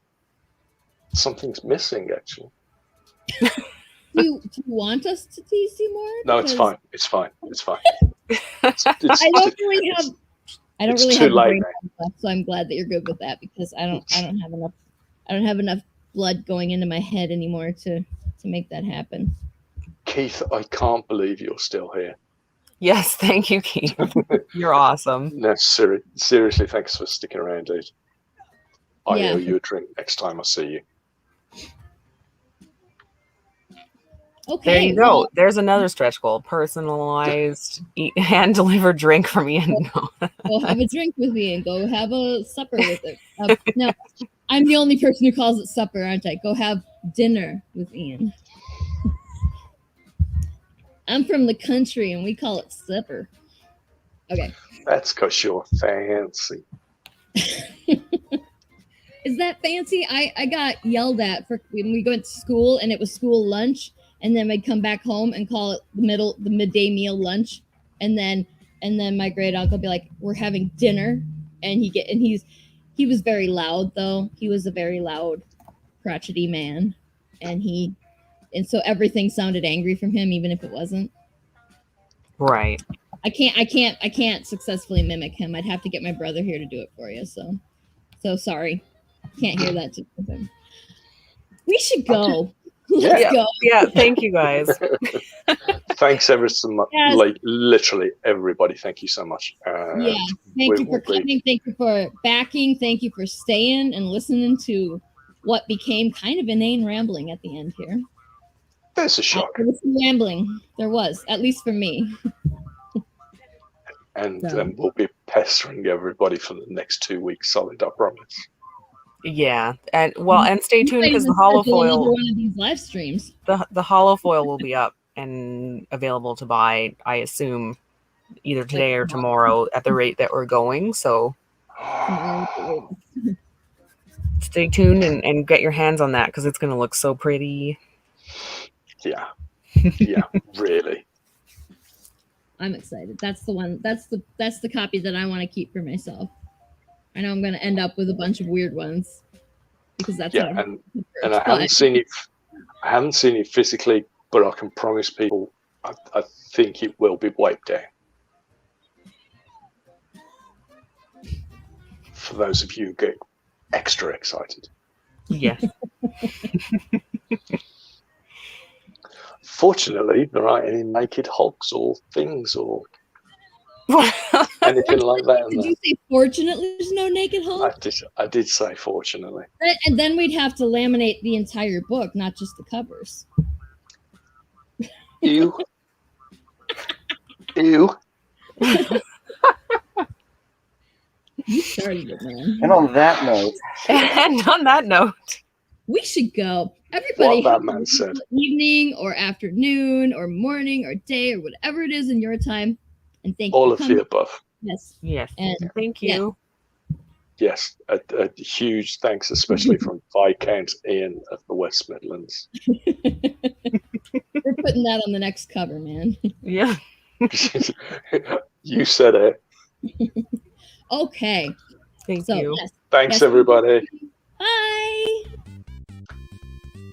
something's missing, actually. Do you want us to tease you more? No, it's Because fine. It's fine. It's fine. I don't really have. I don't it's really too have the late brain now. left, so I'm glad that you're good with that because I don't have enough. I don't have enough blood going into my head anymore to make that happen. Keith, I can't believe you're still here. Yes, thank you, Keith. You're awesome. No, seriously, thanks for sticking around, dude. I Yeah. owe you a drink next time I see you. Okay. There you go. There's another stretch goal. Personalized hand-delivered drink from Ian. Go have a drink with me and go have a supper with it. No, I'm the only person who calls it supper, aren't I? Go have dinner with Ian. I'm from the country and we call it supper. Okay. That's because you're fancy. Is that fancy? I got yelled at for when we went to school and it was school lunch, and then I'd come back home and call it the midday meal lunch, and then my great uncle be like, "We're having dinner," and he was very loud though. He was a very loud, crotchety man, and so everything sounded angry from him, even if it wasn't. Right. I can't successfully mimic him. I'd have to get my brother here to do it for you. So sorry. Can't hear that. We should go. Let's go. Yeah, thank you guys. Thanks ever so much. Yes. Like literally everybody, thank you so much. Yeah. Thank you for coming. Thank you for backing. Thank you for staying and listening to what became kind of inane rambling at the end here. There's a shock. There was some rambling. There was, at least for me. And then we'll be pestering everybody for the next 2 weeks solid, I promise. Yeah, and stay tuned because the holofoil. One of these live streams. The holofoil will be up and available to buy, I assume, either today or tomorrow at the rate that we're going. So stay tuned and get your hands on that because it's going to look so pretty. Yeah, really. I'm excited. That's the one. That's the copy that I want to keep for myself. I know I'm going to end up with a bunch of weird ones because that's and I haven't seen it. I haven't seen it physically, but I can promise people I think it will be wiped down. For those of you who get extra excited. Yeah. Fortunately, there aren't any naked hogs or things or anything like that. Did you say fortunately there's no naked hog? I did say fortunately. And then we'd have to laminate the entire book, not just the covers. Ew. You started it, man. And on that note, we should go. Everybody, what that man said. Evening or afternoon or morning or day or whatever it is in your time. And thank all you. Of the above. Yes. And thank you. Yes, a huge thanks, especially from Viscount Ian of the West Midlands. We're putting that on the next cover, man. Yeah. You said it. Okay. Thank you. Thanks, everybody. Bye.